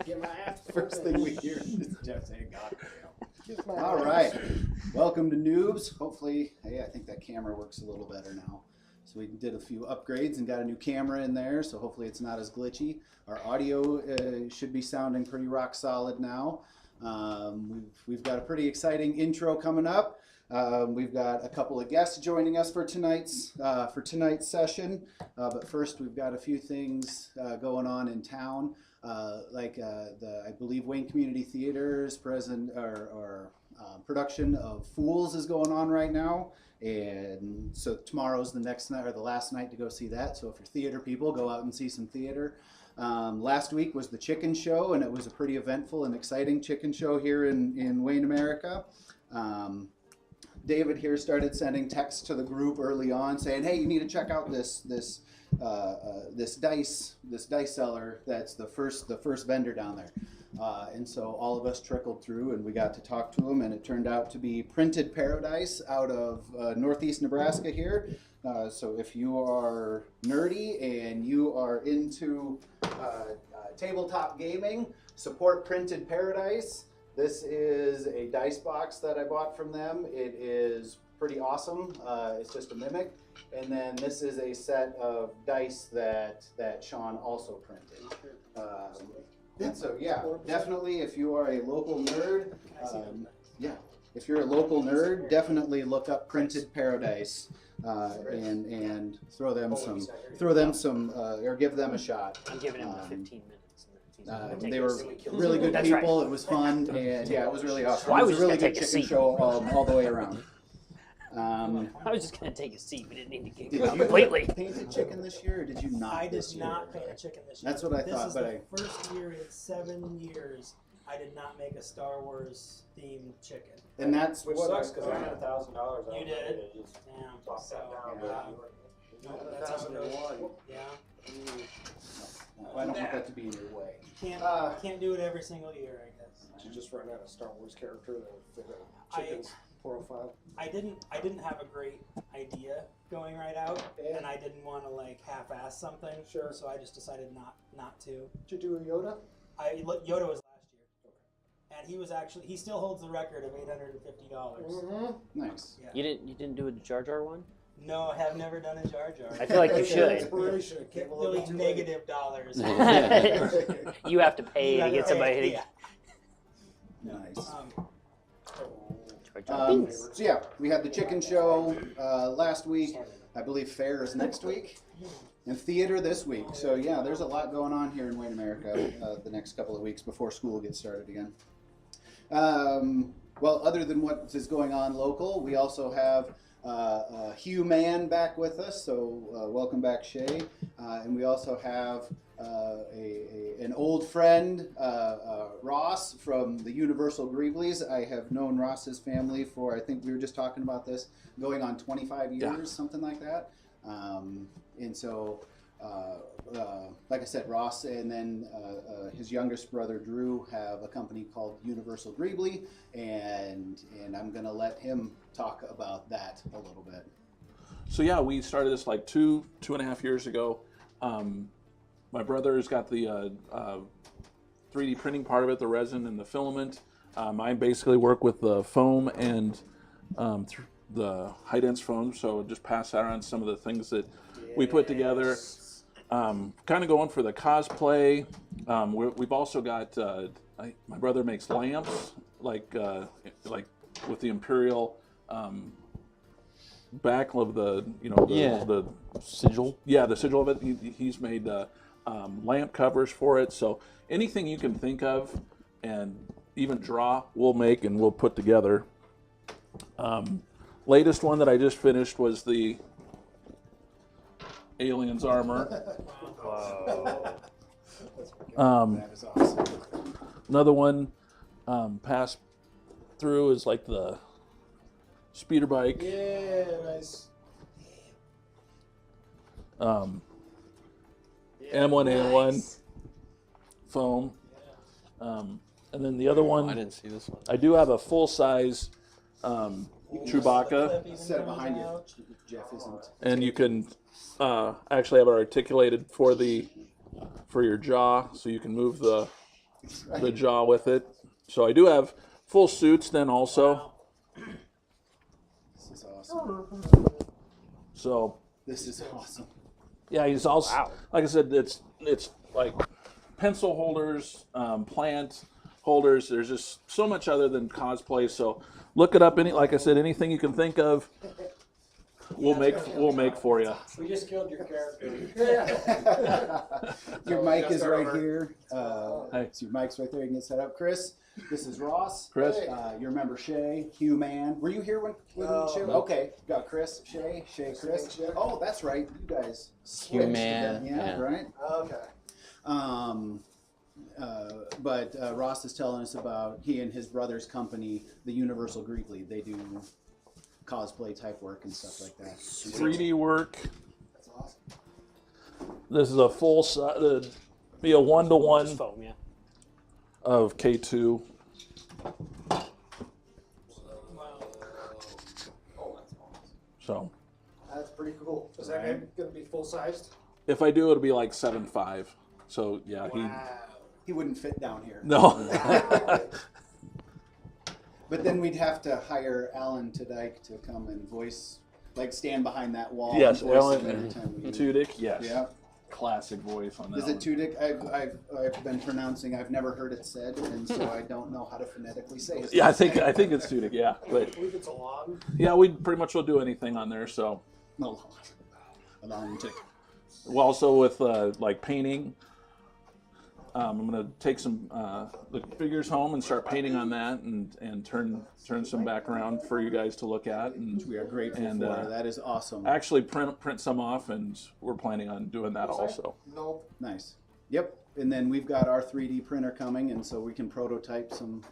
Get my ass. First thing we hear is Jeff saying, God. All right. Welcome to Newbs. Hopefully, hey, I think that camera works a little better now. So we did a few upgrades and got a new camera in there, so hopefully it's not as glitchy. Our audio should be sounding pretty rock solid now. We've got a pretty exciting intro coming up. We've got a couple of guests joining us for tonight's session. But first, we've got a few things going on in town. I believe Wayne Community Theater's production of Fools is going on right now, and so tomorrow's the next night or the last night to go see that. So if you're theater people, go out and see some theater. Last week was the chicken show, and it was a pretty eventful and exciting chicken show here in Wayne, America. David here started sending texts to the group early on saying, hey, you need to check out this dice seller that's the first vendor down there. And so all of us trickled through and we got to talk to him, and it turned out to be Printed Paradise out of northeast Nebraska here. So if you are nerdy and you are into tabletop gaming, support Printed Paradise. This is a dice box that I bought from them. It is pretty awesome. It's just a mimic. And then this is a set of dice that Sean also printed. And so yeah, definitely if you are a local nerd, if you're a local nerd, definitely look up Printed Paradise and throw them some or give them a shot. I'm giving him the 15 minutes. They were really good people. Right. It was fun, and yeah, it was really awesome. Well, it was a really good chicken show all the way around. I was just going to take a seat. We didn't need to get completely. Did you paint a chicken this year, or did you not? I did not paint a chicken this year. That's what I thought. This is the first year in 7 years I did not make a Star Wars themed chicken. And that's which sucks because I had $1,000. You did? Damn. That's $1,001. Yeah. No, I don't want that to be in your way. Can't do it every single year, I guess. Did you just run out of Star Wars character that would fit a chicken's profile? I didn't have a great idea going right out, and I didn't want to like half-ass something. Sure. So I just decided not to. Did you do a Yoda? Yoda was last year, and he still holds the record of $850. Mm-hmm. Nice. Yeah. You didn't do a Jar Jar one? No, I have never done a Jar Jar. I feel like you should. Inspiration. Really negative dollars. You have to pay to get somebody. Yeah. Nice. So yeah, we had the chicken show last week. I believe fair is next week, and theater this week. So yeah, there's a lot going on here in Wayne, America the next couple of weeks before school gets started again. Well, other than what is going on local, we also have Hugh Mann back with us, so welcome back, Shay. And we also have an old friend, Ross from the Universal Greeblies. I have known Ross's family for, I think we were just talking about this, going on 25 years, something like that. And so, like I said, Ross and then his youngest brother, Drew, have a company called Universal Greebly, and I'm going to let him talk about that a little bit. So yeah, we started this like two and a half years ago. My brother's got the 3D printing part of it, the resin and the filament. I basically work with the foam and the high-dense foam, so just pass that around some of the things that we put together. Kind of going for the cosplay. We've also got, my brother makes lamps, like with the Imperial back of the, the sigil. Yeah, the sigil of it. He's made lamp covers for it. So anything you can think of and even draw, we'll make and we'll put together. Latest one that I just finished was the Aliens armor. Wow. That is awesome. Another one passed through is like the speeder bike. Yeah, nice. M1A1 foam. And then the other one, I didn't see this one. I do have a full-size Chewbacca. Set it behind you. Jeff isn't. And you can actually have it articulated for the for your jaw, so you can move the jaw with it. So I do have full suits then also. This is awesome. So This is awesome. yeah, he's also Wow. like I said, it's like pencil holders, plant holders. There's just so much other than cosplay. So look it up. Like I said, anything you can think of, we'll make for you. We just killed your character. Your mic is right over. here. Hey. So your mic's right there. You can get set up. Chris, this is Ross. Chris. You remember Shay, Hugh Man. Were you here when Shay? Okay, got Chris, Shay, Chris. Shay. Oh, that's right. You guys Hugh switched Man, again. Yeah, yeah. right. Okay. But Ross is telling us about he and his brother's company, the Universal Greek League. They do cosplay type work and stuff like that. 3D work. That's awesome. This is a full size. Be a 1-to-1 Just foam, yeah. of K2. So That's pretty cool. Is that going to be full sized? if I do, it'll be like 7'5". So yeah, He wouldn't fit down here. no. But then we'd have to hire Alan Tadike to come and voice, like stand behind that wall. Yes, and voice Alan it every time we Tudyk. Yes. Yeah. Classic voice on that. Is it Tudyk? I've been pronouncing. I've never heard it said, and so I don't know how to phonetically say it. Yeah, I think it's Tudyk. Yeah, I but believe it's a lawn. yeah, we pretty much will do anything on there. So No, Alan Tudyk. well, also with like painting. I'm gonna take some the figures home and start painting on that, and turn some background for you guys to look at, and We are grateful And, for. That is awesome. actually print some off, and we're planning on doing that also. Nope. Nice. Yep. And then we've got our 3D printer coming, and so we can prototype some.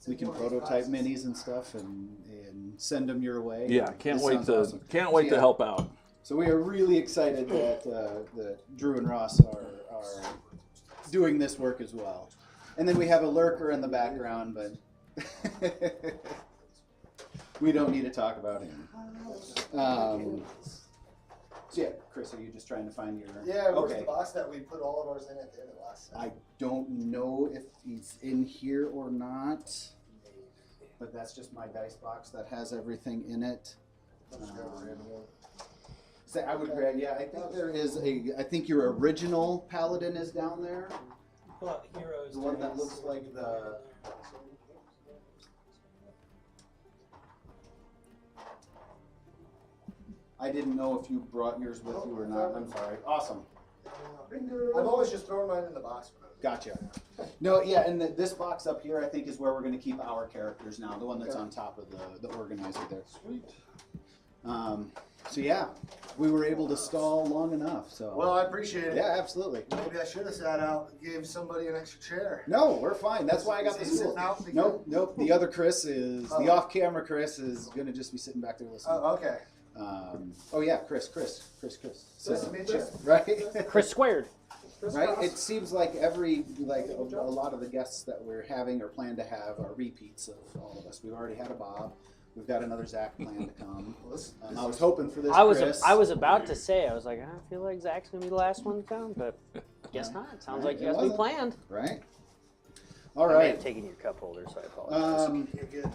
We can prototype minis and stuff, and send them your way. Yeah, can't This wait sounds to awesome. to help out. So we are really excited that Drew and Ross are doing this work as well. And then we have a lurker in the background, but we don't need to talk about him. So yeah, Chris, are you just trying to find your? Yeah, where's Okay. the box that we put all of ours in at the end of last set? I don't know if he's in here or not, but that's just my dice box that has everything in it. So I would grab, yeah, I think there is I think your original Paladin is down there. Well, Heroes. The one that looks like the. I didn't know if you brought yours with you or not. I'm sorry. Awesome. I've always just thrown mine in the box. Gotcha. No, yeah, and this box up here, I think, is where we're going to keep our characters now. The one that's on top of the organizer there. Sweet. So yeah, we were able to stall long enough. So. Well, I appreciate it. Yeah, absolutely. Maybe I should have sat out and gave somebody an extra chair. No, we're fine. That's why I got the Is he stool. sitting out because- Nope. The other Chris is the off-camera Chris is going to just be sitting back there listening. Oh, okay. Oh yeah, Chris. Nice to meet you. Right. Chris squared. Right. It seems like a lot of the guests that we're having or plan to have are repeats of all of us. We've already had a Bob. We've got another Zach planned to come. I was hoping for this. I was Chris. about to say, I was like, I feel like Zach's gonna be the last one to come, but guess not. Sounds like you It guys be wasn't. planned. Right. All I may have right. taken your cup holder, so I apologize. You're good.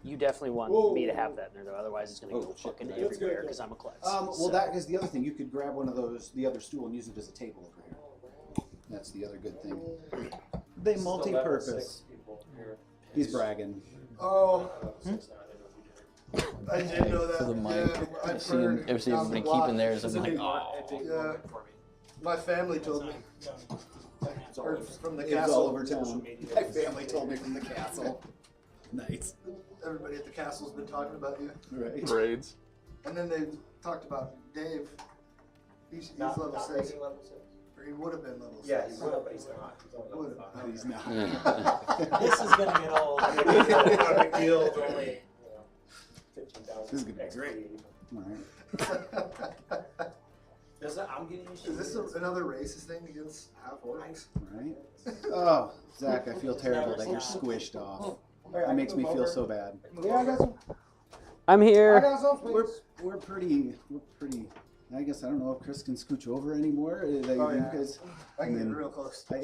You definitely want me to have that in there, though. Otherwise, it's gonna go fucking everywhere because I'm a klutz. Well, So- that is the other thing. You could grab one of those, the other stool, and use it as a table over here. That's the other good thing. They multi-purpose. He's bragging. Oh, I didn't know that. For the mic. Yeah, I've I've seen heard everybody down the block. keeping theirs. I'm like, oh. Yeah. My family told me. Or from the It was all castle. over town. My family told me from the castle. Nice. Everybody at the castle's been talking about you. Right. Braids. And then they talked about Dave. He's level 6. Or he would have been level 6. Yeah, he will, but he's not. Would have. No, he's not. This is gonna get old. Not a big deal. It's only 15,000. This is gonna be great. All right. I'm getting used to Is this another racist thing against half orcs? Right. Oh, Zach, I feel terrible that you're squished off. That makes me feel so bad. Yeah, I got some. I'm here. I got some, please. We're pretty I guess I don't know if Chris can scooch over anymore. Because I can get real close. I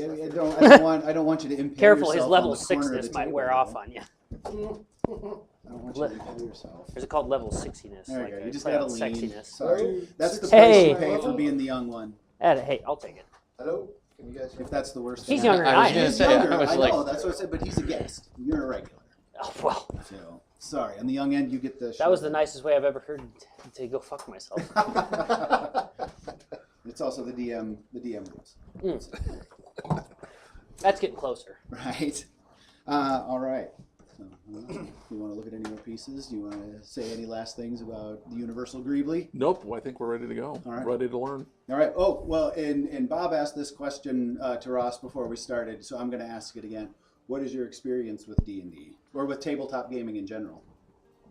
don't want you to impale Careful, his yourself level on the corner of 6ness the might table, wear though. off on you. I don't want you to impale yourself. Or is it called level 60ness? There like you go. a You just play gotta on lean. sexiness. Sorry. That's the Hey. price you pay for being the young one. Hey, I'll take it. Hello? Can you guys hear If me? that's the worst. He's thing. younger than I am. He's say, younger. I was I like- know. That's what I said. But he's a guest. You're a regular. Oh, well, So sorry. On the young end, you get the. that was the nicest way I've ever heard to go fuck myself. It's also the DM. The DM rules. That's getting closer. Right. All right. So, you want to look at any more pieces? Do you want to say any last things about the Universal Greebly? Nope. I think we're ready to go. All right. Ready to learn. All right. Oh, well, and Bob asked this question to Ross before we started, so I'm going to ask it again. What is your experience with D&D or with tabletop gaming in general?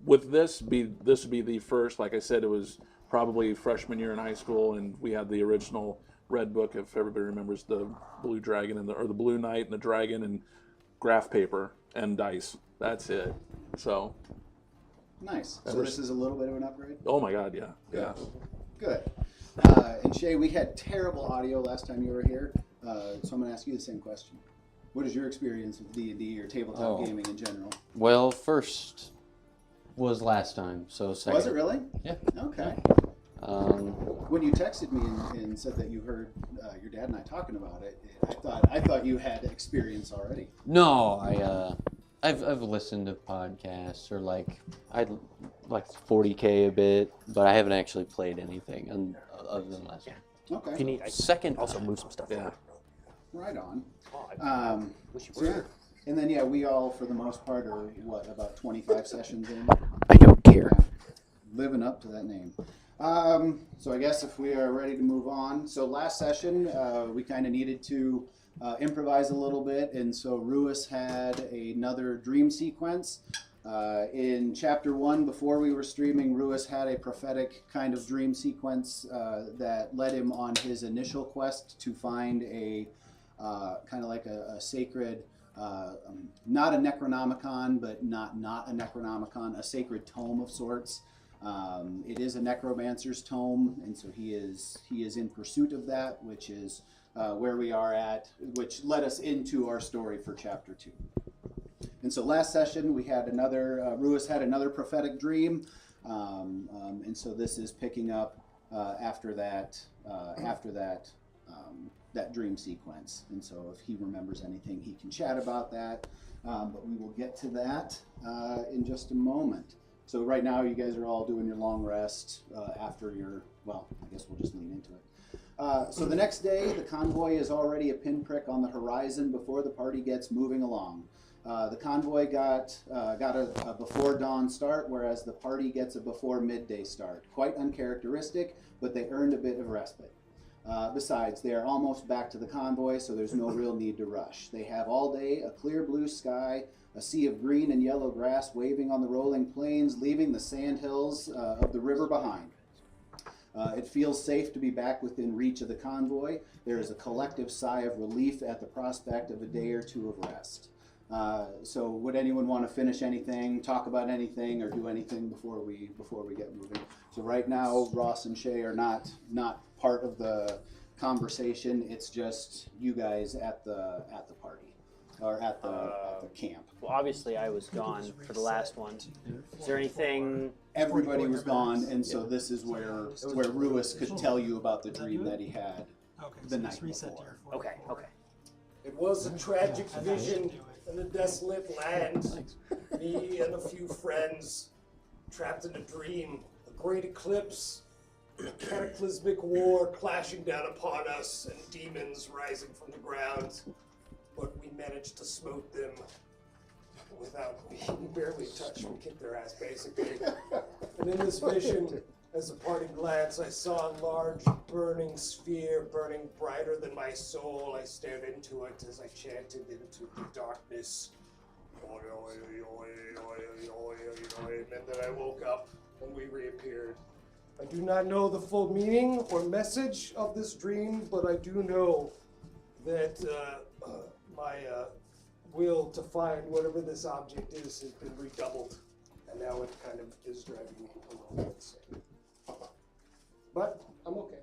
With this would be the first. Like I said, it was probably freshman year in high school, and we had the original Red Book, if everybody remembers, the Blue Dragon or the Blue Knight and the Dragon, and graph paper and dice. That's it. So. Nice. So this is a little bit of an upgrade? Oh my God, yeah. Yeah. Good. And Shay, we had terrible audio last time you were here, so I'm going to ask you the same question. What is your experience with D&D or tabletop gaming in general? Well, first was last time, so second. Was it really? Yeah. Okay. Um, When you texted me and said that you heard your dad and I talking about it, I thought you had experience already. no, I've listened to podcasts or I like 40K a bit, but I haven't actually played anything other than last time. Okay. If you need, I Second, also move some stuff. Yeah. Right on. I wish you So were yeah. here. And then we all for the most part are about 25 sessions in. I don't care. Living up to that name. So I guess if we are ready to move on. So last session, we kind of needed to improvise a little bit, and so Ruis had another dream sequence. In chapter 1, before we were streaming, Ruis had a prophetic kind of dream sequence that led him on his initial quest to find a kind of like a sacred, not a Necronomicon, but not a Necronomicon, a sacred tome of sorts. It is a necromancer's tome, and so he is in pursuit of that, which is where we are at, which led us into our story for chapter 2. And so last session we had Ruis had another prophetic dream, and so this is picking up after that that dream sequence. And so if he remembers anything, he can chat about that, but we will get to that in just a moment. So right now, you guys are all doing your long rest after I guess we'll just lean into it. So the next day, the convoy is already a pinprick on the horizon before the party gets moving along. The convoy got a before dawn start, whereas the party gets a before midday start. Quite uncharacteristic, but they earned a bit of respite. Besides, they are almost back to the convoy, so there's no real need to rush. They have all day a clear blue sky, a sea of green and yellow grass waving on the rolling plains, leaving the sand hills of the river behind. It feels safe to be back within reach of the convoy. There is a collective sigh of relief at the prospect of a day or two of rest. So would anyone want to finish anything, talk about anything, or do anything before we get moving? So right now, Ross and Shay are not part of the conversation. It's just you guys at the party or at the camp. Well, obviously I was gone for the last one. Is there anything? Everybody was gone, and so this is where Ruis could tell you about the dream that he had the night before. Okay. It was a tragic vision in a desolate land. Me and a few friends trapped in a dream. A great eclipse, a cataclysmic war clashing down upon us, and demons rising from the ground. But we managed to smote them without being barely touched. We kicked their ass, basically. And in this vision, as a parting glance, I saw a large burning sphere, burning brighter than my soul. I stared into it as I chanted into the darkness. And then I woke up and we reappeared. I do not know the full meaning or message of this dream, but I do know that my will to find whatever this object is has been redoubled. And now it kind of is driving me a little insane. But I'm okay.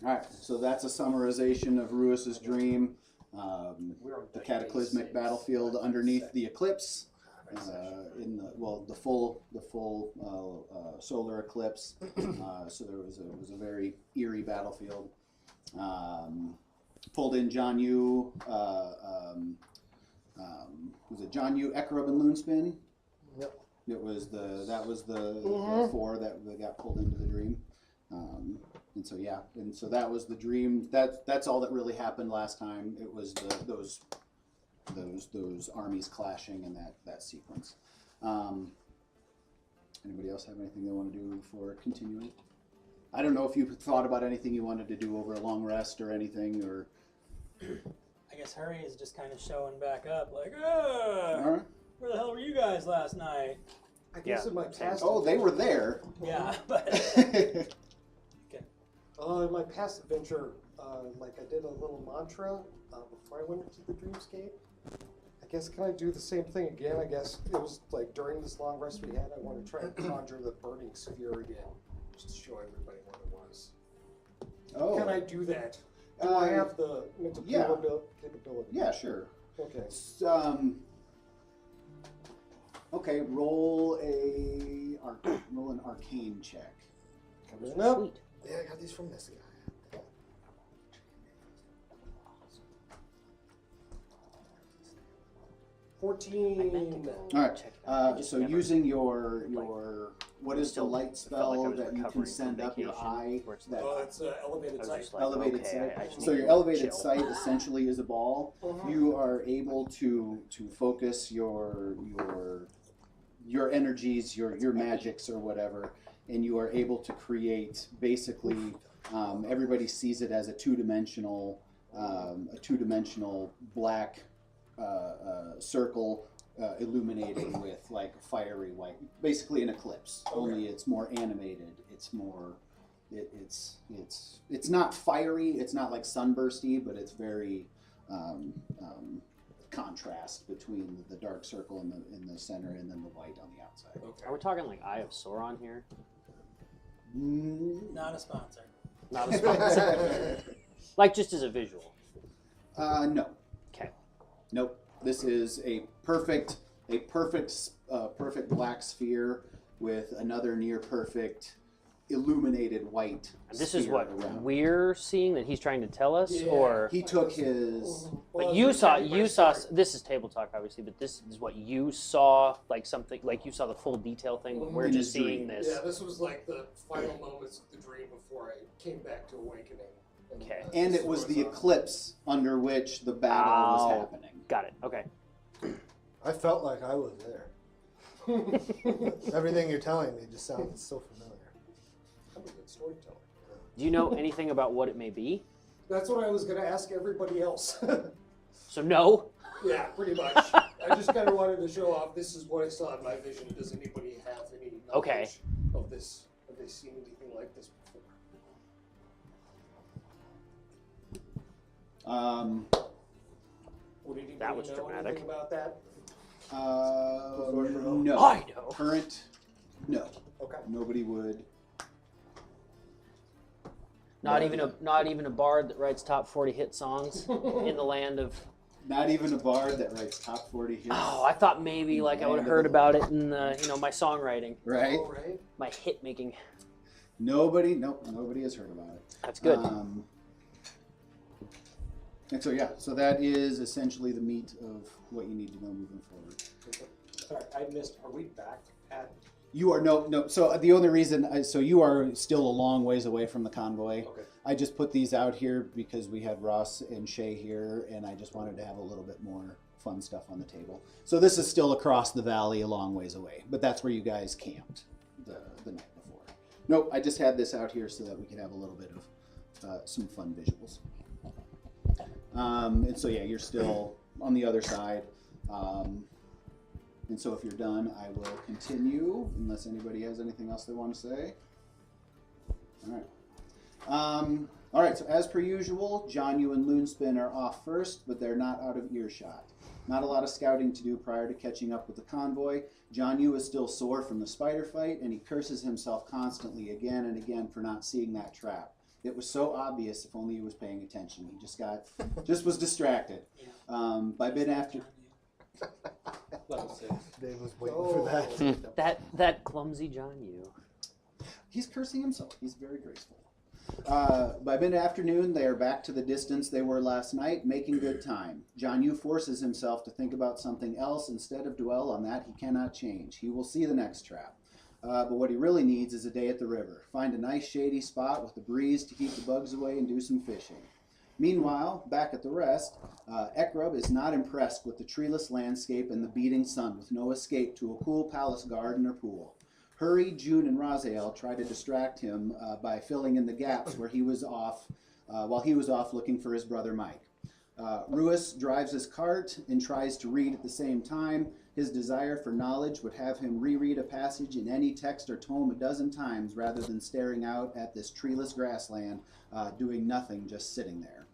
All right, so that's a summarization of Ruis's dream. The cataclysmic battlefield underneath the eclipse, in the full solar eclipse. So there was a very eerie battlefield. Pulled in John Yu. Was it John Yu, Ekrub, and Loonspin? Yep. That was the four that got pulled into the dream. And so that was the dream. That's all that really happened last time. It was those armies clashing in that sequence. Anybody else have anything they want to do before continuing? I don't know if you thought about anything you wanted to do over a long rest or anything, or. I guess Hurry is just kind of showing back up, like, where the hell were you guys last night? I guess in my past. Oh, they were there. Yeah, but. In my past adventure, like I did a little mantra before I went into the dreamscape. I guess can I do the same thing again? I guess it was like during this long rest we had, I want to try and conjure the burning sphere again, just to show everybody what it was. Oh. Can I do that? Do I have the mental capability? Yeah, sure. Okay. Okay, roll an arcane check. Coming up. Sweet. Yeah, I got these from this guy. 14. All right. So using your what is the light spell that you can send up your eye? That It's elevated sight. elevated sight. So your elevated sight essentially is a ball. You are able to focus your energies, your magics or whatever, and you are able to create basically. Everybody sees it as a two-dimensional black circle illuminating with like fiery white, basically an eclipse. Only it's more animated. It's more. It's not fiery. It's not like sunbursty, but it's very contrast between the dark circle in the center and then the white on the outside. Are we talking like Eye of Sauron here? Not a sponsor. Not a sponsor. Like just as a visual. No. Okay. Nope. This is a perfect black sphere with another near perfect illuminated white. And this is sphere what around. we're seeing that he's trying to tell us, Yeah. or He took his. but you saw this is table talk obviously, but this is what you saw, like something like you saw the full detail thing. But we're In just his seeing dream. this. Yeah, this was like the final moments of the dream before I came back to awakening. Okay. And it was the eclipse under which the battle was Oh. happening. Got it. Okay. I felt like I was there. Everything you're telling me just sounds so familiar. I'm a good storyteller. Do you know anything about what it may be? That's what I was going to ask everybody else. So no. Yeah, pretty much. I just kind of wanted to show off. This is what I saw in my vision. Does anybody have any knowledge Okay. of this? Have they seen anything like this before? Would anybody That was know dramatic. anything about that? No. I know. Current. No. Okay. Nobody would. Not even a bard that writes top 40 hit songs in the land of. Not even a bard that writes top 40 hits. Oh, I thought maybe like I would have heard about it in the, my songwriting, Right? All right. my hit making. Nobody has heard about it. That's good. And so that is essentially the meat of what you need to know moving forward. Sorry, I missed. Are we back at? You are no. So the only reason, so you are still a long ways away from the convoy. Okay. I just put these out here because we had Ross and Shay here, and I just wanted to have a little bit more fun stuff on the table. So this is still across the valley, a long ways away, but that's where you guys camped the night before. Nope, I just had this out here so that we could have a little bit of some fun visuals. And so you're still on the other side. And so if you're done, I will continue, unless anybody has anything else they want to say. All right. All right, so as per usual, John, you and Loonspin are off first, but they're not out of earshot. Not a lot of scouting to do prior to catching up with the convoy. John Yu is still sore from the spider fight, and he curses himself constantly again and again for not seeing that trap. It was so obvious if only he was paying attention. He just was distracted. By mid after. Level 6. Dave was waiting for that. That clumsy John Yu. He's cursing himself. He's very graceful. By mid-afternoon, they are back to the distance they were last night, making good time. John Yu forces himself to think about something else instead of dwell on that he cannot change. He will see the next trap. But what he really needs is a day at the river. Find a nice shady spot with a breeze to keep the bugs away and do some fishing. Meanwhile, back at the rest, Ekrub is not impressed with the treeless landscape and the beating sun, with no escape to a cool palace garden or pool. Hurry, June, and Raziel try to distract him by filling in the gaps where he was off, while he was off looking for his brother Mike. Ruis drives his cart and tries to read at the same time. His desire for knowledge would have him reread a passage in any text or tome a dozen times rather than staring out at this treeless grassland, doing nothing, just sitting there.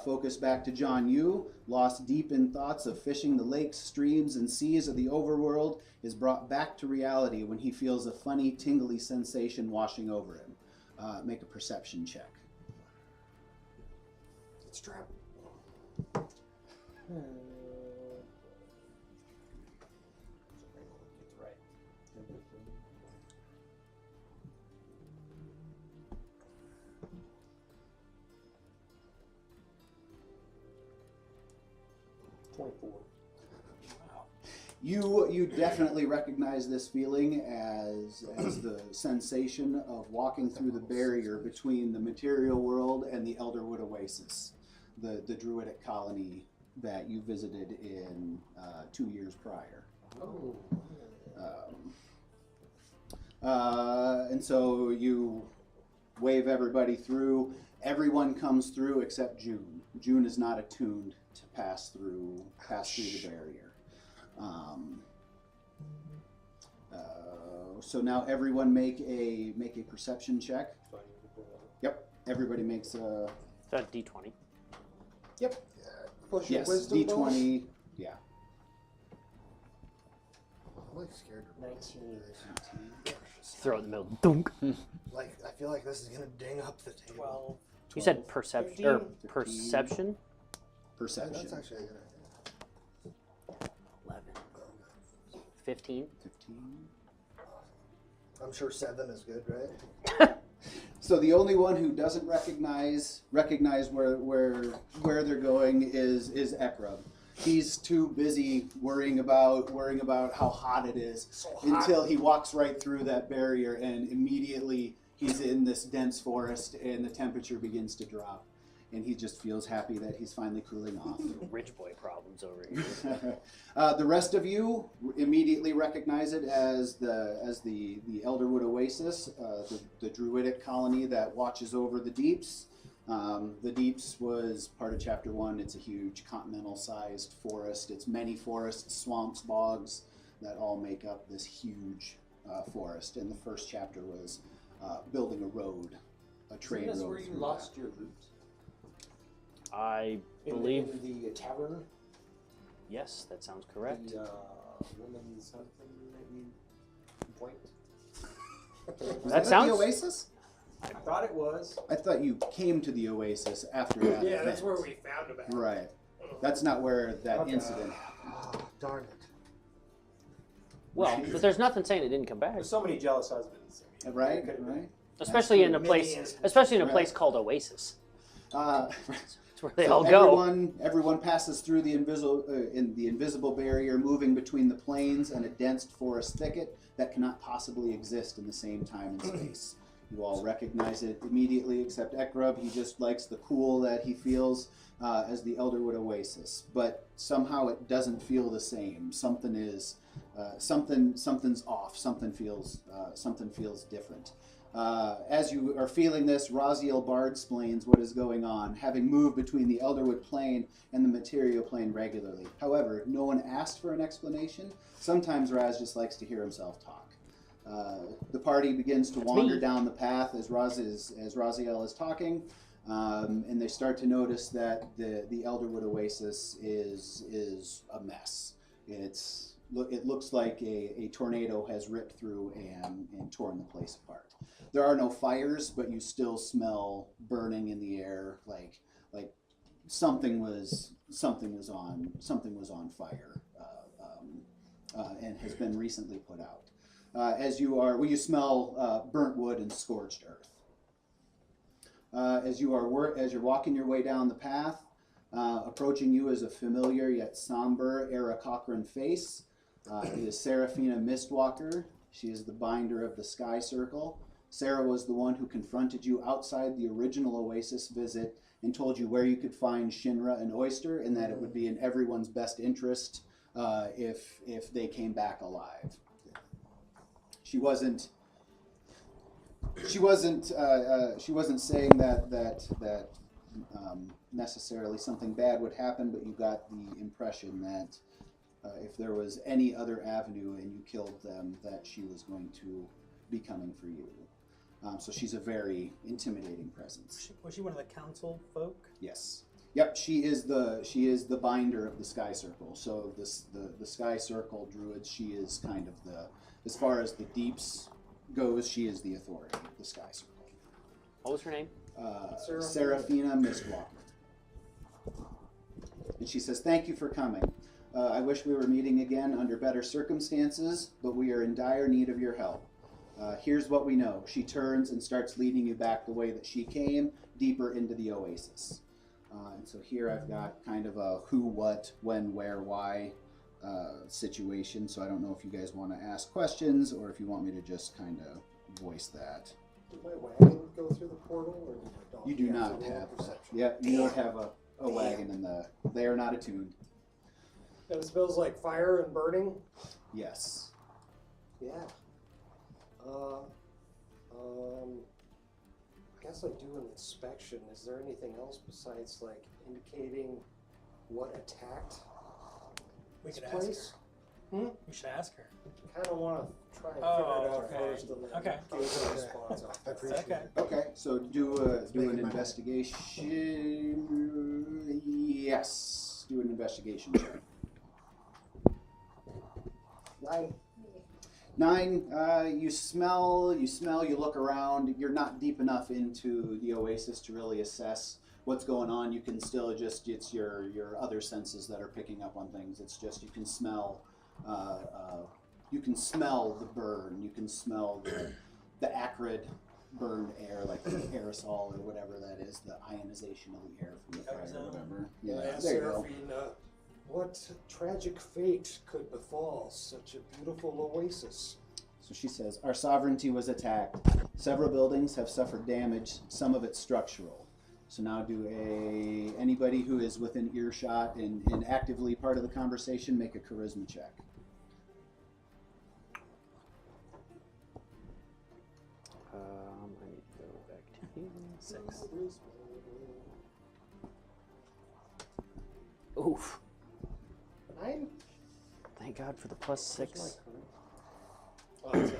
Focus back to John Yu, lost deep in thoughts of fishing the lakes, streams, and seas of the overworld, is brought back to reality when he feels a funny, tingly sensation washing over him. Make a perception check. It's trapped. Right. 24. You definitely recognize this feeling as the sensation of walking through the barrier between the material world and the Elderwood Oasis, the Druidic colony that you visited in 2 years prior. And so you wave everybody through. Everyone comes through except June. June is not attuned to pass through the barrier. So now everyone make a perception check. Yep, everybody makes a. That D20. Yep. Plus your Yes, wisdom bonus? D20. Yeah. I'm like scared to roll this. 19. Throw it in the middle. Dunk. Like, I feel like this is gonna ding up the table. 12. You said perception or 15. perception? Perception. That's actually a good idea. 11. 15. 15. I'm sure 7 is good, right? So the only one who doesn't recognize where they're going is Ekrub. He's too busy worrying about how hot it is until he walks right through that barrier, and immediately he's in this dense forest and the temperature begins to drop, and he just feels happy that he's finally cooling off. Rich boy problems over here. The rest of you immediately recognize it as the Elderwood Oasis, the Druidic colony that watches over the Deeps. The Deeps was part of Chapter 1. It's a huge continental-sized forest. It's many forests, swamps, bogs that all make up this huge forest. And the first chapter was building a road, a trade road. Isn't this where you through lost that. your loot? I In believe. in the tavern? Yes, that sounds correct. The woman something that you point? Was That at sounds- the Oasis? I thought it was. I thought you came to the Oasis after that. Yeah, that's event. where we found him at. Right. That's not where that Okay. incident. Oh, darn it. Well, but there's nothing saying it didn't come back. There's so many jealous husbands. I mean, Right. it could've been. Right. Especially in a place, Minions. especially in a Right. place called Oasis. It's where they So all go. everyone passes through the invisible barrier, moving between the plains and a dense forest thicket that cannot possibly exist in the same time and space. You all recognize it immediately, except Ekrub. He just likes the cool that he feels as the Elderwood Oasis, but somehow it doesn't feel the same. Something is something's off. Something feels different. As you are feeling this, Raziel Bard explains what is going on, having moved between the Elderwood plane and the material plane regularly. However, no one asked for an explanation. Sometimes Raz just likes to hear himself talk. The party begins to wander down the path as Raziel is talking. and they start to notice that the Elderwood Oasis is a mess. It looks like a tornado has ripped through and torn the place apart. There are no fires, but you still smell burning in the air, like something was on fire, and has been recently put out. You smell burnt wood and scorched earth. As you're walking your way down the path, approaching you is a familiar yet somber Era Cochran face. It is Seraphina Mistwalker. She is the binder of the Sky Circle. Sarah was the one who confronted you outside the original Oasis visit and told you where you could find Shinra and Oyster, and that it would be in everyone's best interest if they came back alive. She wasn't saying that necessarily something bad would happen, but you got the impression that if there was any other avenue and you killed them, that she was going to be coming for you. So she's a very intimidating presence. Was she one of the council folk? Yes. Yep. She is the binder of the Sky Circle. So the Sky Circle druids. She is kind of as far as the deeps goes, she is the authority of the Sky Circle. What was her name? Seraphina Mistwalker. And she says, "Thank you for coming. I wish we were meeting again under better circumstances, but we are in dire need of your help. Here's what we know." She turns and starts leading you back the way that she came, deeper into the Oasis. And so here I've got kind of a who, what, when, where, why situation. So I don't know if you guys want to ask questions or if you want me to just kind of voice that. Did my wagon go through the portal, or did my dog? You do not have perception. Yeah, you don't have a wagon in the. They are not attuned. And it smells like fire and burning. Yes. Yeah. I guess I do an inspection. Is there anything else besides like indicating what attacked We could this ask place? her. We should ask her. Kind of want to try and Oh, figure it out okay. first, and then Okay. give a response. I appreciate Okay. it. Okay, so do making an my investigation. Yes, do an investigation check. 9. 9. You smell. You look around. You're not deep enough into the Oasis to really assess what's going on. You can still it's your other senses that are picking up on things. It's just you can smell. You can smell the burn. You can smell the acrid burned air, like the aerosol or whatever that is, the ionization of the air from the fire or whatever. Yeah, there you go. Seraphina, what tragic fate could befall such a beautiful oasis? So she says, "Our sovereignty was attacked. Several buildings have suffered damage, some of it structural." So now anybody who is within earshot and actively part of the conversation, make a charisma check. I need to go back to you. 6. Oof. 9? Thank God for the +6.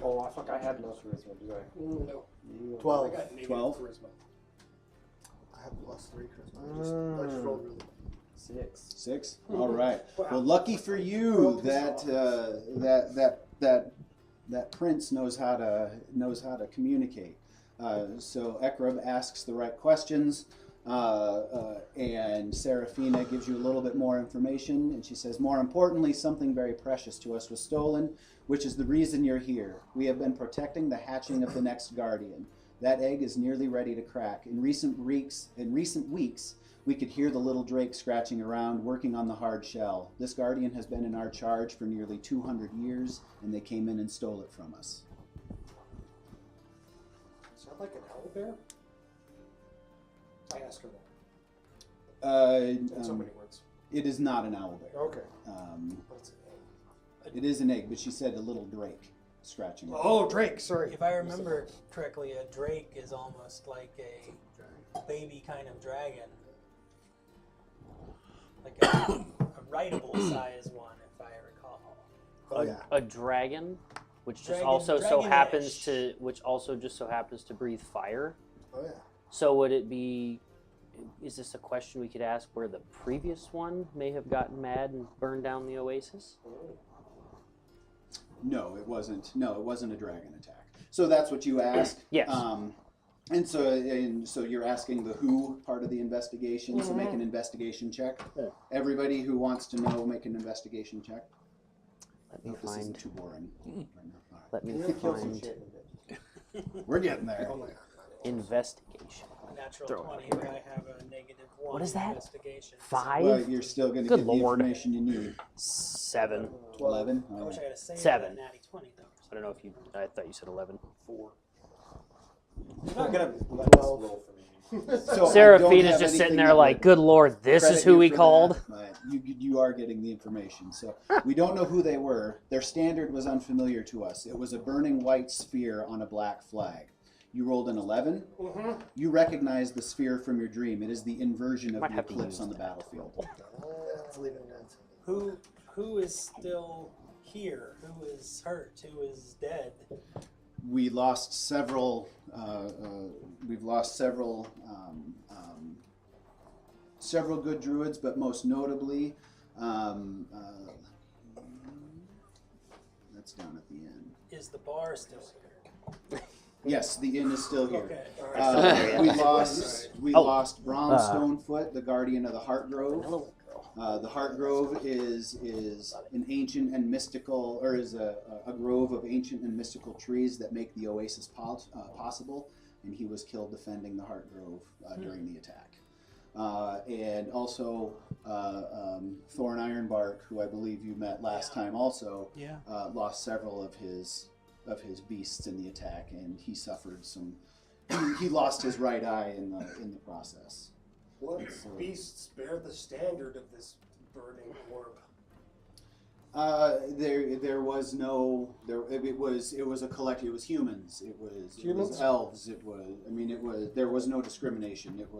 Oh, I fuck! I had no charisma, do I? No. 12. I got negative 12? charisma. I have +3 charisma. I just rolled really. 6. 6. All right. Wow. Well, lucky for you that that prince knows how to communicate. So Ekrab asks the right questions, and Seraphina gives you a little bit more information. And she says, "More importantly, something very precious to us was stolen, which is the reason you're here. We have been protecting the hatching of the next guardian. That egg is nearly ready to crack. In recent weeks, we could hear the little drake scratching around, working on the hard shell. This guardian has been in our charge for nearly 200 years, and they came in and stole it from us." Is that like an owlbear? I asked her that. In so many words. It is not an owlbear. Okay. But it's an egg. It is an egg, but she said a little drake scratching around. Oh, Drake, sorry. If I remember correctly, a drake is almost like a baby kind of dragon. Like a rideable size one, if I recall. Oh, yeah. A dragon, which just Dragon- also so dragon-ish. happens to breathe fire. Oh, yeah. So would it be is this a question we could ask where the previous one may have gotten mad and burned down the oasis? No, it wasn't. No, it wasn't a dragon attack. So that's what you ask. Yes. And so you're asking the who part of the investigation. So make an investigation check. Yeah. Everybody who wants to know, make an investigation check. Let me Hope this isn't find. too boring. Right now. All Let me Kill some find shit in it. right. We're getting there. investigation. A natural Throw it 20, out but here. I have a -1 What is that? investigation. 5? Well, you're still going to Good get the Lord. information you need. 7. 11. I All wish I right. had a save 7. that natty 20 though. I don't know if you. I thought you said 11. 4. You're not gonna let this roll for me. So I don't Seraphina's have just sitting anything there that like, would good Lord, this credit is who you we for called. that, but you are getting the information. So we don't know who they were. Their standard was unfamiliar to us. It was a burning white sphere on a black flag. You rolled an 11. You recognize the sphere from your dream. It is the inversion of Might the have to eclipse use on the that. battlefield. Let's leave it at that. Who is still here? Who is hurt? Who is dead? We lost several. We've lost several. Several good druids, but most notably, that's down at the end. Is the bar still here? Yes, the inn is still here. Okay. We lost. We Oh. lost Brom Stonefoot, the guardian of the Heartgrove. The Heartgrove is an ancient and mystical, or is a grove of ancient and mystical trees that make the oasis possible. And he was killed defending the Heartgrove during the attack. And also Thorn Ironbark, who I believe you met last time, also lost several of his beasts in the attack, and he suffered some. He lost his right eye in the process. What beasts bear the standard of this burning orb? There was no there. It was a collective. It was humans. It was elves. There was no discrimination. It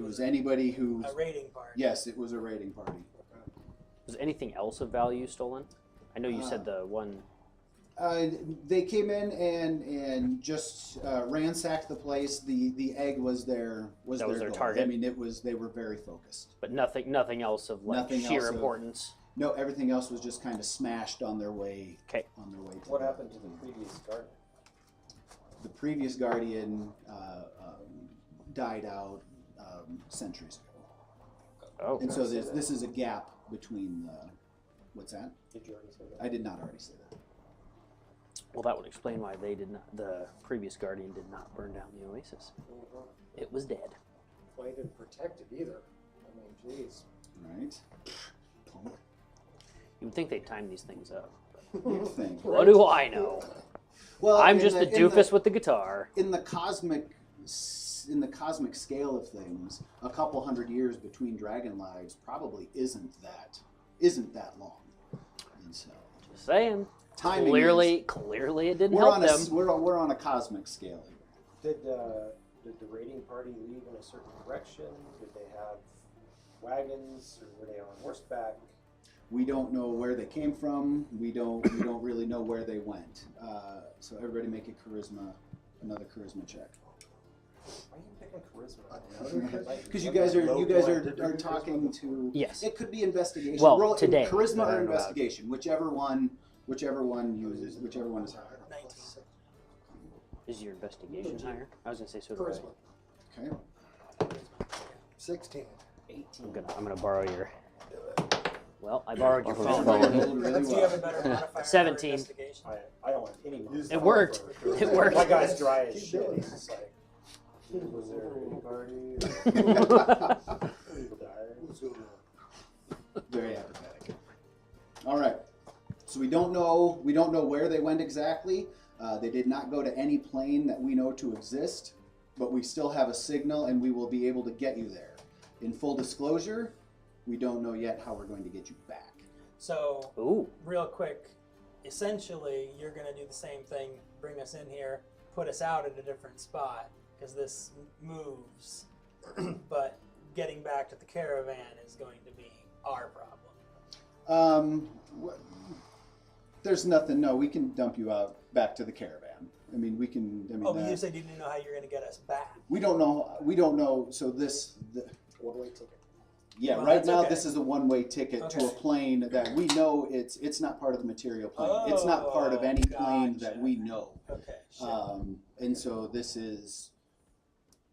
was anybody who. A raiding party. Yes, it was a raiding party. Was anything else of value stolen? I know you said the one. They came in and just ransacked the place. The egg was their goal. target. I mean, they were very focused. But nothing else of like Nothing sheer else of- importance. No, everything else was just kind of smashed on their way. Okay. On their way. To What happened to the previous guardian? The previous guardian died out centuries ago. Oh. And so this is a gap between the. What's that? Did you already say that? I did not already say that. Well, that would explain why they did not. The previous guardian did not burn down the oasis. It was dead. Well, he didn't protect it either. I mean, jeez. Right. Punk. You would think they'd time these things up. You'd think. What do I know? Well, I'm in just the doofus with the guitar. In the cosmic scale of things, a couple hundred years between dragon lives probably isn't that long. And so Just saying. timing Clearly it didn't help them. We're on a cosmic scale here. Did the raiding party leave in a certain direction? Did they have wagons, or were they on horseback? We don't know where they came from. We don't really know where they went. So everybody make another charisma check. Why are you picking charisma? Because you guys are talking to. Yes. It could be investigation. Well, Roll today, charisma but I or don't know about- investigation, whichever one is higher. 19. Is your investigation higher? I was gonna say so. Charisma. Okay. 16. 18. I'm gonna borrow your. Well, I borrowed your Borrow phone. his Rolled really Do you have a well. better modifier for 17. investigation? I don't have any more. It worked. It worked. My guy's dry as shit. He's just like, was there a raiding party? Very apathetic. All right. So we don't know where they went exactly. They did not go to any plane that we know to exist, but we still have a signal, and we will be able to get you there. In full disclosure, we don't know yet how we're going to get you back. So, Ooh. real quick, essentially, you're going to do the same thing, bring us in here, put us out at a different spot, because this moves. But getting back to the caravan is going to be our problem. There's nothing. No, we can dump you out back to the caravan. I mean, we can. I mean, Oh, but you said you didn't know how you're going to get us back. we don't know. We don't know. So One-way ticket. yeah, Well, right that's now okay. this is a one-way ticket to a Okay. plane that we know it's not part of the material plane. It's not part of any plane that Gotcha. we know. Okay. Shit. And so this is,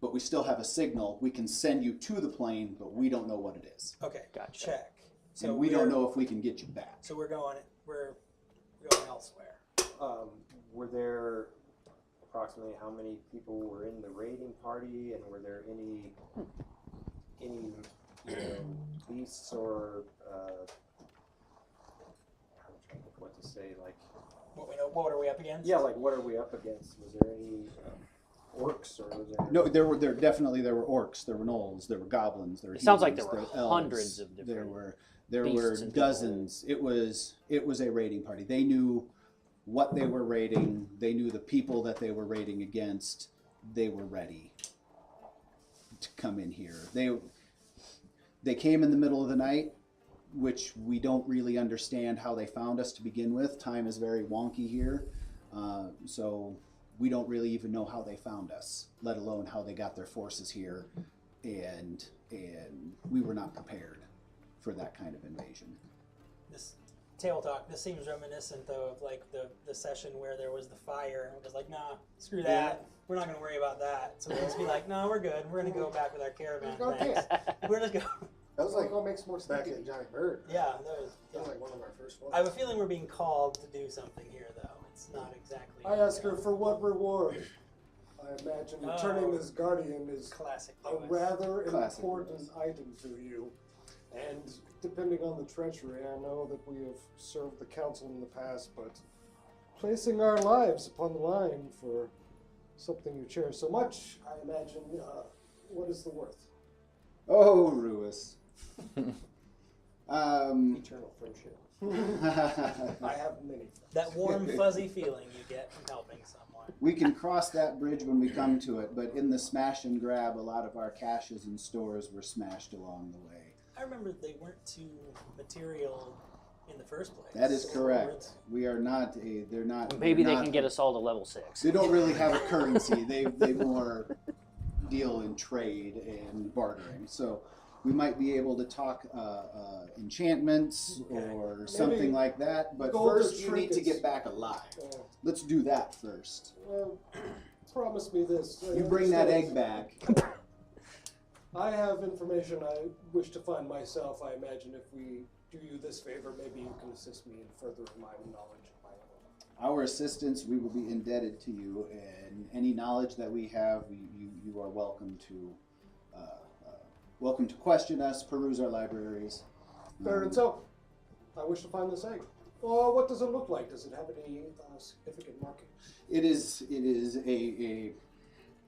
but we still have a signal. We can send you to the plane, but we don't know what it is. Okay. Gotcha. Check. So And we don't we're- know if we can get you back. So we're going elsewhere. Were there approximately how many people were in the raiding party, and were there any beasts or I'm trying to think what to say, like What are we up against? yeah, like what are we up against? Was there any orcs or was there? No, there were orcs, there were gnolls, there were goblins, there were. It sounds like humans, there were elves, hundreds of different There beasts were and dozens. It was a raiding party. They knew what they were raiding. They knew the people that they were raiding against. They were ready to come in here. They came in the middle of the night, which we don't really understand how they found us to begin with. Time is very wonky here, so we don't really even know how they found us, let alone how they got their forces here, and we were not prepared for that kind of invasion. This table talk. This seems reminiscent though of like the session where there was the fire, and we're just like, nah, screw that. We're not going to worry about that. So we'll just be like, no, we're good. We're going to go back with our caravan. Okay. Thanks. We're just go. That was like what makes more sense than Johnny Bird. Yeah, that That was like one of our first ones. I have a feeling we're being called to do something here, though. It's not exactly. I ask her for what reward. I imagine returning Oh. this guardian is Classic. a Lewis. rather Classic important Lewis. item to you. And depending on the treachery, I know that we have served the council in the past, but placing our lives upon the line for something you cherish so much, I imagine, what is the worth? Oh, Ruis. Eternal friendship. I have many. That warm, fuzzy feeling you get from helping someone. We can cross that bridge when we come to it, but in the smash and grab, a lot of our caches and stores were smashed along the way. I remember they weren't too material in the first place. That is correct. We are not they're not. Maybe they're they not- can get us all to level 6. They don't really have a currency. They more deal in trade and bartering. So we might be able to talk enchantments or something like that. But gold or first, you need to trinkets. get back alive. Let's do that first. Well, promise me this. I You bring that understand. egg back. I have information I wish to find myself. I imagine if we do you this favor, maybe you can assist me in furthering my knowledge of my own. Our assistance, we will be indebted to you, and any knowledge that we have, you are welcome to question us, peruse our libraries. Fair and so, I wish to find this egg. Well, what does it look like? Does it have any significant markings? It is a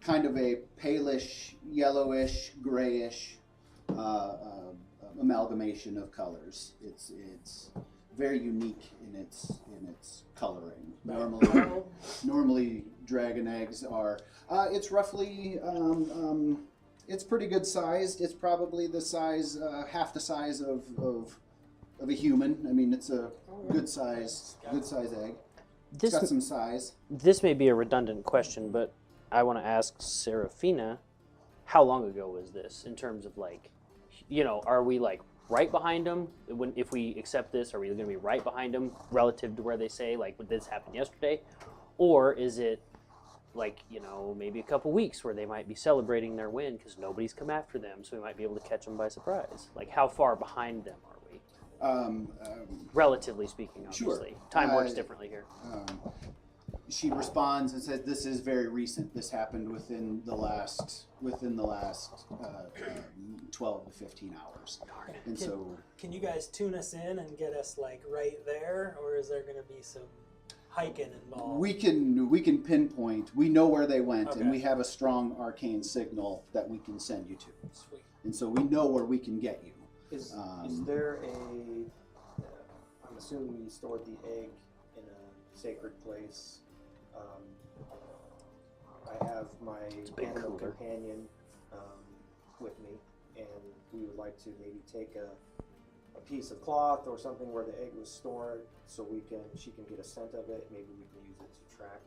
kind of a palish, yellowish, grayish amalgamation of colors. It's very unique in its coloring. Normally dragon eggs are. It's roughly. It's pretty good sized. It's probably the size, half the size of a human. I mean, it's a good size egg. It's This got some size. this may be a redundant question, but I want to ask Serafina, how long ago was this in terms of like, are we like right behind them? If we accept this, are we going to be right behind them relative to where they say like, would this happen yesterday? Or is it like, maybe a couple weeks where they might be celebrating their win because nobody's come after them, so we might be able to catch them by surprise? Like, how far behind them are we? Relatively speaking, Sure. obviously. Time works differently here. She responds and says, "This is very recent. This happened within the last 12 to 15 hours." And so Can you guys tune us in and get us like right there, or is there going to be some hiking involved? we can pinpoint. We know where they went, Okay. and we have a strong arcane signal that we can send you to. Sweet. And so we know where we can get you. Is there a? I'm assuming you stored the egg in a sacred place. I have my big animal cooler. companion with me, and we would like to maybe take a piece of cloth or something where the egg was stored, so she can get a scent of it. Maybe we can use it to track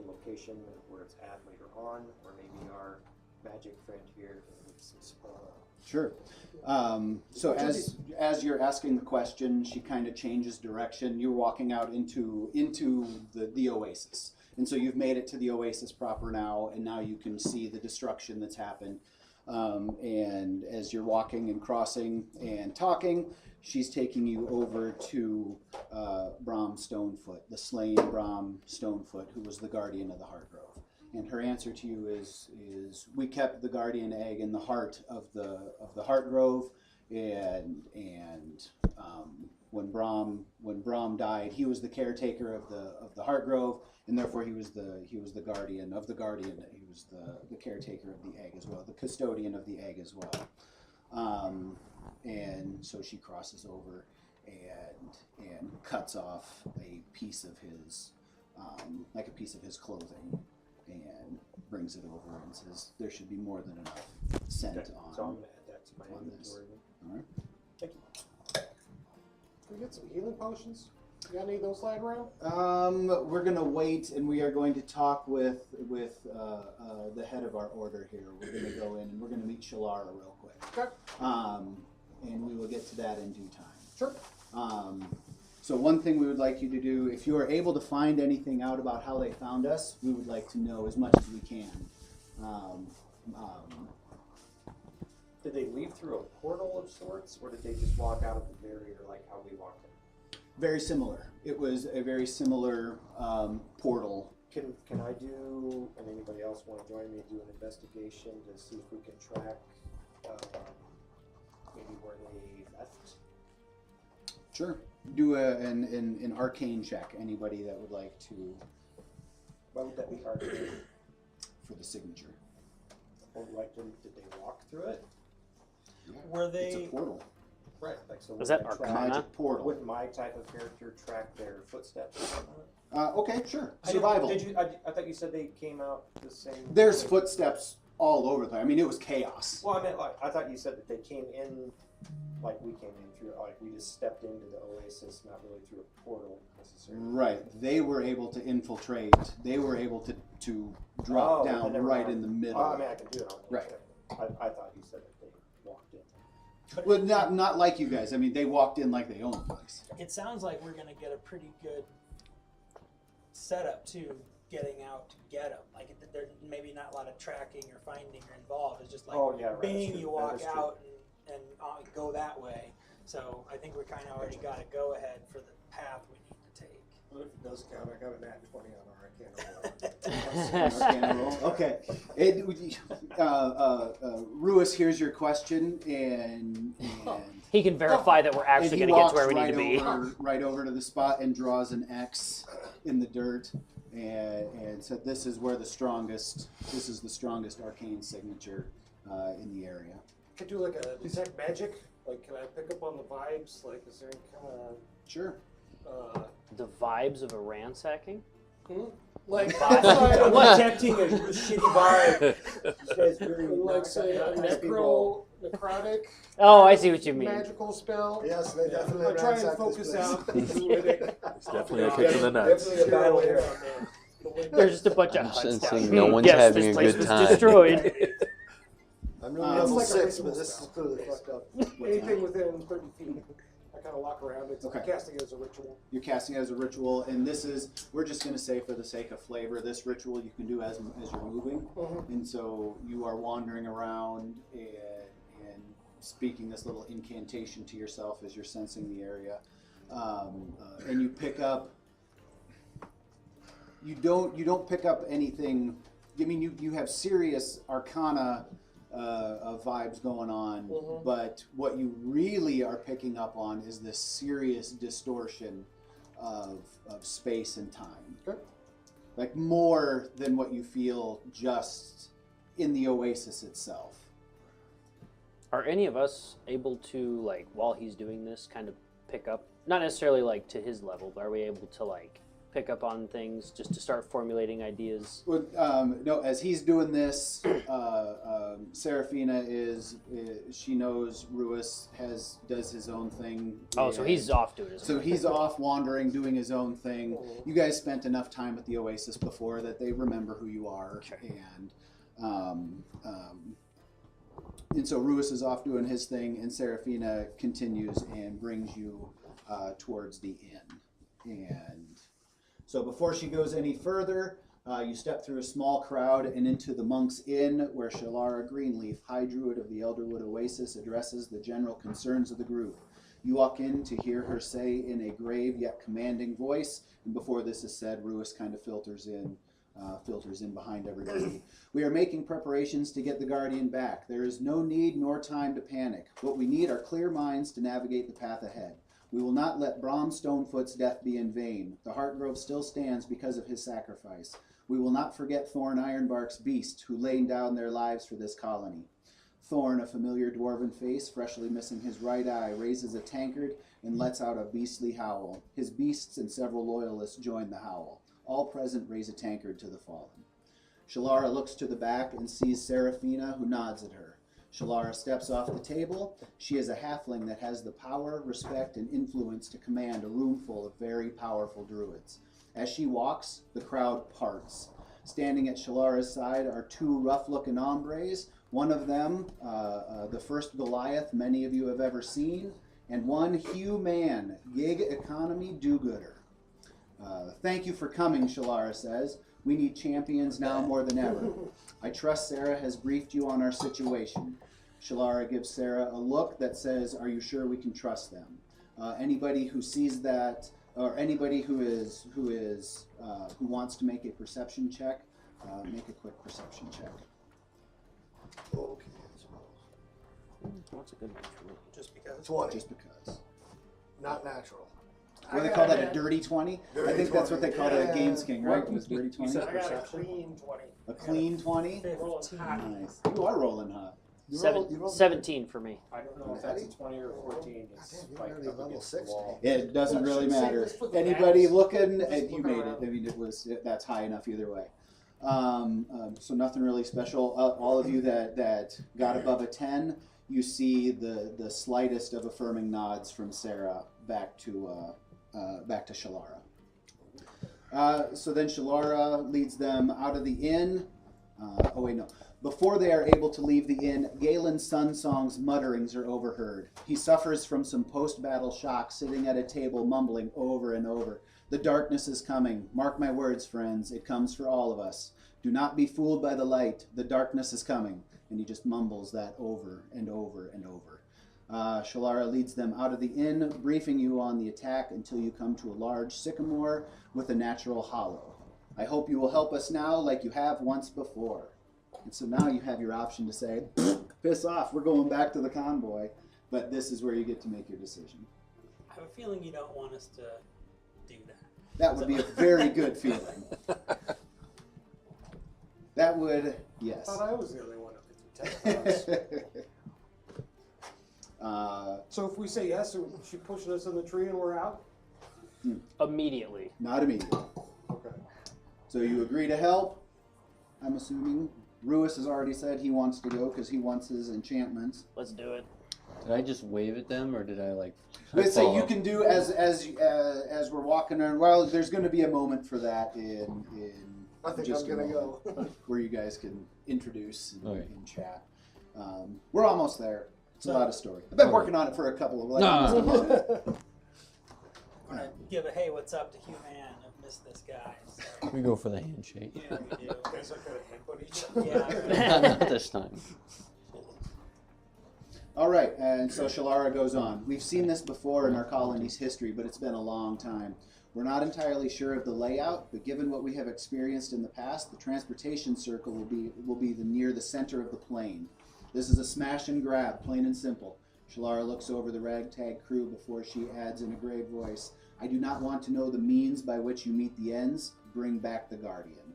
the location where it's at later on, or maybe our magic friend here can give some spell. Sure. So as you're asking the question, she kind of changes direction. You're walking out into the oasis, and so you've made it to the oasis proper now, and now you can see the destruction that's happened. And as you're walking and crossing and talking, she's taking you over to Brom Stonefoot, the slain Brom Stonefoot, who was the guardian of the Heartgrove. And her answer to you is we kept the guardian egg in the heart of the Heartgrove, and when Brom died, he was the caretaker of the Heartgrove, and therefore he was the guardian of the guardian. He was the caretaker of the egg as well, the custodian of the egg as well. And so she crosses over and cuts off a piece of his like a piece of his clothing, and brings it over and says there should be more than enough scent Okay, on. so I'm gonna add that to my on this. inventory. All right. Thank you. Can we get some healing potions? You got any of those lying around? We're gonna wait, and we are going to talk with the head of our order here. We're gonna go in and we're gonna meet Shalara real quick. Okay. And we will get to that in due time. Sure. So one thing we would like you to do, if you are able to find anything out about how they found us, we would like to know as much as we can. Did they leave through a portal of sorts, or did they just walk out of the barrier like how we walked in? Very similar. It was a very similar portal. Can I do, and anybody else want to join me, do an investigation to see if we can track maybe where they left? Sure. Do an arcane check. Anybody that would like to Why would that be hard to do? for the signature. Or like, did they walk through it? Were It's a they? portal. Right. Like, so Was would that I track- Arcana? Magic portal. Would my type of character track their footsteps? Okay, sure. I didn't- Survival. Did you? I thought you said they came out the same. There's way. footsteps all over the place. I mean, it was chaos. Well, I meant like I thought you said that they came in like we came in through, like we just stepped into the oasis, not really through a portal necessarily. Right. They were able to infiltrate. They were able to drop Oh, then down never right mind. in the middle. Oh, I mean, I can do it on the Right. check. I thought you said that they walked in. Well, not like you guys. I mean, they walked in like they owned the place. It sounds like we're gonna get a pretty good setup to getting out to get them. Like there's maybe not a lot of tracking or finding or involved. It's just like Oh, yeah, right, bing, that's true. you That walk is true. out and go that way. So I think we kind of already got a go ahead for the path we need to take. Well, if it does count, I got an at 20 on our Arcana. Arcana roll. Okay. Ruiz, here's your question, and He can verify that we're actually and going he to get to where we walks need to be. right over to the spot and draws an X in the dirt, and said, "This is where the strongest. This is the strongest arcane signature in the area." Could do like a detect magic. Like, can I pick up on the vibes? Like, is there any kind Sure. of The vibes of a ransacking? like Vibe. I'm detecting a shitty vibe. This guy's very like say a necrotic Oh, I see what you mean. magical spell? Yes, they definitely I try and ransacked focus this place. out the druidic. It's definitely a kick in the nuts. Definitely a battle here. There's just a bunch of I'm huts sensing down. no one's Yes, having this a place good was time. destroyed. I'm really It's level like a 6, ritual but this is spell. clearly fucked up. Anything within 30 feet, I kind of walk around. It's Okay. casting it as a ritual. You're casting it as a ritual, and this is, we're just going to say for the sake of flavor, this ritual you can do as you're moving. And so you are wandering around and speaking this little incantation to yourself as you're sensing the area. And you pick up, you don't pick up anything. I mean, you have serious arcana vibes going on, but what you really are picking up on is this serious distortion of space and time. Okay. Like more than what you feel just in the oasis itself. Are any of us able to, like, while he's doing this, kind of pick up, not necessarily like to his level, but are we able to like pick up on things just to start formulating ideas? Well, no, as he's doing this, Serafina she knows Ruiz does his own thing. Oh, so he's off doing his own So he's off wandering, doing his own thing. You guys spent enough time at the Oasis before that they remember who you are, and so Ruiz is off doing his thing, and Serafina continues and brings you towards the inn. And so before she goes any further, you step through a small crowd and into the Monk's Inn, where Shalara Greenleaf, High Druid of the Elderwood Oasis, addresses the general concerns of the group. You walk in to hear her say in a grave yet commanding voice, and before this is said, Ruiz kind of filters in behind everybody. We are making preparations to get the Guardian back. There is no need nor time to panic. What we need are clear minds to navigate the path ahead. We will not let Brom Stonefoot's death be in vain. The Heartgrove still stands because of his sacrifice. We will not forget Thorn Ironbark's beast, who laid down their lives for this colony. Thorn, a familiar dwarven face, freshly missing his right eye, raises a tankard and lets out a beastly howl. His beasts and several loyalists join the howl. All present raise a tankard to the fallen. Shalara looks to the back and sees Serafina, who nods at her. Shalara steps off the table. She is a halfling that has the power, respect, and influence to command a room full of very powerful druids. As she walks, the crowd parts. Standing at Shalara's side are two rough-looking hombres. One of them, the first Goliath many of you have ever seen, and one Hugh Man, gig economy do-gooder. Thank you for coming, Shalara says. We need champions now more than ever. I trust Sarah has briefed you on our situation. Shalara gives Sarah a look that says, are you sure we can trust them? Anybody who sees that, or anybody who wants to make a perception check, make a quick perception check. Okay. What's a good one for me? Just because. 20. Just because. Not natural. What do they call that, a dirty 20? I think that's what they called it at Yeah. Games King, right? It was dirty 20? said I got a perception? clean 20. A clean 20? Fifteen. Nice. You are rolling hot. You Seven, roll- you roll- 17 for me. I don't know if that's a 20 or 14. It's Goddamn, you're like already up level against 6 the wall. It doesn't Well, really should say matter. this for the Anybody maps. looking, Just you look made around. it. I mean, that's high enough either way. So nothing really special. All of you that got above a 10, you see the slightest of affirming nods from Sarah back to Shalara. So then Shalara leads them out of the inn. Oh wait, no. Before they are able to leave the inn, Galen Sunsong's mutterings are overheard. He suffers from some post-battle shock, sitting at a table mumbling over and over. The darkness is coming. Mark my words, friends. It comes for all of us. Do not be fooled by the light. The darkness is coming. And he just mumbles that over and over and over. Shalara leads them out of the inn, briefing you on the attack until you come to a large sycamore with a natural hollow. I hope you will help us now like you have once before. And so now you have your option to say, piss off, we're going back to the convoy. But this is where you get to make your decision. I have a feeling you don't want us to do that. That would be a very good feeling. That would, yes. I thought I was the only one who could do 10. So if we say yes, is she pushing us in the tree and we're out? Immediately. Not immediately. Okay. So you agree to help, I'm assuming. Ruiz has already said he wants to go because he wants his enchantments. Let's do it. Did I just wave at them, or did I like? Let's say you follow? can do as we're walking around. Well, there's going to be a moment for that in I think just I'm a gonna moment, go. where you guys can introduce and, Okay. and chat. We're almost there. It's a So- lot of story. I've been Okay. working on it for a couple of No. almost a month. I'm gonna give a hey, what's up to Hugh Man. I've missed this guy. So, We go for the handshake. yeah, we do. You guys are gonna headbutt each other. Yeah. Not this time. All right, and so Shalara goes on. We've seen this before in our colony's history, but it's been a long time. We're not entirely sure of the layout, but given what we have experienced in the past, the transportation circle will be near the center of the plain. This is a smash and grab, plain and simple. Shalara looks over the ragtag crew before she adds in a grave voice, I do not want to know the means by which you meet the ends. Bring back the Guardian.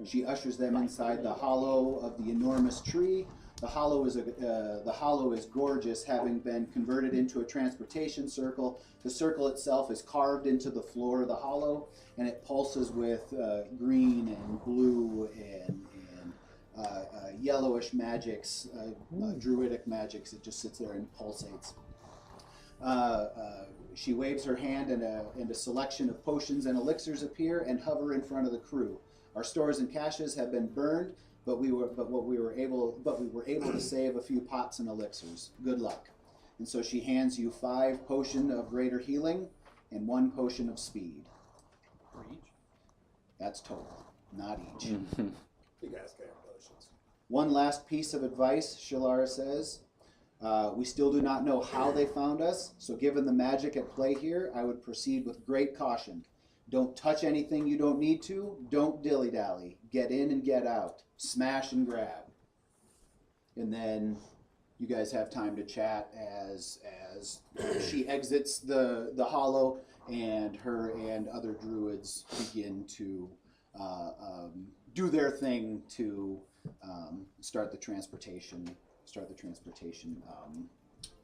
She ushers them inside the hollow of the enormous tree. The hollow is gorgeous, having been converted into a transportation circle. The circle itself is carved into the floor of the hollow, and it pulses with green and blue and yellowish magics, druidic magics. It just sits there and pulsates. She waves her hand, and a selection of potions and elixirs appear and hover in front of the crew. Our stores and caches have been burned, but we were able to save a few pots and elixirs. Good luck. And so she hands you 5 potions of greater healing and 1 potion of speed. For each? That's total, not each. You guys can have potions. One last piece of advice, Shalara says. We still do not know how they found us, so given the magic at play here, I would proceed with great caution. Don't touch anything you don't need to. Don't dilly-dally. Get in and get out. Smash and grab. And then you guys have time to chat as she exits the hollow, and her and other druids begin to do their thing to start the transportation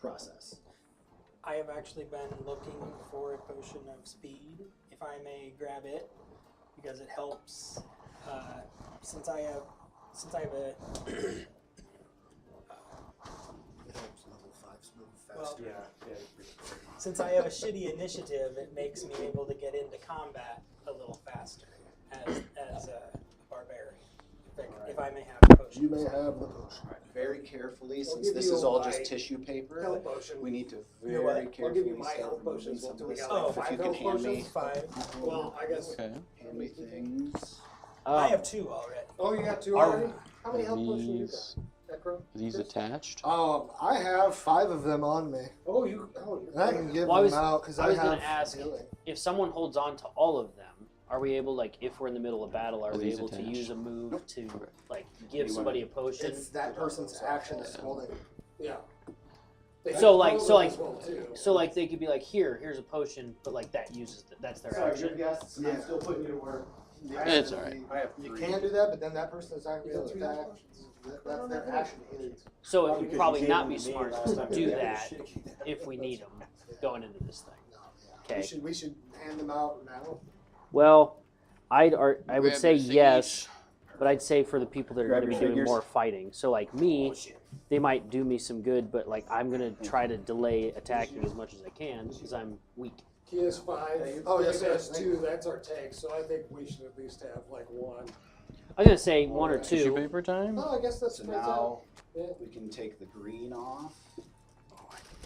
process. I have actually been looking for a potion of speed, if I may grab it, because it helps. Since I have a It helps level 5 move faster. since I have a shitty initiative, it makes me able to get into combat a little faster as a barbarian. If I may have a potion. You may have the potion. Very carefully, I'll since give this you is all my just tissue paper, Health potion. we need to Your what? very I'll carefully give you my start health removing potions. some of Do we this got stuff. like If you 5 can health hand me, potions? 5. Well, I guess. Okay. hand me things. I have 2 already. Oh, you got 2 Are- already? How many health potions you These, got? Necro? are these attached? I have 5 of them on me, Oh, you. Oh, and I can give Well, I was- them out because I I was have gonna ask- healing. If someone holds on to all of them, are we able, like, if we're in the middle of battle, are Are we these able to attached? use a move to, like, give somebody a potion? It's that person's action that's holding. Yeah. They So, have like- clothes so, like- as well, too. So, like, they could be like, here's a potion, but, like, that's their action. guests, and I'm still putting you to work. It's all right. I have You 3. can do that, but then that person is not You going got to 3 attack. health potions? That's their action. So it would probably not be smart to do that if we need them going into this thing. No, yeah. Okay. We should hand them out now. Well, I would Grab say your yes, but I'd say for the people that are Grab going to be your doing figures. more fighting. So like me, they might do me some good, but like I'm going to try to delay attacking as much as I can because I'm weak. He has 5. Oh, Dave yes, sir. has 2. That's our tank. So I think we should at least have like 1. I was going to say 1 or Tissue 2. paper time? Oh, I guess that's So pretty now Yeah. we can take the green off.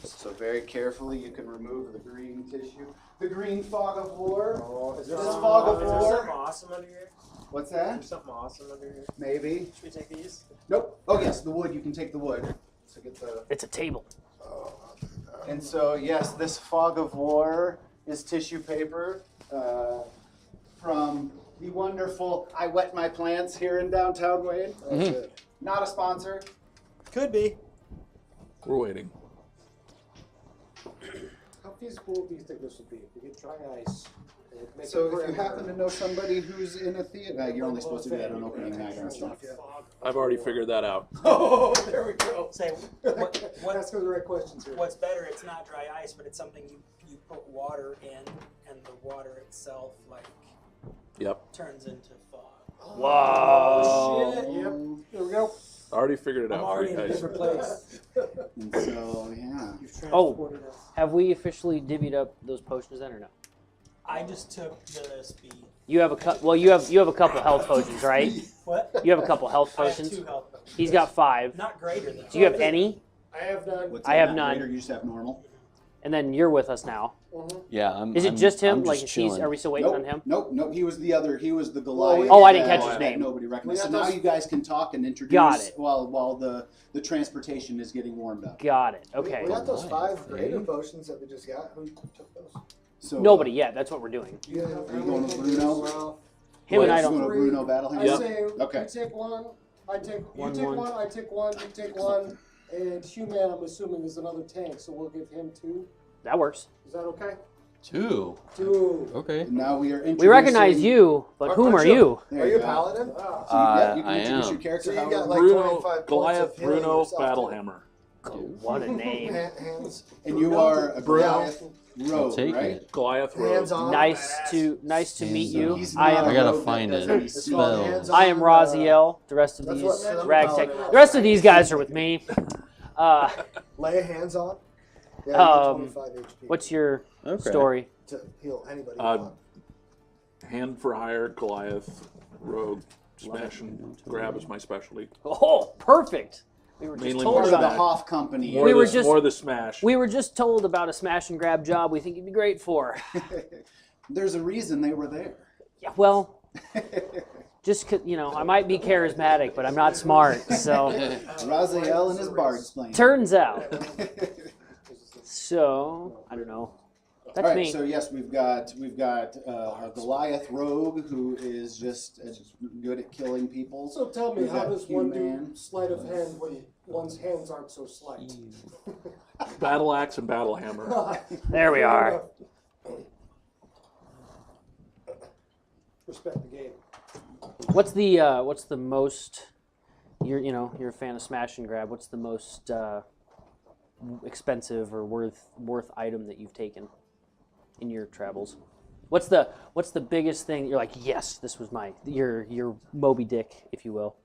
So very carefully you can remove the green tissue. The green fog of war. Oh, is there This something- fog of is there war. something awesome under here? What's Is that? there something awesome under here? Maybe. Should we take these? Nope. Oh yes, the wood. You can take the wood. So get the. It's a table. And so yes, this fog of war is tissue paper from the wonderful I Wet My Plants here in downtown Wayne. That's it. Not a sponsor. Could be. We're waiting. How feasible do you think this would be? If we get dry ice. and make So a if you perimeter, happen to know somebody who's in a theater, you're only supposed to do that on opening night and stuff. I've already figured that out. Oh, there we go. Say, what, Ask her the right questions here. what's better, it's not dry ice, but it's something you put water in, and the water itself, like, Yep. turns into fog. Whoa. Shit. Yep. There we go. I already figured it I'm out for already you in a guys. different place. And so yeah. You've Oh. transported us. Have we officially divvied up those potions then or no? I just took the speed. You have you have a couple health potions, right? What? You have a couple health I have potions. 2 health potions. He's got 5. Not greater than Do you have any? I have none. What's I that, have not none. greater? You just have normal. And then you're with us now. Yeah, I'm. Is it I'm- just him? I'm Like, just is chilling. are we still waiting Nope. on him? Nope. He was the other. He was the Goliath. Oh, I didn't that- catch his that name. Nobody recognized. So We got now those- you guys can talk and introduce. Got it. While the transportation is getting warmed up. Got it. We Okay. got those 5 greater Okay. potions that we just got. Who took those? So Nobody yet. That's what we're doing. You guys Are you going with Bruno? Well, Him and I You don't. going to Bruno battle I him? say Okay. you take one, I take you One, take one. one, I take one, you take one, and Human I'm assuming is another tank, so we'll give him 2. That works. Is that okay? 2. Dude. Okay. Now we are introducing... We recognize you, but whom are you? There Are you a go. paladin? Ah. So yeah, you can I introduce am. your character So you however got like Bruno, 25 points Goliath, of healing Bruno, yourself, too. Battlehammer. What a name. Hands. And you are a Goliath I'll rogue, take right? it. Goliath Road. Hands on. Nice to meet Hands you. on. He's I not am a I gotta rogue that find does it. any It's spell. called hands on. I am Raziel. The rest of That's these what- ragtag. The rest of these guys are with me. Lay a hands on. Yeah, you get 25 HP What's your Okay. story? to heal anybody. you Uh, want. Hand for hire, Goliath, Rogue, smash and grab is my specialty. Oh, perfect. We were just Mainly told Part of the about. Hoff Company. More, We the, were just- more the smash. We were just told about a smash and grab job. We think you'd be great for. There's a reason they were there. Yeah, well, just 'cause, I might be charismatic, but I'm not smart. So Raziel and his bards playing. turns out. So I don't know. That's All right, me. so yes, we've got a Goliath rogue who is just as good at killing people. So tell me, We've how got does one human. do sleight of hand when one's hands aren't so slight? Battle axe and battle hammer. There we are. Respect the game. What's the most? You're a fan of smash and grab. What's the most expensive or worth item that you've taken in your travels? What's the biggest thing you're like, yes, this was your Moby Dick, if you will.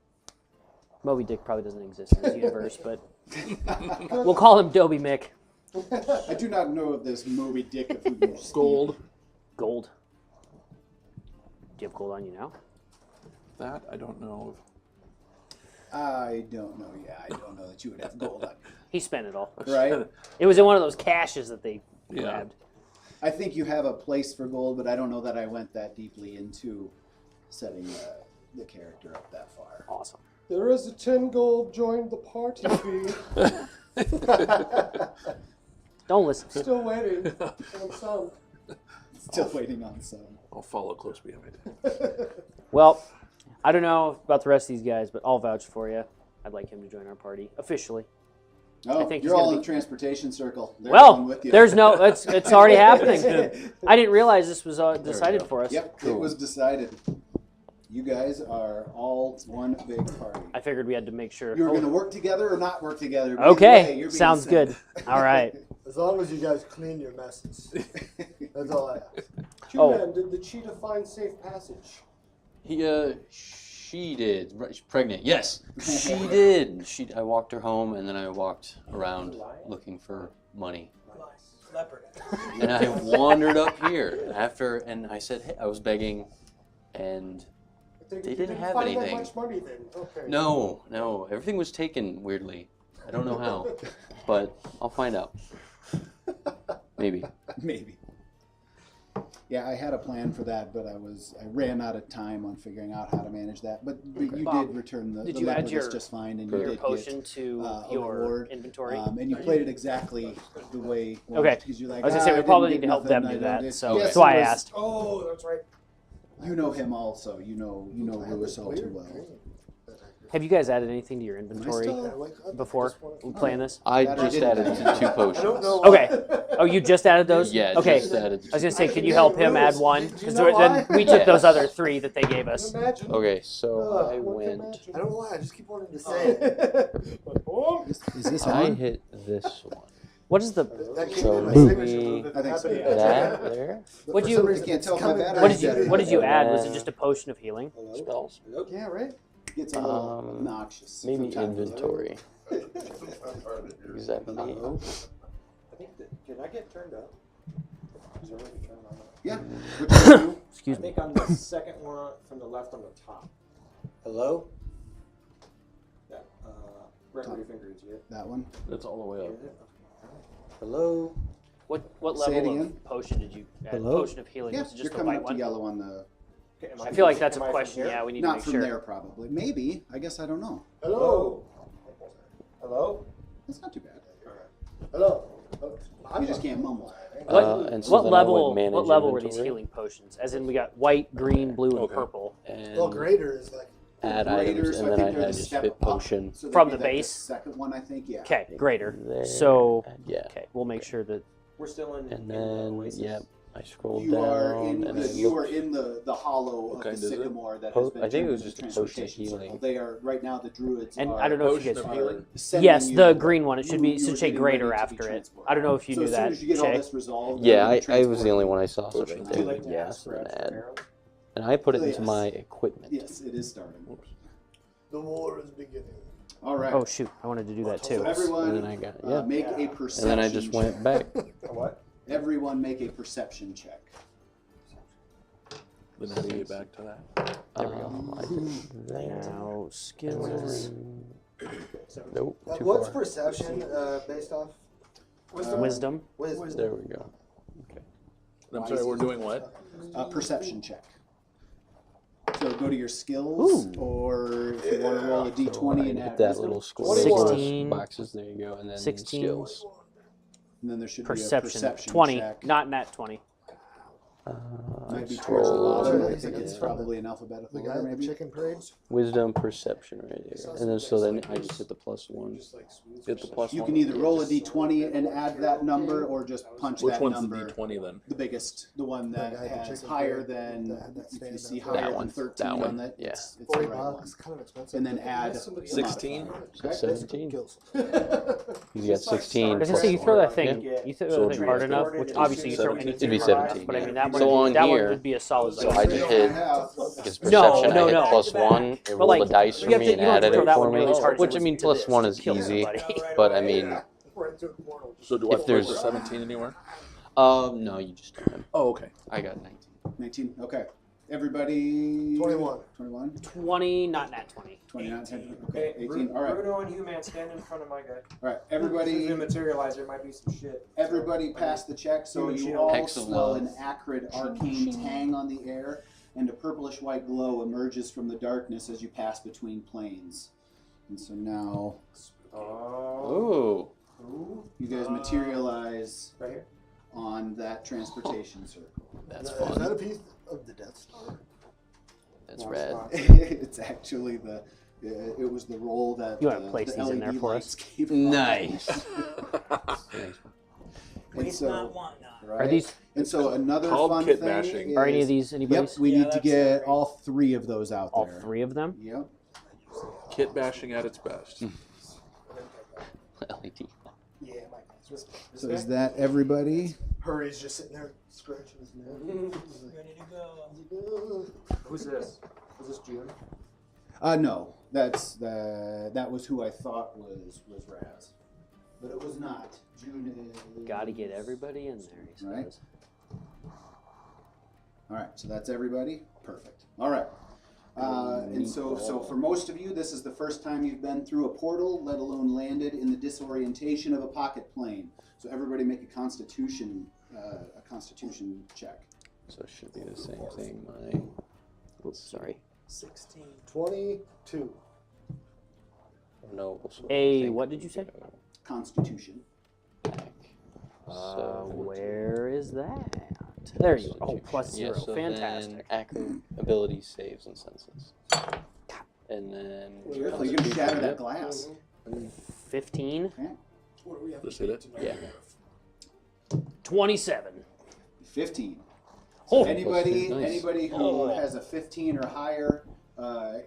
Moby Dick probably doesn't exist in this universe, but we'll call him Dobie Mick. I do not know of this Moby Dick of who you speak. Gold. Gold. Do you have gold on you now? That I don't know. I don't know. Yeah, I don't know that you would have gold on He spent it all. you. Right? It was in one of those caches that they Yeah. grabbed. I think you have a place for gold, but I don't know that I went that deeply into setting the character up that far. Awesome. There is a 10 gold joined the party fee. Don't listen. Still waiting on some. Still waiting on some. I'll follow close behind. Well, I don't know about the rest of these guys, but I'll vouch for you. I'd like him to join our party officially. Oh, think you're he's all gonna in be- the transportation circle. They're Well, going with you. there's no. It's already happening. I didn't realize this was decided for us. Yep, it was decided. You guys are all one big party. I figured we had to make sure. You're Oh, going to work together or not work together. but either way, okay, you're being sounds sent. good. All right. As long as you guys clean your messes. That's all I ask. Q-Man, did the cheetah find safe passage? She did. Right, she's pregnant. Yes, she did. I walked her home, and then I walked around looking for money. Leopard. And I wandered up here after, and I said, hey, I was begging, and They didn't have find anything. that much money then. Okay. no, everything was taken weirdly. I don't know how, but I'll find out. Maybe. Maybe. Yeah, I had a plan for that, but I ran out of time on figuring out how to manage that. But you Bob, did return the did the you add leopardess your- just fine, and you Your did potion get to a your reward, inventory. and you played it exactly the way. you wanted, Okay. because you're like, I was gonna say, we I probably didn't need get to help nothing, them I do don't that, get-" so Yes, that's it why I was- asked. Oh, that's right. You know him also. You know Lewis all too well. Have you guys added anything to your inventory still- before playing this? I That I just didn't. added 2 potions. Okay. Oh, you just added those? Yeah, Okay. just added. I was gonna say, can you help him add one? Because know why? then we took those other 3 that they gave us. Imagine. Okay, so I One can went. imagine. I don't know why, I just keep wanting to say it. Is this I on? hit this one. What is the? That came So in my maybe signature move if I it think so, happened. yeah. That there. But What'd for you- some I reason can't it's tell if my coming battery back. What did you? What did you And add? Was it then- just a potion of healing? Spells. Yeah, right? Gets a little obnoxious. Maybe from time to time. inventory. Exactly. I think that, can I get turned up? Is there a way to turn on? Yeah. Which one you? Excuse I me. think on the second one from the left on the top. Hello? Yeah, right where your finger is, yeah. That one. That's all the way up. Hello? What Say it level again. of potion did you add? Hello? Potion of healing. Yeah, Was it you're just the coming white up to one? yellow on the. Okay, am I feel like that's am a I from question. here? Yeah, we need to Not make from sure. there, probably. Maybe. I guess I don't know. Hello. Hello? That's not too bad. Hello. You just can't mumble. And so What then I would level? manage What level were these inventory healing potions? As in, we got white, green, blue, and Okay. purple. And Well, greater is like, add Greater, items, so and then think I they're the had just step fit up. potion. So From they'd the be like base? second one, I think. Yeah. Okay, greater. There, So, yeah. okay, we'll make sure that. We're still in And the then, Oasis. yep, I scrolled You down are in and I you are looked. in the hollow Okay, of does the it? sycamore that has been I think it turned was into just a potion of transportation circle. healing. They are right now. The druids And are, I don't know if you Potion guys. of healing? sending Yes, you the green one. It should be. you It should were say getting greater ready to be after it. transported. I don't know if you So knew as soon that. as you get all Shay. this resolved, Yeah, they'll I was transport the only you. one I saw. So Potion right of Would you there. like to Yes, ask for and then extra add. arrows? And I put it into Yes. my equipment. Yes, it is starting. The war is beginning. All right. Oh shoot! I wanted to do that So too. everyone, And then I got yeah. make Yeah. a And perception. And then I just went check. back. A what? Everyone make a perception check. Then how do you get back to that? There we go. I did that. Now skills. Nope. Too What's far. perception based off? Wisdom. Wisdom. There we go. I'm sorry, we're doing what? Perception check. So go to your skills, Ooh. or if you want to roll a d20 and Hit add that wisdom, little square. 16. Boxes. There you go. And then 16. skills. and then there should Perception. be a perception 20. check. Not nat 20. Might be I towards the scrolled. bottom. I Yeah. think it's probably in alphabetical The guy order, at the maybe. chicken parade. Wisdom, perception, right here. And then so then I just hit the +1. Hit the plus You one. can either roll a d20 and add that number, or just punch Which that one's number. the D20 then? The biggest, the one that The guy at the has chicken higher parade than, that had that if you stand see up. higher That than one. 13 That on one, that, yeah. it's the 40 right one. bucks, kind of expensive. And then add the 16? modifier. So Okay? 17. Kills. You got 16. I was gonna plus say you throw one. that thing. Yeah. You throw So that thing hard it'd be enough, which obviously you throw 17. anything It'd be hard enough, 17, but I yeah. mean that So one. on That one here- would be a solid. So like, I just hit because perception. no, I hit no. +1. It But rolled like, a dice you for have me to- and you don't have to added throw it that for one me. really hard Which I to mean, do this. +1 is Kill easy. somebody. But I mean, Right through the portal. So do I If put there's- the 17 anywhere? no, you just don't. Oh, okay. I got 19. 19, okay. Everybody? 21. 21? 20, not nat 20. 29, 10, Hey, okay, 18, all right. Bruno and Human stand in front of my guy. All right, This is everybody, the materializer. There might be some shit. everybody passed the check, so Human you shield. all Excellent. smell an acrid arcane tang on the air, and a purplish white glow emerges from the darkness as you pass between planes. And so now Oh. Ooh, you guys materialize Right here. on that transportation circle. that's Is that a fun. piece of the Death Star? That's No, rad. it's not. It's actually it was the roll that You wanna the place these in there LED for lights us? gave off. Nice. And Waste so- not, want not. right? Are these? And so another Called fun kit thing bashing. is, Are any of these Yep, anybody's? we Yeah, need to that's get great. all three of those out All there. 3 of them? Yep. Kit bashing at its best. LED. Yeah, my God. So is that everybody? Hurry's just sitting there scratching his neck. Ready to go. Who's this? Is this June? No, that was who I thought was Raz, but it was not. June is. Got to get everybody in there. He Right. says. All right, so that's everybody. Perfect. All right. And so for most of you, this is the first time you've been through a portal, let alone landed in the disorientation of a pocket plane. So everybody make a Constitution check. So it should be the same thing. My. Oops, sorry. 16. 22. No. So A, I think what did you say? Constitution. back. So Where is that? There you go. Oh, plus Yeah, 0. so Fantastic. Then acro ability saves and senses. And then. Careful, you're gonna shatter that glass. 15. What do we have Just hit it. Yeah. 27. 15. Oh. Anybody Nice. anybody who Oh. has a 15 or higher,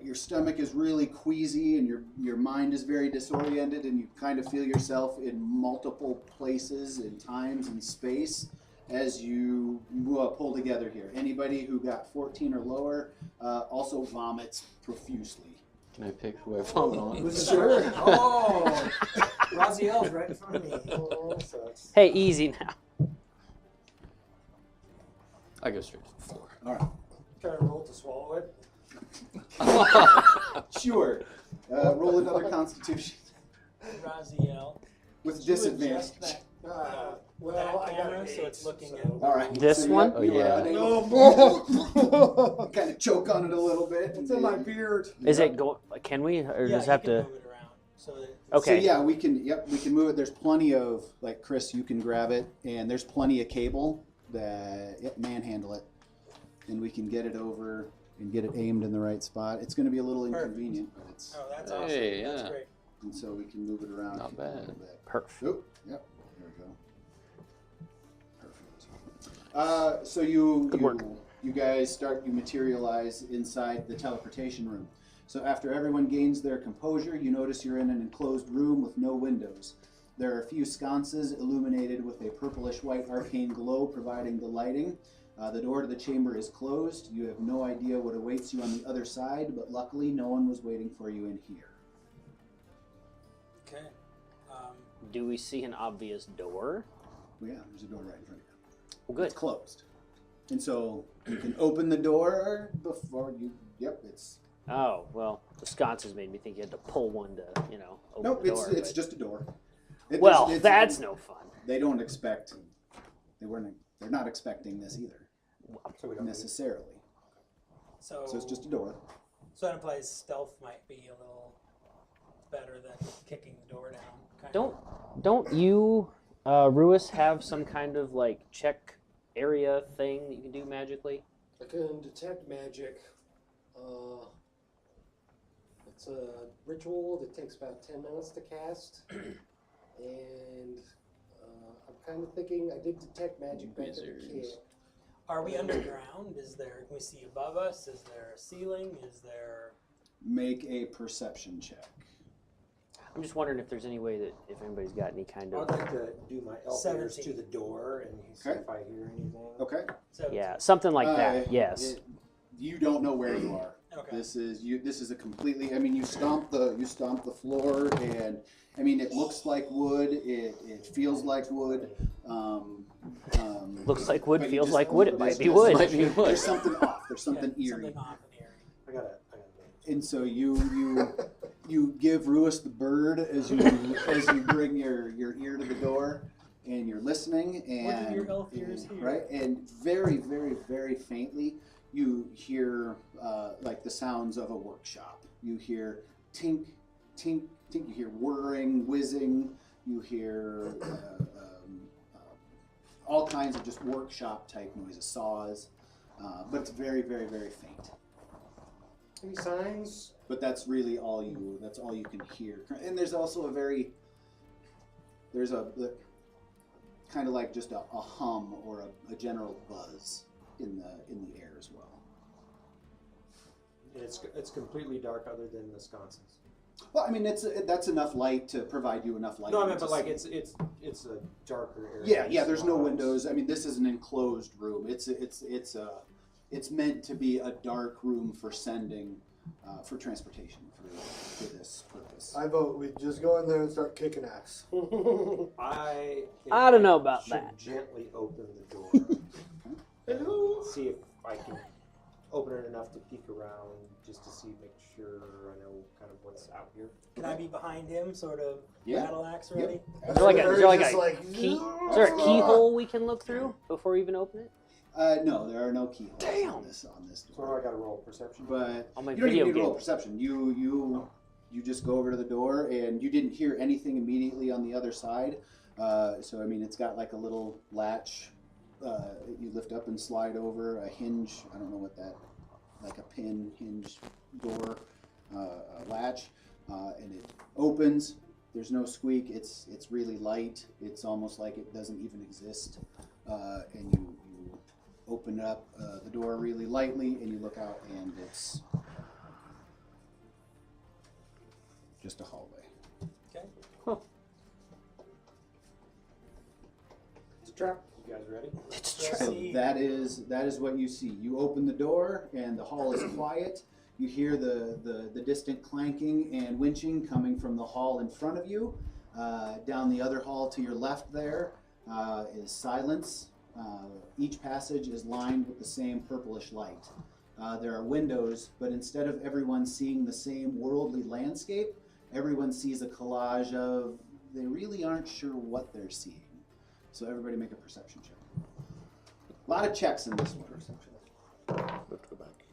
your stomach is really queasy and your mind is very disoriented, and you kind of feel yourself in multiple places and times and space as you pull together here. Anybody who got 14 or lower also vomits profusely. Can I pick who I vomit on? Sure. Oh, Raziel's right in front of me. Oh, sucks. Hey, easy now. I go straight to the floor. All right. Can I roll to swallow it? Sure. Roll another Constitution Raziel. with Did you adjust disadvantage. that, Well, that I got camera an so it's 8, looking so- at. All right. This so one? Oh, you yeah. kind of choke on it a little bit. It's in my beard. Is it go? Can we, or Yeah, just you have can to? move it around. So that Okay. So yeah, we can. Yep, we can move it. There's plenty of like Chris. You can grab it, and there's plenty of cable that manhandle it, and we can get it over and get it aimed in the right spot. It's going to be a little Perfect. inconvenient, but it's Oh, that's awesome. Hey, That's yeah. great. and so we can move it around. Not bad. A little bit. Perfect. Oh, yep. There we go. Perfect. So you Good work. you guys you materialize inside the teleportation room. So after everyone gains their composure, you notice you're in an enclosed room with no windows. There are a few sconces illuminated with a purplish-white arcane glow providing the lighting. The door to the chamber is closed. You have no idea what awaits you on the other side, but luckily no one was waiting for you in here. Okay. Do we see an obvious door? Well, yeah, there's a door right in front of you. Well, good. It's closed. And so you can open the door before you... Yep, it's... Oh, well, the sconces made me think you had to pull one to, open Nope, the door. it's just a door. Well, that's no fun. They don't expect... They're not expecting this either. So we don't Necessarily. So So it's just a door. So that implies stealth might be a little better than kicking the door down. Kind of. Don't you, Ruis, have some kind of check area thing that you can do magically? I can detect magic. It's a ritual that takes about 10 minutes to cast. And I'm kind of thinking I did detect magic back as a kid. Are we underground? Can we see above us? Is there a ceiling? Is there... Make a perception check. I'm just wondering if there's any way that if anybody's got any kind I'd of like to do my elf ears 17. to the door and see Okay. if I hear anything. Okay. 17? something like that. Yes. You don't know where you are. Okay. This is a completely. I mean, you stomp the floor, and I mean, it looks like wood. It feels like wood. Looks like wood, but you feels just- like wood. It there's might be just- wood. Might be wood. There's something off. There's something Yeah, eerie. Something off and eerie. I got And so you give Ruis the bird as you bring your ear to the door, and you're listening, and What do your elf ears hear? right, and very, very, very faintly you hear like the sounds of a workshop. You hear tink, tink, tink. You hear whirring, whizzing. You hear all kinds of just workshop type noises, saws, but it's very, very, very faint. Any signs? But that's really all you can hear. And there's also there's a kind of like just a hum or a general buzz in the air as well. And it's completely dark other than the sconces. Well, I mean, that's enough light to provide you enough light. No, I mean, to but like see. it's a darker area. Yeah, there's no windows. I mean, this is an enclosed room. It's meant to be a dark room for sending, for transportation for this purpose. I vote we just go in there and start kicking ass. I don't know about should that. Gently open the door. Hello. See if I can open it enough to peek around just to make sure I know kind of what's out here. Can I be behind him, sort of Yeah. battle axe ready? Is there like Just a key? Is there a keyhole we can look through before we even open it? No, there are no keyholes Damn. on this So door. I got to roll perception. But On my you don't video even need to roll game. perception. You just go over to the door, and you didn't hear anything immediately on the other side. So I mean, it's got like a little latch. You lift up and slide over a hinge. I don't know what that, like a pin hinge door latch, and it opens. There's no squeak. It's really light. It's almost like it doesn't even exist. And you open up the door really lightly, and you look out, and it's just a hallway. Okay. It's a trap. You guys ready? It's Let's So see. that is what you see. You open the door, and the hall is quiet. You hear the distant clanking and winching coming from the hall in front of you. Down the other hall to your left there is silence. Each passage is lined with the same purplish light. There are windows, but instead of everyone seeing the same worldly landscape, everyone sees a collage of, they really aren't sure what they're seeing. So everybody make a perception check. A lot of checks in this one.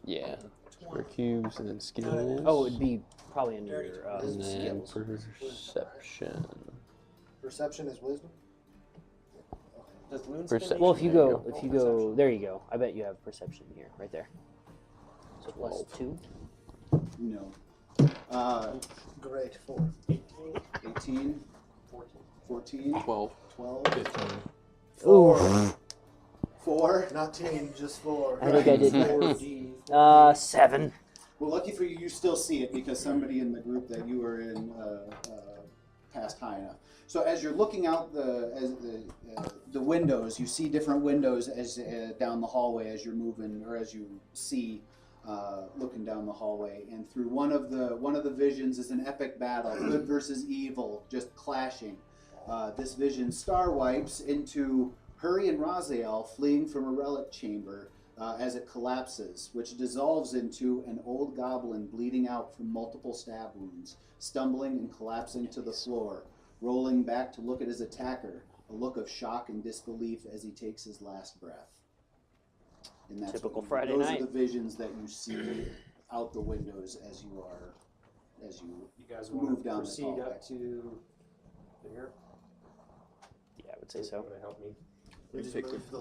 Yeah. Square cubes and then skills. Oh, it'd be probably under your. and then skills. perception. Perception is wisdom. Does Loon Well, if you There you go, there you go. I bet you have perception here, right there. So plus 2. No. Great. 4. 18, 14, 12. 12, 15. Ooh. 4. Not teen, just 4. I think I did. 4D. 7. Well, lucky for you, you still see it because somebody in the group that you were in passed high enough. So as you're looking out the windows, you see different windows as down the hallway as you're moving, or as you see looking down the hallway. And through one of the visions is an epic battle, good versus evil, just clashing. This vision star wipes into Hurry and Raziel fleeing from a relic chamber. As it collapses, which dissolves into an old goblin bleeding out from multiple stab wounds, stumbling and collapsing to the floor, rolling back to look at his attacker, a look of shock and disbelief as he takes his last breath. And that's Typical what Friday those night. are the visions that you see out the windows as you guys move want to down this proceed hallway. up to here? Yeah, I would say so. Want to help me?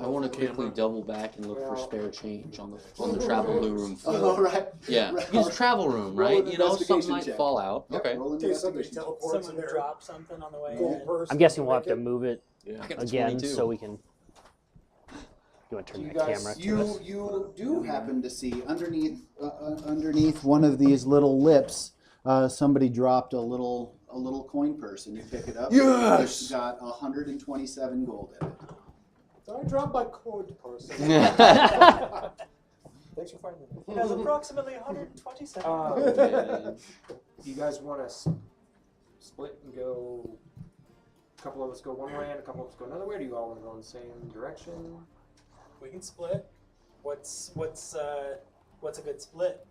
I want to quickly double back and look for spare change on the travel room floor. Oh, right. Yeah, Right. use travel room, Roll right? an You know, something investigation might check. fall out. Yep, Okay. roll an In case somebody investigation check. teleports in Someone there. drop something on the way Gold in. purse. I'm guessing we'll have Make to it. move it Yeah. I got a again 22. so we can. You want to turn You that guys, camera to you us? do happen to see underneath one of these little lips, somebody dropped a little coin purse, and you pick it up. Yes! It's got 127 gold in it. I dropped my cord purse. Thanks for finding it. It has approximately 127. Do you guys want to split and go? A couple of us go one way and a couple of us go another way. Or do you all want to go in the same direction? We can split. What's a good split?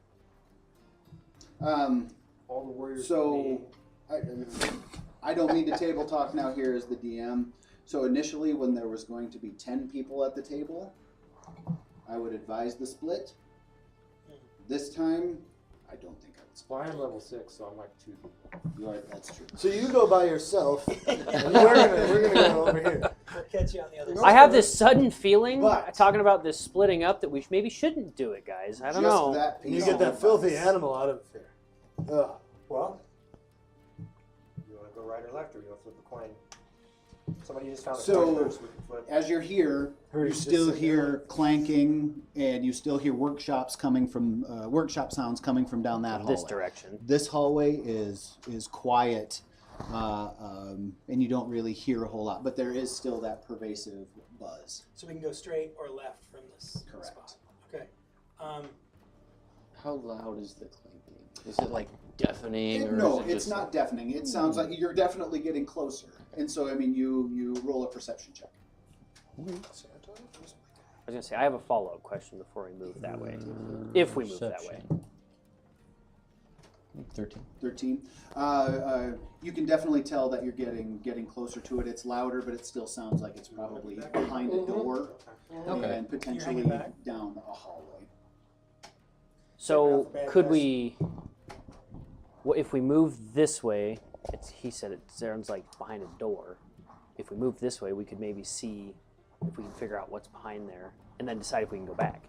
All the warriors. So, I don't mean to table talk now here as the DM. So initially, when there was going to be 10 people at the table, I would advise the split. This time, I don't think I would split. Well, I am level 6, so I'm like 2 people. You are, that's true. So you go by yourself, and we're gonna go over here. We'll catch you on the other I side. have this sudden feeling But- talking about this splitting up that we maybe shouldn't do it, guys. I don't Just know. that And you piece get of that filthy advice. animal out of here. Well, You want to go right or left, or you want to flip a coin? Somebody just found a So- coin first. We can flip. As you're here, you Hurry's just still sitting hear clanking, and you still hear workshop sounds coming from down that hallway. This direction. This hallway is quiet, and you don't really hear a whole lot, but there is still that pervasive buzz. So we can go straight or left from this Correct. spot. Okay. How loud is the clanking? Is it like deafening? Or No, is it it's just not deafening. It sounds like you're definitely getting closer, and so I mean, you roll a perception check. I was gonna say I have a follow-up question before we move that way. If we move that way. Perception. 13. 13. You can definitely tell that you're getting closer to it. It's louder, but it still sounds like it's probably behind a door Okay. and potentially hanging back? down a hallway. So Bad could guys. we? What if we move this way? He said it sounds like behind a door. If we move this way, we could maybe see if we can figure out what's behind there, and then decide if we can go back.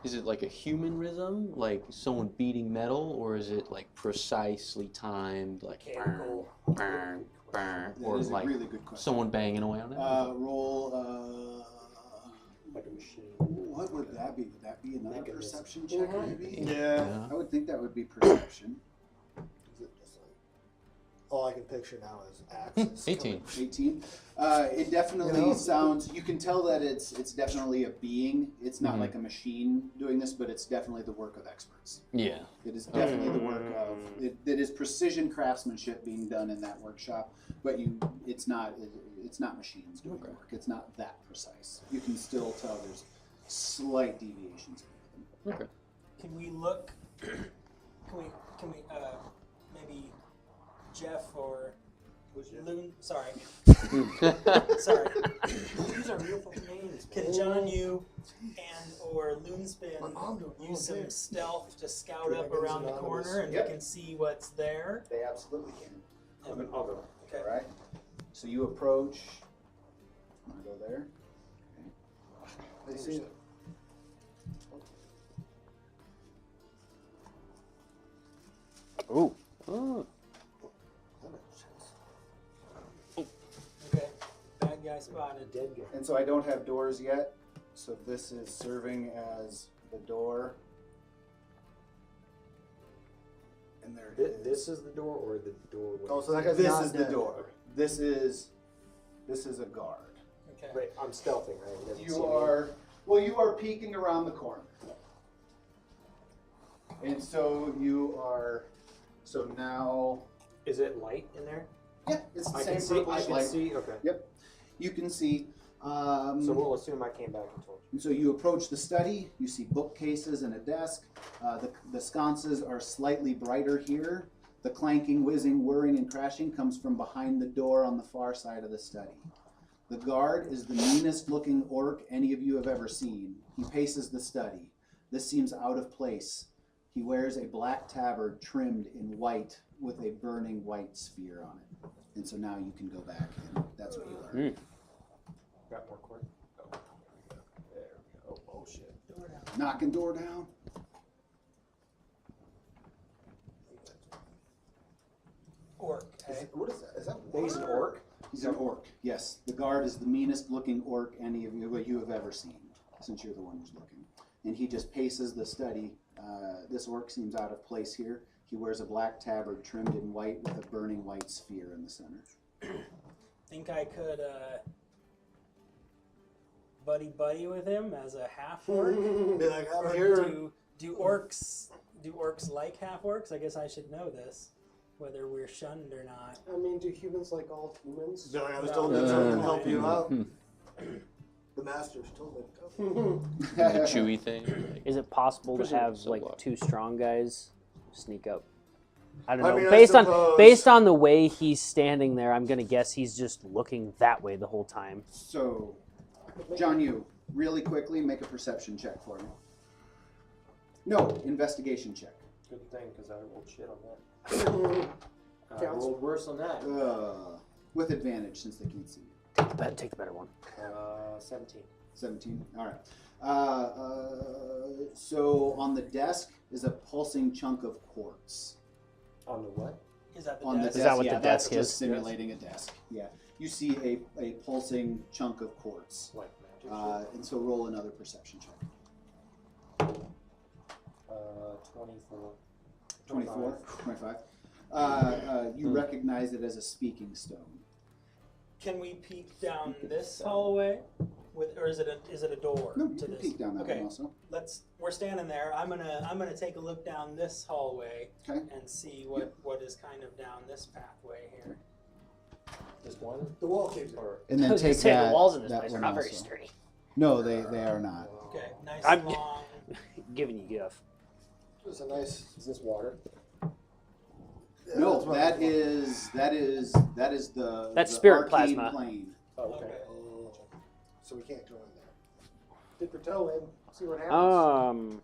Is it like a human rhythm, like someone beating metal, or is it like precisely timed, like Mechanical. burn, That or is a like really good question. someone banging away on it? Roll. Like a machine. What would that be? Would that be another Mechanism. perception check, maybe? Yeah. I would think that would be perception. Is it just like, all I can picture now is axes. 18. 18. It definitely You know? sounds. You can tell that it's definitely a being. It's not Mhm. like a machine doing this, but it's definitely the work of experts. Yeah. It is definitely the work of. It is precision craftsmanship being done in that workshop, but it's not machines doing the work. It's not that precise. You can still tell there's slight deviations. Okay. Can we look? Can we maybe Jeff or Loon? Sorry. Sorry. these are beautiful names. Can John, you, and or Loonspin My mom don't know use some this. stealth to scout up Dragons around the Anonymous. corner and Yep. we can see what's there? They absolutely can. I'll go. Okay. All right. So you approach. Want to go there? I see it. Ooh. Okay. Bad guy spotted. Dead guy. And so I don't have doors yet. So this is serving as the door. And there it is. This is the door, or the door? Oh, so that guy's This not is the dead. door. This is a guard. Okay. Wait, I'm stealthing, right? He doesn't see You me. are peeking around the corner. And so now Is it light in there? yeah, it's the I same can see. purplish I can light. see. Okay. Yep. You can see So we'll assume I came back and told you. and so you approach the study, you see bookcases and a desk. The sconces are slightly brighter here. The clanking, whizzing, whirring, and crashing comes from behind the door on the far side of the study. The guard is the meanest looking orc any of you have ever seen. He paces the study. This seems out of place. He wears a black tabard trimmed in white with a burning white sphere on it. And so now you can go back and that's what you learn. Got more cord? Oh, there we go. Oh shit. Knocking door down. Orc. What is that? Is that He's an orc? He's an orc, yes. The guard is the meanest looking orc any of you have ever seen, since you're the one who's looking. And he just paces the study. This orc seems out of place here. He wears a black tabard trimmed in white with a burning white sphere in the center. Think I could buddy with him as a half orc? Be like, I'm Or here. do orcs like half orcs? I guess I should know this, whether we're shunned or not. I mean, do humans like all humans? Be like, I was No. told to come and help you Hmm. out. The masters told me to come. The chewy thing. Like, Is it possible to Preserve have so like long. 2 strong guys sneak up? I don't I know. mean, I based suppose- on the way he's standing there, I'm gonna guess he's just looking that way the whole time. So, John, you really quickly make a perception check for me. No, investigation check. Good thing, because I rolled shit on that. I rolled worse on that. With advantage since they can't see you. Take the better one. 17. 17. All right. So on the desk is a pulsing chunk of quartz. On the what? Is that the On the desk? desk, Is that what yeah, the that's desk just is? simulating a desk. Yeah. You see a pulsing chunk of quartz. Like magic shit? And so roll another perception check. 24. 24, 25. You recognize it as a speaking stone. Can we peek down this hallway, or is it a door No, you to can this? peek down that Okay. one also. We're standing there. I'm gonna take a look down this hallway Okay. and see what is kind of down this pathway here. Just one? The wall caves in. Or And then I was gonna take say, that. the walls in this that place are one not very also. sturdy. No, they are not. Okay, nice I'm- long. Giving you gift. It's a nice. is this water? Yeah, No, that's what that I is the That's the spirit arcane plasma. plane. Oh, okay. Okay. So we can't go in there. Dip your toe in, see what happens.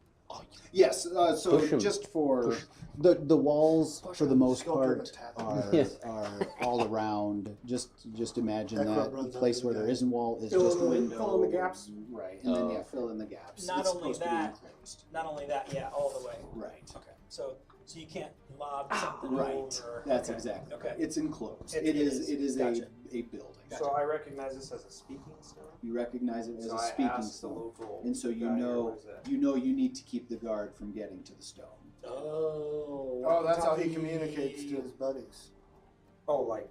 Yes, so Push 'em. just for the walls Push for the 'em. most Sculpture part attack. are Yeah. are all around. Just imagine That that crowd the runs place under where the there guy. isn't wall is Fill just in the- window. fill in the gaps. Right, and then Oh. yeah, fill in the gaps. Not it's only supposed that- to be enclosed. Not only that, yeah, all the way. Right. Okay, so you can't lob something Right. over. That's okay. exactly. Okay. It's enclosed. It It is. is Gotcha. a building. So I recognize this as a speaking stone? You recognize it as So a I speaking asked the stone, local and so you guy here, know what is that? you need to keep the guard from getting to the stone. Oh. Oh, that's how he walkie-talkie. communicates to his buddies. Oh, like,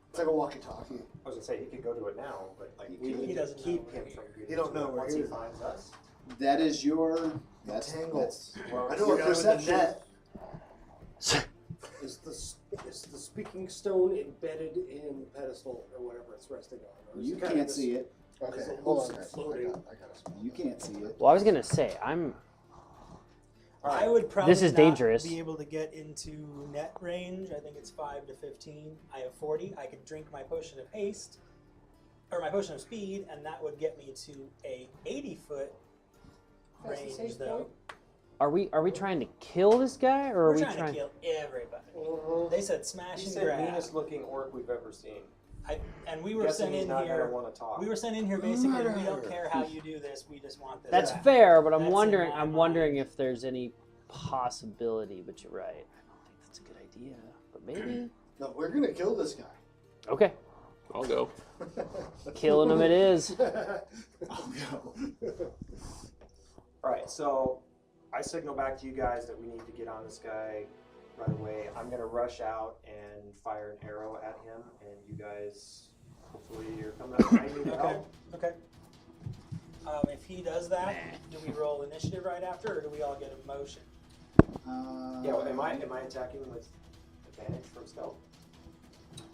It's like a walkie-talkie. I was gonna say, he could go to it now, but like, He we could. need He to doesn't keep know him we're from here. getting He don't to know it we're once here. he finds us. That is your. That's Well, I that's know your a guy with a perception. net. Is the speaking stone embedded in the pedestal or whatever it's resting on? Or is You it kind can't of see it. Okay, Is it hold on, loose and guys. floating? I got a small You can't see it. Well, I was gonna say I would probably This is not dangerous. be able to get into net range. I think it's 5 to 15. I have 40. I could drink my potion of haste, or my potion of speed, and that would get me to a 80-foot range, though. Are we are we trying to kill this guy, or are We're we trying trying? to kill everybody. Mhm. They said smash He and said grab. meanest looking orc we've ever seen. And we were Guessing sent he's in not here. gonna want to talk. We were sent in here basically. We don't Murder. care how you do this. We just want this. That's back. fair, but That's I'm in wondering. my I'm mind. wondering if there's any possibility. But you're right. I don't think that's a good idea. But maybe. No, we're gonna kill this guy. Okay. I'll go. Killing them it is. I'll go. All right, so I signal back to you guys that we need to get on this guy right away. I'm gonna rush out and fire an arrow at him, and you guys, hopefully, you're coming up behind me to Okay. help. Okay. If he does that, do we roll initiative right after, or do we all get a motion? Yeah, well, am I attacking with advantage from stealth?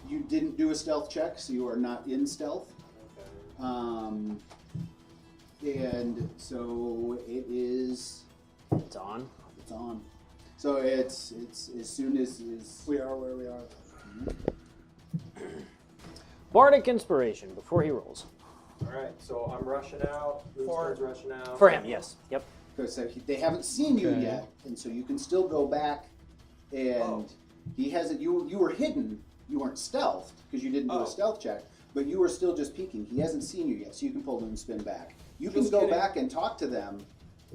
You didn't do a stealth check, so you are not in stealth. Okay. And so it is. It's on. It's on. So it's as soon as We are where we are. Bardic inspiration before he rolls. All right, so I'm rushing out. Moonstone's rushing out. For him, yes. Yep. because they haven't seen you Okay. yet, and so you can still go back. And he hasn't. You were hidden. You weren't stealthed because you didn't do a stealth check, but you were still just peeking. He hasn't seen you yet, so you can pull and spin back. You can Just go kidding. back and talk to them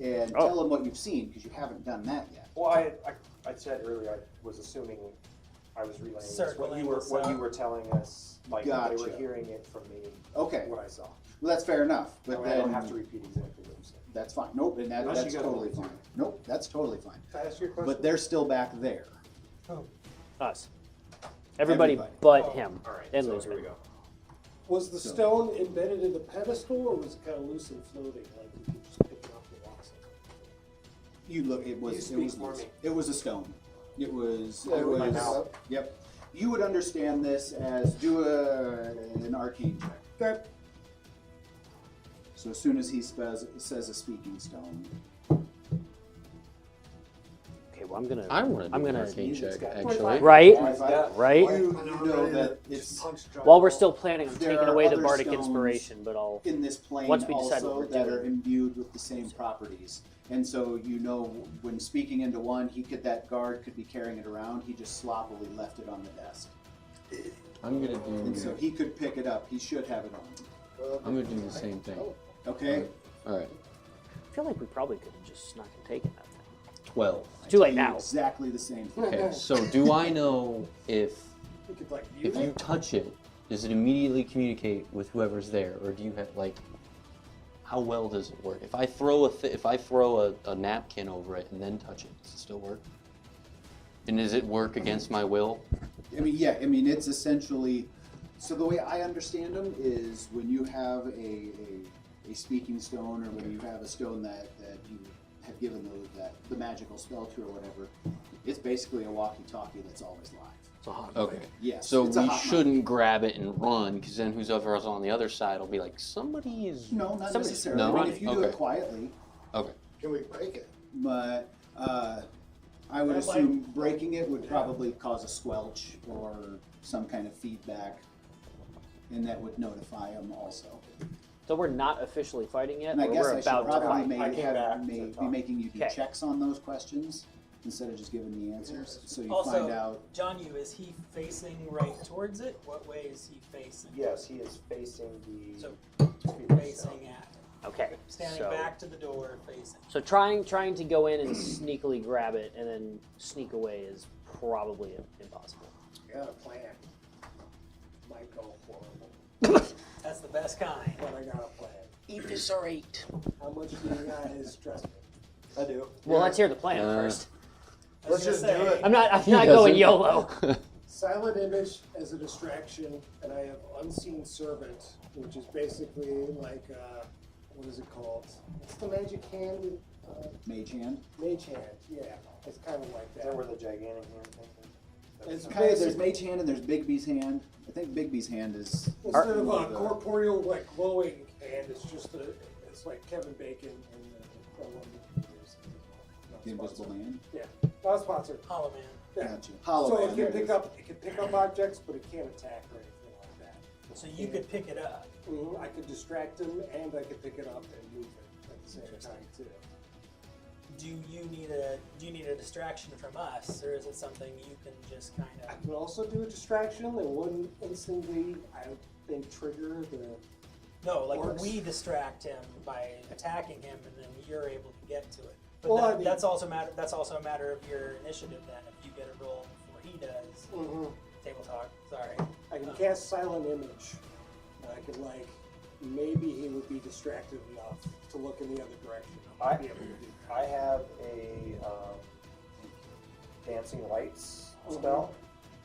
and tell them what you've seen because you haven't done that yet. Well, I said earlier I was assuming I was relaying this, what Circling you were this what up. you were telling us, like they were Gotcha. hearing it from me, Okay, what I saw. well, that's fair enough. But I then don't have to repeat exactly what you said. that's fine. Nope, and Unless you that's guys totally want me to. fine. Nope, that's totally fine. Can I ask you a question? But they're still back there. Us. Everybody, Everybody. but him. All right, And so Lizard. here we go. Was the So- stone embedded in the pedestal, or was it kind of loose and floating, like you could just pick it up and walk somewhere? You look. It was. You It speak was. for me. It was a stone. It was. Oh, It my was. mouth. Yep. You would understand this as do an arcane check. Okay. So as soon as he says a speaking stone, Okay, well, I'm gonna. I want to do I'm an gonna- arcane He's check, got actually. Right? Yeah. Right? you I know, know ready that to it's just punch John. While we're still planning on There taking are away the other bardic stones inspiration, but I'll. in this plane Once we decide what also we're that doing. are imbued with the same properties. And so you know when speaking into one, that guard could be carrying it around. He just sloppily left it on the desk. I'm gonna And so do. he could pick it up. He should have it on. I'm gonna do the same thing. Okay? All right. I feel like we probably could have just snuck and taken that thing. 12. It's too late Tell you now. Exactly the same thing. Okay. So do I know if You could like use you it. touch it, does it immediately communicate with whoever's there, or do you have like? How well does it work? If I throw a napkin over it and then touch it, does it still work? And does it work against my will? I mean, yeah. I mean, it's essentially. So the way I understand them is when you have a speaking stone, or when you have a stone that you have given the magical spell to, or whatever, it's basically a walkie-talkie that's always live. It's a hot Okay. Yes. So it's a we hot mic. shouldn't grab it and run, because then whoever's on the other side will be like, somebody is. No, not Somebody's necessarily. No? I mean, if you do Okay. it quietly, Okay. Can we break it? but I would That might- assume breaking it would probably cause a squelch or some kind of feedback, and that would notify them also. So we're not officially fighting yet, And I or guess we're I should about to probably fight. I came back to be talk. making you do Okay. checks on those questions instead of just giving the answers, so you Also, find out. John, is he facing right towards it? What way is he facing? Yes, he is facing the. So speaking facing at it. Okay. Standing so, back to the door, facing. So trying to go in and sneakily grab it and then sneak away is probably impossible. I got a plan. Might go horrible, That's the best kind. but I got a plan. Eviscerate. How much do you guys trust me? I do. Well, let's hear the plan Uh, first. I was Let's gonna just do say, it. I'm not He going doesn't. YOLO. Silent image as a distraction, and I have unseen servant, which is basically like what is it called? What's the magic hand with Mage hand. mage hand? Yeah, it's kind of like Is that where the gigantic hand thing is? It's Kind of. There's basic- Mage hand and there's Bigby's hand. I think Bigby's hand is. Instead of more a the- corporeal, like glowing hand, it's just it's like Kevin Bacon and the invisible man. Yeah, not sponsored. Hollow Man. Yeah. Gotcha. Hollow So man, it there can it pick is. up, it can pick up objects, but it can't attack or anything like that. So you could pick it up. I could distract him, and I could pick it up and move it at the same time too. Do you need a distraction from us, or is it something you can just kind I of? can also do a distraction that wouldn't instantly, I think, trigger the. No, like Works. we distract him by attacking him, and then you're able to get to it. But Well, that, I mean- that's also a matter of your initiative. Then, if you get a roll before he does, table talk. Sorry. I can cast Silent Image. And I could, like, maybe he would be distracted enough to look in the other direction. I might be able to do that. I have a dancing lights spell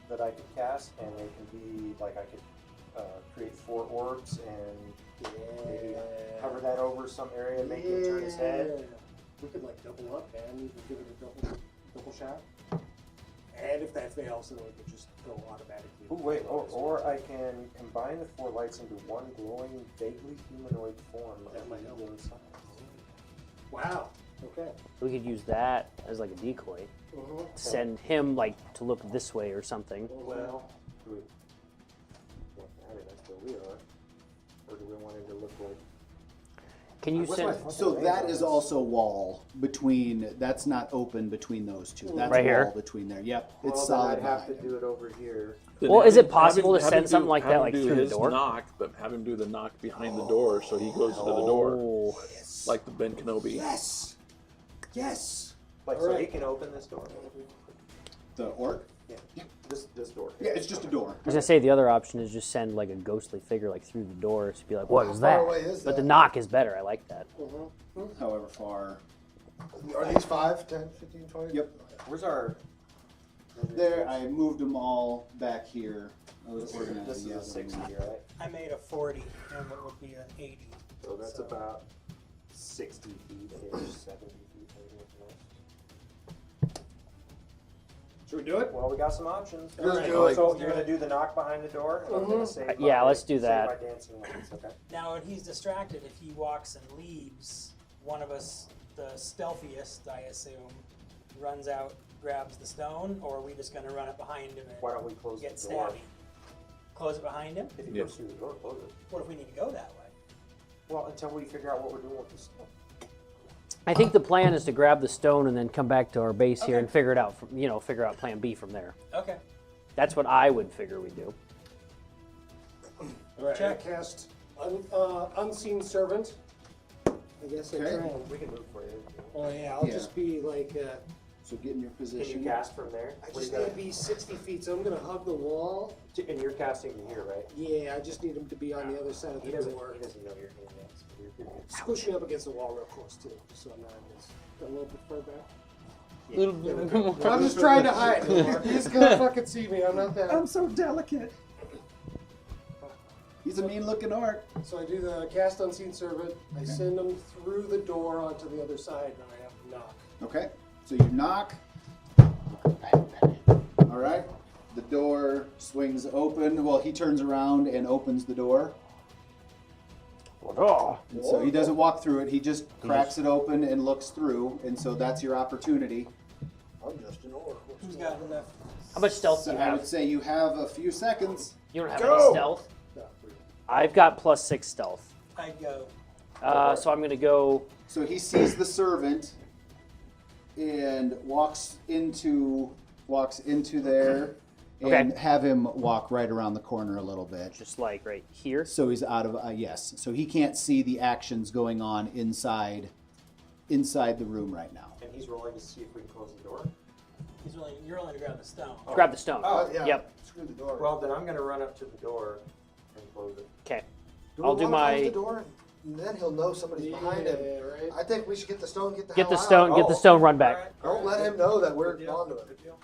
that I could cast, and it can be like I could create 4 orbs and maybe cover that over some area, make him turn his head. We could like double up and give it a double shot. And if that fails, then we could just go automatically. Ooh, wait, or I can combine the 4 lights into one glowing, vaguely humanoid form That of might help. medium size. Wow. Okay. We could use that as like a decoy. Send him like to look this way or something. Well, do we want that, that's where we are. Or do we want him to look like... Can you send? So that is also wall between. That's not open between those two. That's Right a here? wall between there. Yep, Well, it's then solid. I'd have to behind do it over here. Then Well, have is it him- possible have to him send do- something like have that, him like, do through the his door? knock, but have him do the knock behind the door, so he goes to the door, Oh, like the Ben Kenobi. Yes. Yes. Like, so he can open this door? The orc. Yeah. This door. Yeah, it's just a door. I was gonna say the other option is just send like a ghostly figure like through the door to be like, what is How that? far away is But the that? knock is better. I like that. However far. Are these 5, 10, 15, 20? Yep. Where's our... There, I moved them all back here. I was This organizing is the a other 60, one. right? I made a 40, and what would be an 80. So that's So- about 60 feet-ish, 70 feet, maybe. Should we do it? Well, we got some options. Let's Alright, do it. So you're gonna do the knock behind the door? And I'm gonna save Yeah, my- let's do save that. my dancing lights, okay? Now, when he's distracted, if he walks and leaves, one of us, the stealthiest, I assume, runs out, grabs the stone, or are we just going to run it behind him and Why don't we close get the door? stabby? Close it behind him? If he Yeah. goes through the door, close it. What if we need to go that way? Well, until we figure out what we're doing with this stuff. I think the plan is to grab the stone and then come back to our base here Okay. and figure it out. From, figure out Plan B from there. Okay. That's what I would figure we do. All right. Check. I cast Unseen Servant. I guess I Okay. can. We can move for you. Oh yeah, I'll Yeah. just be like. So get in your Can position. you cast from there? I What do just you need to got? be 60 feet, so I'm gonna hug the wall. And you're casting from here, right? Yeah, I just need him to be on the other side of He the doesn't, door. he doesn't know your hand yet, so you're good. Squish me up against the wall real close too, just so I'm not against. A little bit further back. Little There we go. I'm just trying to hide. He's gonna fucking see me. I'm not that. so delicate. He's a mean-looking orc. So I do the cast Unseen Servant. I send him through the door onto the other side, and I have to knock. Okay. So you knock. All right. The door swings open. Well, he turns around and opens the door. Oh, And so he doesn't walk through it. He just cracks it open and looks through. And so that's your opportunity. I'm just an orc. Who's got enough? how much stealth do So you I would have? say you have a few seconds. You don't have Go! any stealth. No, I've got +6 stealth. I'd go. So I'm gonna go. So he sees the servant and walks into there and Okay. have him walk right around the corner a little bit. Just like right here. So he's out of yes. So he can't see the actions going on inside the room right now. And he's rolling to see if we can close the door. You're only to grab the stone. Grab the stone. Oh, Yeah. Yep. Screw the door. Well, then I'm gonna run up to the door and close it. Okay. do I'll we do wanna close my- the door, and then he'll know somebody's behind him. Yeah, right. I think we should get the stone. Get the Get hell the out. stone. Get the stone. Run back. Alright. Don't let him know that we're Good deal. onto it. Good deal.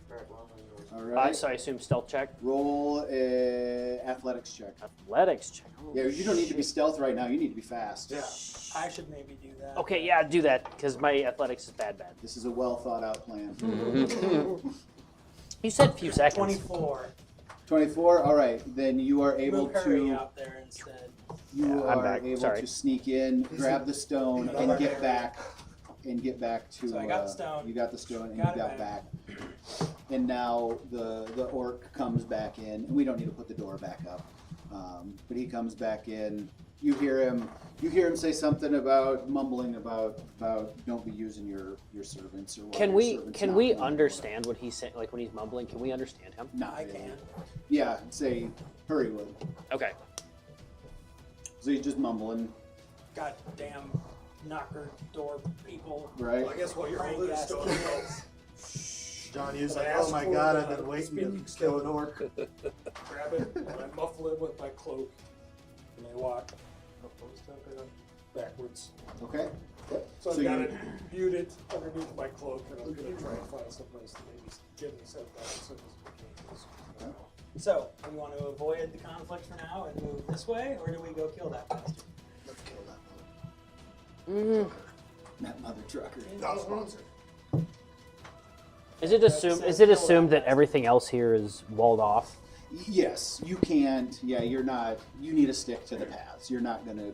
Alright, well, I'm All gonna- right. So I assume stealth check. Roll a athletics check. Athletics check. Oh, Yeah, you don't need to be shit. stealth right now. You need to be fast. Yeah. I should maybe do that. Okay, yeah, do that because my athletics is bad. This is a well thought out plan. You said few seconds. 24. 24. All right, then you are able Move Harry to out there instead. you Yeah, I'm are back. able Sorry. to sneak in, grab the stone, and get back. And get back to. So I got the stone. You got the stone, and Got you it got back. back. And now the orc comes back in, and we don't need to put the door back up. But he comes back in. You hear him say something about mumbling about don't be using your servants or. Can your we servants can not we being able to- understand what he's saying? Like when he's mumbling, can we understand him? Not I really. can. Yeah, say hurry would. Okay. So he's just mumbling, Goddamn knocker door people. right? I guess while you're Frank holding the ass stone, kids. shh. John, he was And like, I oh ask my for god, the I've been waiting speaking to kill an orc. Grab it, and I muffle it with my cloak, and I walk backwards. Okay. So I've So got you- it muted underneath my cloak, and I'm going to try and find some place to maybe gently set down so it doesn't become So, we want to avoid the conflict for now and move this way, or do we go kill that bastard? Let's kill that one. That mother trucker. Not sponsored. Is it assumed that everything else here is walled off? Yes, you can't. Yeah, you're not. You need to stick to the paths. You're not going to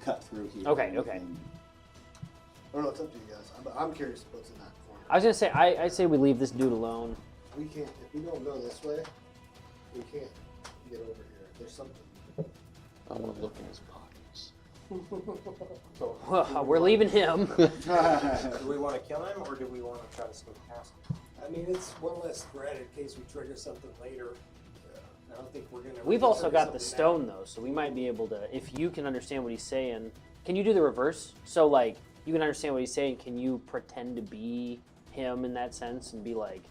cut through here. or Okay, anything. okay. I don't know, it's up to you guys. I'm curious what's in that corner. I was gonna say I say we leave this dude alone. We can't, if we don't go this way, we can't get over here. There's something. I want to look in his pockets. Well, we're leaving him. Do we want to kill him, or do we want to try to sneak past him? I mean, it's one less threat in case we trigger something later. I don't think we're going to. We've also got the stone though, so we might be able to. If you can understand what he's saying, can you do the reverse? So like you can understand what he's saying. Can you pretend to be him in that sense and be like,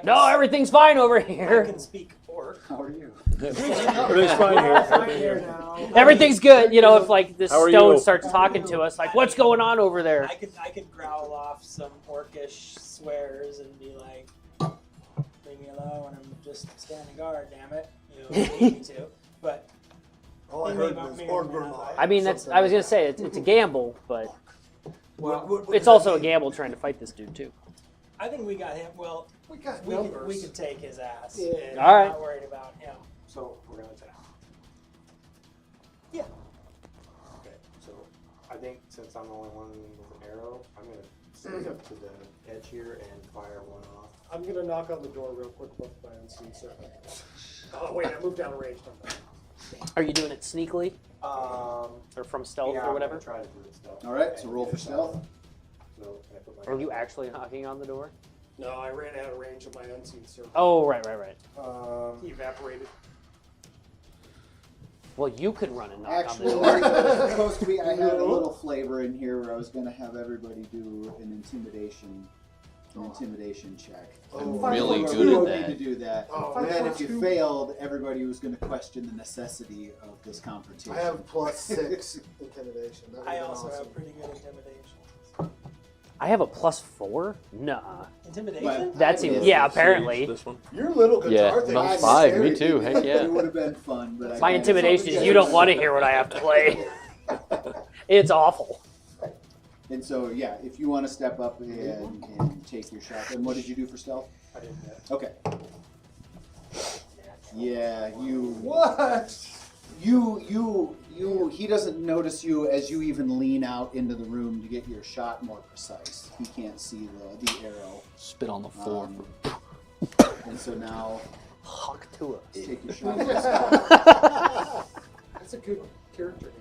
"No, everything's fine over I here. can speak orc. How are you? Everything's fine here. Fine here now. Everything's good." You know, if like this How are stone you? starts talking to us, like, "What's going on over there?" I could growl off some orcish swears and be like, "Leave me alone! I'm just standing guard, damn it!" You know, if you need me to. But All I They heard may was not- Orgrimmar. I mean, that's. I was gonna say it's a gamble, but Well, it's also a gamble trying to fight this dude too. I think we got him. Well, We got we numbers. could take his ass. Yeah. And All right. I'm not worried about him. So we're going to attack. Yeah. Okay, so I think since I'm the only one with an arrow, I'm going to sneak up to the edge here and fire one off. I'm going to knock on the door real quick with my unseen servant. Oh, wait, I moved down a range. Are you doing it sneakily Um, or from stealth yeah, or whatever? I'm gonna try to do it stealth. All right, so roll for stealth. So can I put my Or are you actually knocking on the door? No, I ran out of range of my unseen servant. Oh, right. He evaporated. Well, you could run and knock Actually, on the door. it was supposed to be. I had a little flavor in here where I was going to have everybody do an intimidation check. Oh, really We good don't at need that. to do that. Oh, And then man. if you failed, everybody was going to question the necessity of this competition. I have +6 intimidation. That would've I been also awesome. have pretty good intimidation. I have a +4. Nah, Intimidation? But that's I even. did. Yeah, apparently. This one. Your little Yeah, guitar thing. mine's is 5, scary. me too, heck yeah. It would have been fun, but My intimidation is you don't want to hear what I have to play. It's awful. And so, yeah, if you want to step up and take your shot, then what did you do for stealth? I didn't hit. Okay. Yeah, you. What? He doesn't notice you as you even lean out into the room to get your shot more precise. He can't see the arrow. Spit on the floor. And so now, Hawk to us. take your shot. That's a good character.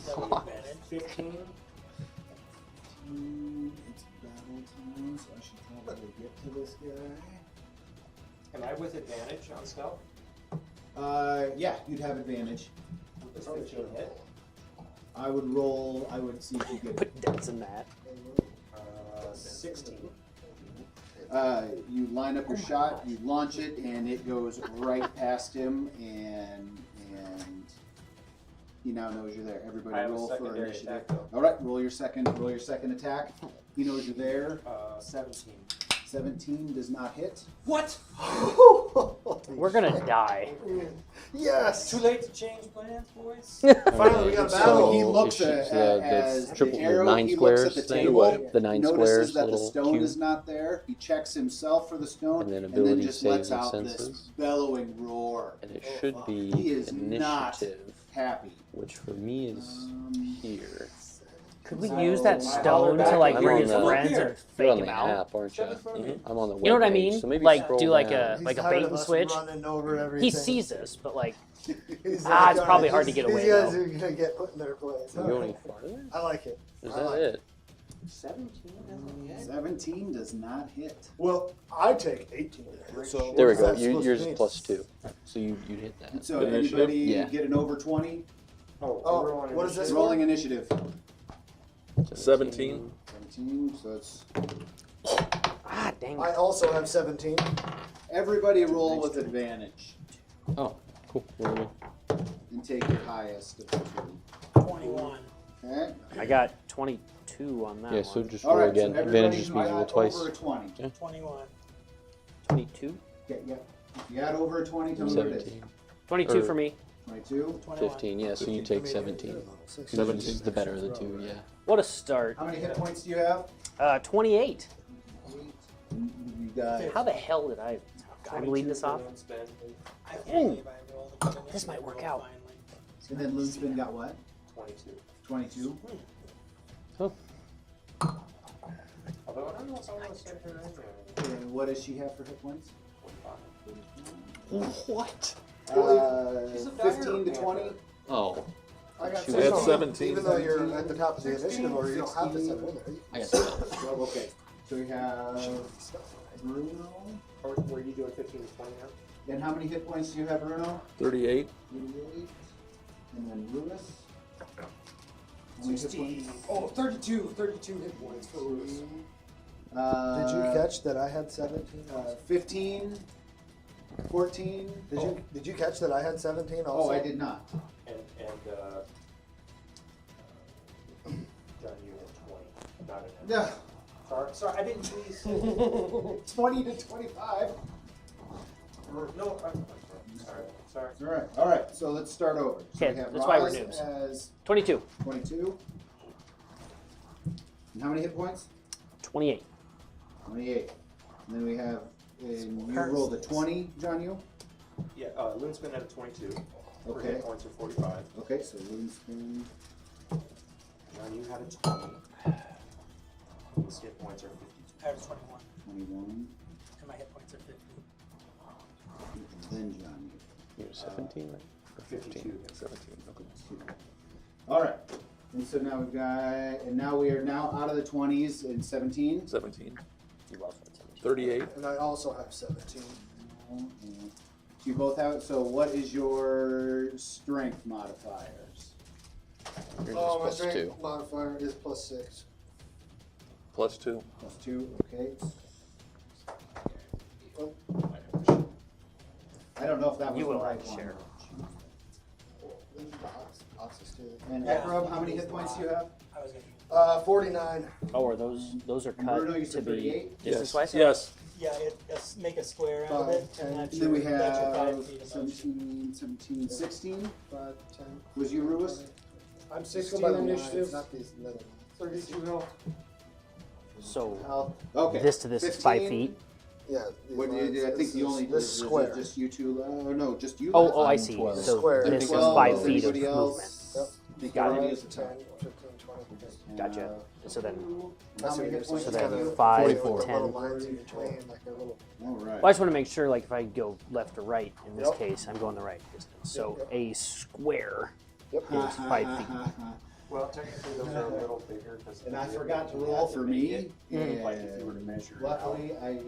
Advantage. 15. It's battle time, so I should probably get to this guy. Am I with advantage on stealth? Yeah, you'd have advantage. Is 15 hit? I would roll. I would see if you could. Put dents in that. 16. You line up your shot, you launch it, and it goes right past him, and he now knows you're there. I Everybody have a roll for secondary initiative. attack though. All right, roll your second attack. He knows you're there. 17. 17 does not hit. What? We're gonna die. Yes. Too late to change plans, boys? Finally, we got a So battle. he looks It's, as the triple, the arrow. 9 He looks squares at the thing, table. the 9 notices squares, that the little stone cube. is not there. He checks himself for the stone, And then and ability then just saves lets and out this senses. bellowing roar. And it should be He is not initiative, happy. which for me is here. Could we use that stone to like I'm bring on his the- friends and You're fake on him the out? app, aren't you? I'm on the web You know what I page, mean? So maybe Like scroll do like down. a He's like a tired bait of and us switch. running over everything. He sees us, but like He's it's "Darn probably it, hard to these- get away, These guys though." are gonna get put in their place. Can you go any farther? I like it. Is I that like it? 17 does not hit. Well, I take 18. So There we what's go. that supposed Yours to is mean? +2. So you'd hit And that. so Initiative? anybody Yeah. get an over 20? Oh, what is this? Rolling initiative. 17. 17, so it's Dang. I also have 17. Everybody roll with advantage Oh, cool. and take your highest of the two. 21. Okay. I got 22 on that Yeah, one. so just All roll right. again. So Advantage just means got you roll twice. over a 20. 21. 22? Yeah. If you had over a 20, tell me what it is. 17. 22 Or- for me. 22. 21. 15, yeah, so you take 17. 17. This is the better of the two, yeah. What a start. How many hit points do you have? 28. 8. You got. How the hell did I bleed this off? I can't believe I rolled a good This might initiative work roll out. finally. And then Loonspin got what? 22. 22. Although I don't know if I want to say her name. And what does she have for hit points? What? 15 to 20. Oh, I got She had 16. 17. Even though you're at the top of the initiative order, you don't have to 16. set it in there. I got 12. Oh, okay. So we have Bruno. Or were you doing 15 to 20 now? And how many hit points do you have, Bruno? 38. 38. And then Lewis. How many hit 16. points? Oh, 32 hit points for Lewis. Did you catch that I had 17? 15, 14. Did you catch that I had 17 also? Oh, I did not. And John, you had 20. Not enough. Yeah. Sorry, I didn't please. 20 to 25. No, I'm sorry. All right. So let's start over. So Okay, we have that's why we're Roz noobs. as 22. 22. And how many hit points? 28. 28. And then we have, and you Curse. rolled a 20, John, you? Yeah, Loonspin had a 22. Her Okay. hit points are 45. Okay, so Loonspin. John, you had a 20. His hit points are 52. I have 21, 21. and my hit points are 50. And then John, You were 17, right? Or 52. 17, okay. you. All right. And so now we've got, and now we are now out of the 20s in 17. 17. You also had 17. 38. And I also have 17. You both have, so what is your strength modifiers? Yours Oh, my is plus strength 2. modifier is +6. Plus 2. Plus 2, okay. I don't know if that was You the will right have to one. share. There's the oxes too. And Yeah. Ekrub, how many hit points do you have? I was gonna. 49. Oh, are those are And cut Bruno, you to said be 38? distance-wise? Yes. Yeah, make a square out of 5, it, 10, and And that's then we your 5 have feet of motion. 17, 16. 5, 10. Was you Ruis? I'm Just go 16 by the lines, initiative, not these middle ones. 32 health. So Okay. this to this is 5 feet. Yeah. these What do lines. you, I think This the only is, this is it square. just you two. No, just you. Oh, left. I I'm see. 12. So Square. this is 12, 5 is feet of anybody movement. else? Yep. Think Got it. everybody 5, is 10, a 15, 20. Gotcha. So then, How many hit points so do you then have? 5, 44. 10. Little lines in between, like a little. All right. Well, I just want to make sure, like, if I go left or right, in this Yep. case, I'm going the right distance. So Yep. a square Yep. is 5 feet. Well, technically those are a little bigger because. And I forgot to roll for me. Like if you were to measure. it out, Luckily, I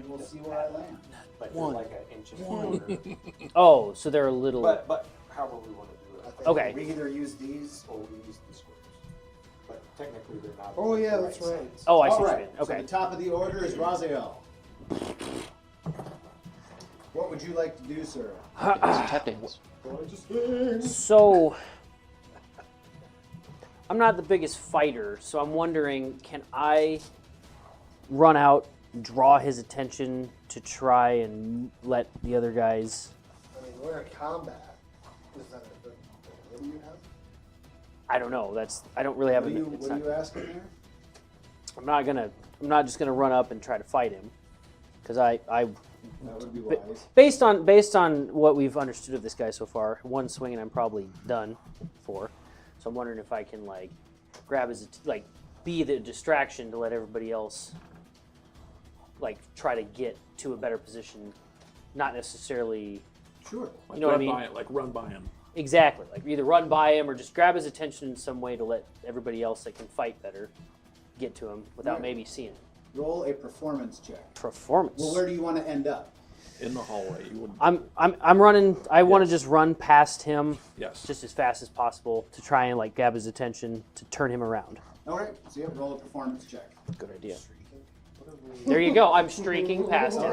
will see where I land. But you're like an inch and a quarter. Oh, so they're a little. But however we want to do it. Okay. We either use these or we use the squares. But technically they're not. Oh, yeah, the that's right right. size. Oh, I see All what you right. mean. So Okay. the top of the order is Raziel. What would you like to do, sir? Tap dance. So, I'm not the biggest fighter, so I'm wondering, can I run out, draw his attention to try and let the other guys? I mean, we're in combat. Is that what do you have? I don't know. I don't really have. What are you, it's what not- are you asking there? I'm not just gonna run up and try to fight him, because I That would be wise. based on what we've understood of this guy so far, one swing and I'm probably done for. So I'm wondering if I can like grab his like be the distraction to let everybody else like try to get to a better position, not necessarily Sure. Like You know what I run mean? by it, like run by him. exactly like either run by him or just grab his attention in some way to let everybody else that can fight better get to him without Right. maybe seeing him. Roll a performance check. Performance. Well, where do you want to end up? In the hallway. You wouldn't. I'm running. I want to Yes. just run past him Yes. just as fast as possible to try and like grab his attention to turn him around. All right. So yeah, roll a performance check. Good idea. probably. There you go. I'm streaking past him.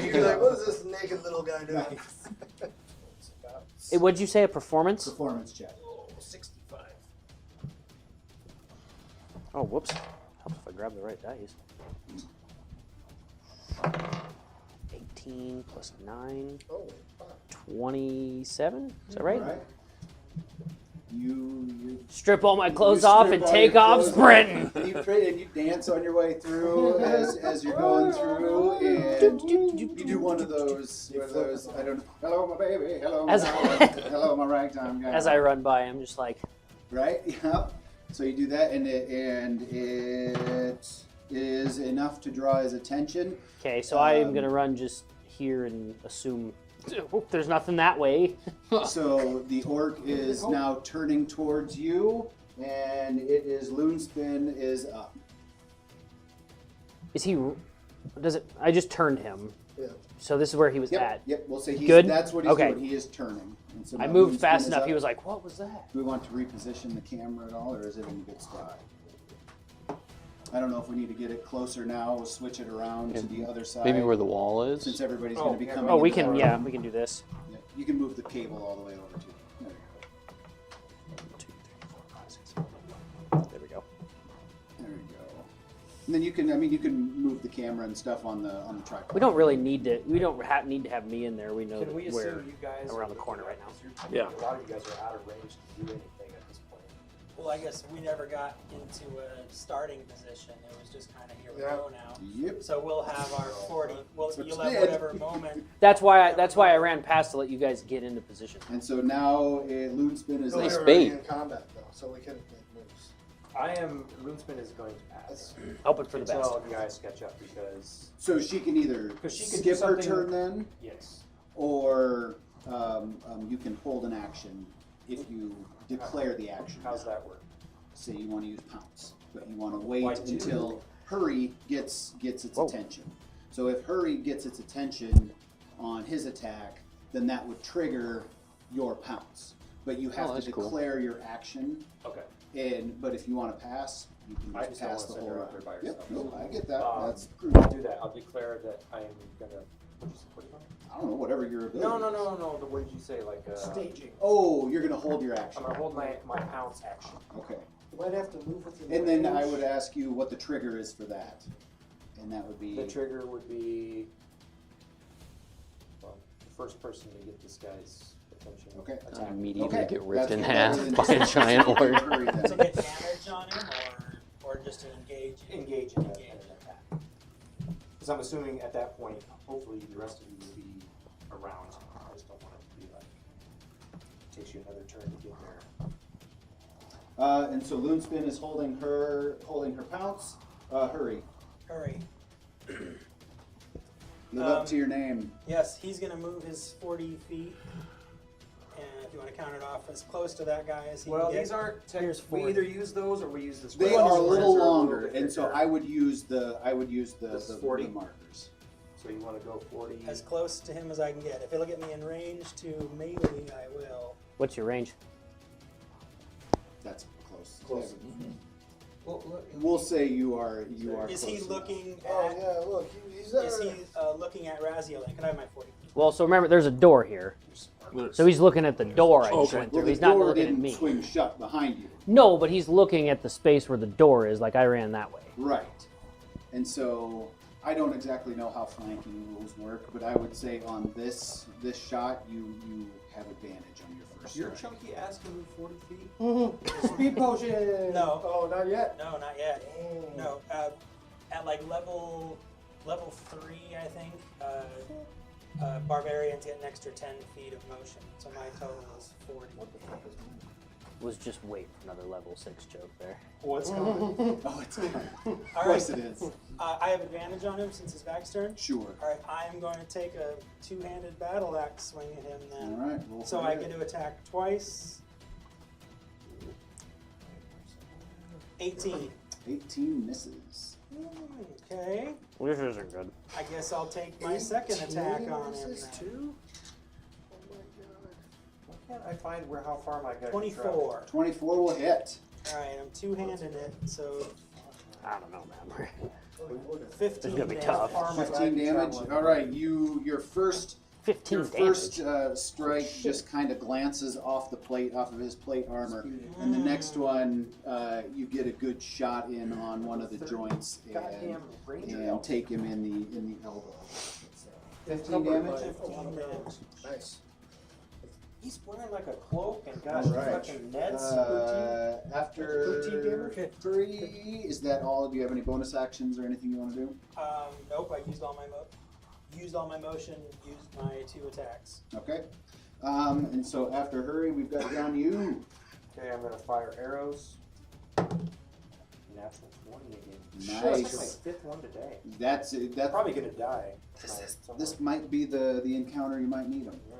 You're like, what is this naked little guy doing? It's about What'd you say? A performance? Performance check. 65. Oh, whoops. Helps if I grab the right dice. 18 plus 9. Oh, fuck. 27? Is that right? All right. You Strip all my clothes you off strip and all take your off clothes sprinting. off, and you dance on your way through as you're going through, and you do one of those. I don't know. Hello, my baby. Hello, my As- hello, my ragtime guy. As I run by, I'm just like, Right. Yeah. So you do that, and it is enough to draw his attention. okay, so I am going to run just here and assume there's nothing that way. So the orc is now turning towards you, and it is Loonspin is up. Is he, does it, I just turned him. Yeah. So this is where he was Yep. at. Yep. We'll say he's Good? that's what he's Okay. doing. He is turning. And so I now moved Loonspin fast is enough. up. He was like, what was that? Do we want to reposition the camera at all, or is it in a good spot? I don't know if we need to get it closer now. We'll switch it around to the other side. Maybe where the wall is. Since everybody's Oh, going to be yeah. coming. Oh, we into can, the- yeah, we can do this. Yeah, you can move the cable all the way over too. There you go. 2, 3, 4, 5, 6. There we go. There you go. And then you can, you can move the camera and stuff on the tripod. We don't really need to, we don't need to have me in there. We know Can we that we're assume you guys around are the corner right now. Yeah. A lot of you guys are out of range to do anything at this point. Well, I guess we never got into a starting position. It was just kind of here we Yeah. go now. Yep. So we'll have our 40. Well, That's you'll what have you did. whatever moment. That's why I ran past to let you guys get into position. And so now Loonspin is No, Nice they're bait. already in combat though, so we can make moves. Loonspin is going to pass. Hoping for the best. Until you guys catch up because, So she can either 'Cause she can do skip her something- turn then, yes. or you can hold an action if you declare the action. How's that work? Say you want to use pounce, but you want to wait Why do? until Hurry gets its Whoa. attention. So if Hurry gets its attention on his attack, then that would trigger your pounce. But you have to that's cool. declare your action, Okay. but if you want to pass, you can I just just don't pass wanna the send whole her round. out there by Yep, herself. no, I get that. That's I'll prudent. do that. I'll declare that I'm gonna. What do you call it? I don't know, whatever your ability No. is. What did you say? Like Staging. Oh, you're gonna hold your action. I'm gonna hold my pounce action. Okay. You might have to move within And then I range. would ask you what the trigger is for that. And that would be The trigger would be. Well, the first person to get this guy's attention. Okay. Attack. Immediately Okay, get ripped in that's- half that's by a an giant orc. Hurry To then. get damage on him, or just to engage. Engage in an Engage. attack. Because I'm assuming at that point, hopefully the rest of you will be around. I just don't want it to be like. It takes you another turn to get there. And so Loonspin is holding her pounce. Hurry. Hurry. Live up to your name. Yes, he's going to move his 40 feet. And if you want to count it off, as close to that guy as he Well, can get. these aren't. Here's We 40. either use those or we use this. They one. are a These little ones are longer, bit and so thicker. I would use the This is 40? the markers. So you want to go 40. As close to him as I can get. If he'll get me in range to melee, I will. What's your range? That's close. Close. Well, look, We'll say you are Is close he enough. looking oh at? yeah, look, he's Is he looking at Raziel? Can I have my 40? Well, so remember, there's a door here. So he's looking at the door I just Okay. went Well, through. the He's not door looking at didn't me. swing shut behind you. No, but he's looking at the space where the door is, like I ran that way. Right. And so I don't exactly know how flanking rules work, but I would say on this shot you have advantage on your first Your strike. chunky ass can move 40 feet. Speed potion. No. Oh, not yet. No, not yet. Dang. No. At like level 3, I think. Barbarians get an extra 10 feet of motion, so my total is 40. Was just wait for another level 6 joke there. What's coming? Oh, it's of All course right. it is. I have advantage on him since his back's turn. Sure. All right, I'm going to take a two-handed battle axe swing at him All then. right. Roll So for I it. get to attack twice. 18. 18 misses. Okay. This isn't good. I guess I'll take my second attack on him Versus then. 2? Oh my god. Why can't I find how far my guy 24. 24 will hit. All right, I'm two-handed it, so I don't know, man. 15 gonna be damage. tough. 15 damage. All right, your first 15 your damage. first strike just kind of glances off the plate, off of his plate armor, and the next one you get a good shot in on one of the joints Goddamn ranger and elf. take him in the elbow. 15 Covered damage. by 15 damage. Nice. He's wearing like a cloak and got Alright. fucking Ned's After 13 damage? 3, is that all? Do you have any bonus actions or anything you want to do? Nope, I used all my motion, used my 2 attacks. Okay. And so after hurry, we've got down you. Okay, I'm gonna fire arrows. Natural 20 again. Nice. That's my 5th one today. That's I'm probably gonna die This, tonight. is, somewhere. this might be the encounter you might need them. Yeah.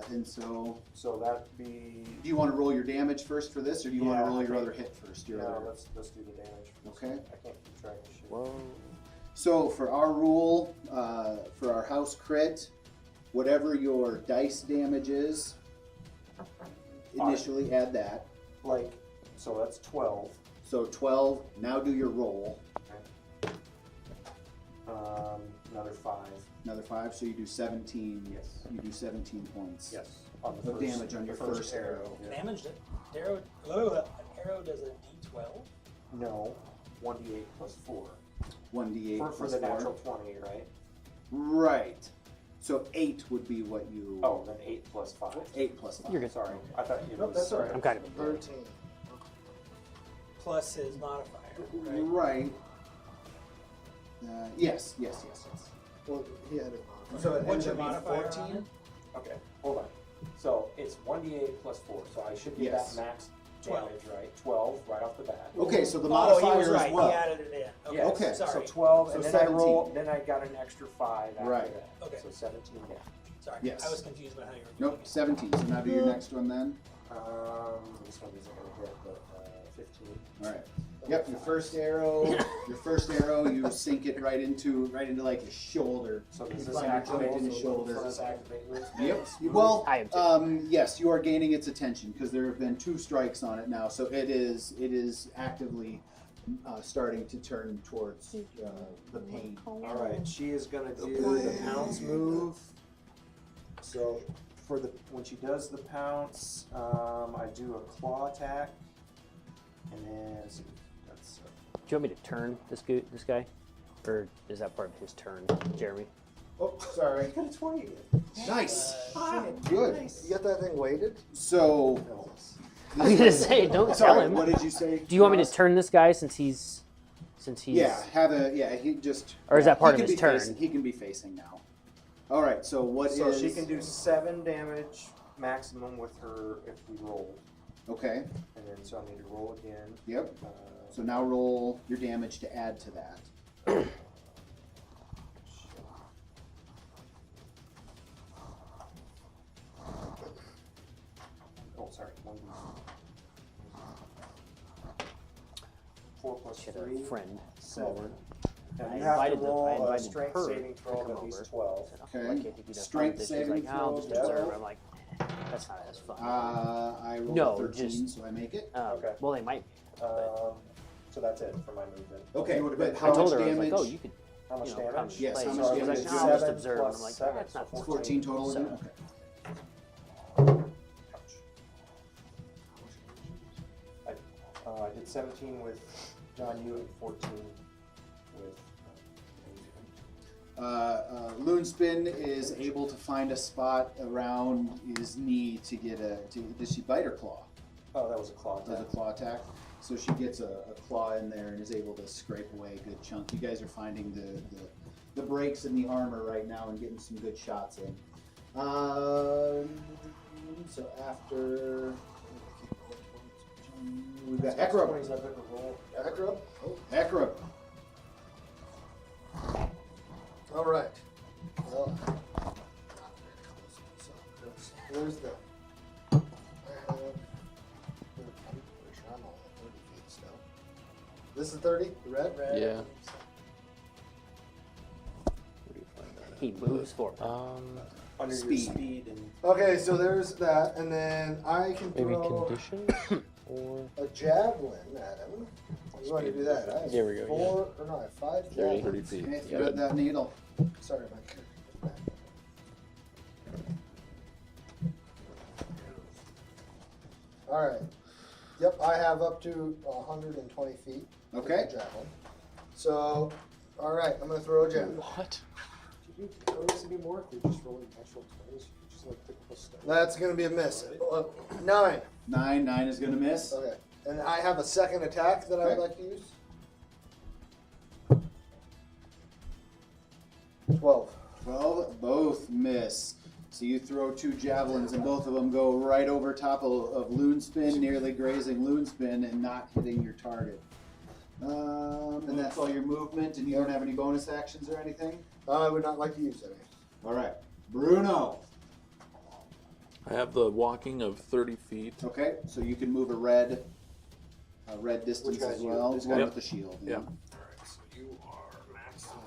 And so, So that'd be. do you want to roll your damage first for this, or do you want to Yeah, roll your I other think- hit first? Your No, other. let's do the damage. Okay. I can't keep track of shit. Whoa. So for our rule, for our house crit, whatever your dice damage is, initially add that. Like, so that's 12. So 12. Now do your roll. Another 5. Another 5. So you do 17. Yes. You do 17 points. Yes. On Of damage on your first arrow. Yeah. Damaged it. An arrow does a d12. No, 1d8 plus 4. 1d8 For plus the 4. natural 20, right? Right. So 8 would be what you. Oh, then 8 plus 5. 8 plus 5. You're good. Sorry, I thought you. Nope, that's all right. I'm kind of 13. Plus his modifier, right? Right. Yes. Well, he had it. So it What's ends your up being modifier on 14. Okay, hold on. So it's 1d8 plus 4, so I should get Yes. that max 12. damage, right? 12 right off the bat. Okay, so the Oh, modifier he was right. as well. He added it in. Okay. Yes, Okay. Sorry. So 12, So and then 17. I roll. Then I got an extra 5 after Right. that. Okay. So 17 damage. Sorry. Yes. I was confused about how you were doing Nope, 17. So now do your next one then. This one isn't gonna hit, but 15. All right. Yep. Your first arrow. You sink it right into like his shoulder. So You does this find your activate joint in his shoulder. Does this activate this? Yep. Well, I am too. yes, you are gaining its attention because there have been 2 strikes on it now, so it is actively starting to turn towards the pain. All right, she is gonna do the pounce move. So for when she does the pounce, I do a claw attack, and then let's see, that's Do you want me to turn this guy? Or is that part of his turn, Jeremy? Oh, sorry. got a 20 again. Nice. it. Good. You got that thing weighted? So. I was gonna say, don't tell Sorry, him. what did you say? Do you want me to Ross? turn this guy since he's Yeah, he just. Or is that part he of can his be turn? He can be facing now. All right. So what is? So she can do 7 damage maximum with her if we roll, Okay. and then so I need to roll again. Yep. Uh, So now roll your damage to add to that. Oh, sorry. 4 plus She had 3. a friend come 7. over. And I you have to invited them- I roll a invited strength her saving to throw of come at least over. 12. I said, Okay. "Oh, I can't think you Strength She's saving like, I'll throw. just observe. I'm like, that's not as fun. I rolled No, a 13, just- so I make it. Okay. Well, they might. So that's it for my movement. Okay, You would've but been- how I told much her, I was damage? like, oh, you could, How much you know, come damage? Yes, play. how So much I was damage? like, no, I'll just 7 observe. plus I'm like, 7, that's not so 14 total. Seven. Again? Okay. I did 17 with John Yu and 14 with. Loonspin is able to find a spot around his knee to get does she bite or claw? Oh, that was a claw Does a attack. claw attack. So she gets a claw in there and is able to scrape away a good chunk. You guys are finding the breaks in the armor right now and getting some good shots in. So after we've got Ekrub. 20's up at the roll. Acro? Oh, Ekrub. all right. Well, where's the? I have. I'm pretty sure I'm only 30 feet still. This is 30. The red. Under your speed. speed and Okay, so there's that, and then I can Maybe throw conditions or a javelin at him. You want to do that? I have There we go, 4, or no, I have 5 javelins. 30 feet. Okay, thread that needle. Sorry, my character's back. All right. Yep, I have up to 120 feet. with Okay. the javelin. So, all right, I'm gonna throw a javelin. what? Could you throw this any more? If we just roll natural 20s, you could just like pick up a stone. That's gonna be a miss. 9. 9 is gonna miss. Okay. And I have a second attack that I would Okay. like to use. 12. 12, both miss. So you throw 2 javelins and both of them go right over top of Loonspin, nearly grazing Loonspin and not hitting your target. And that's all your movement, and you don't have any bonus actions or anything? I would not like to use any. All right. Bruno. I have the walking of 30 feet. Okay, so you can move a red distance Which guy's as you? well. This One guy? with the shield. Yeah. Alright, so you are maximum.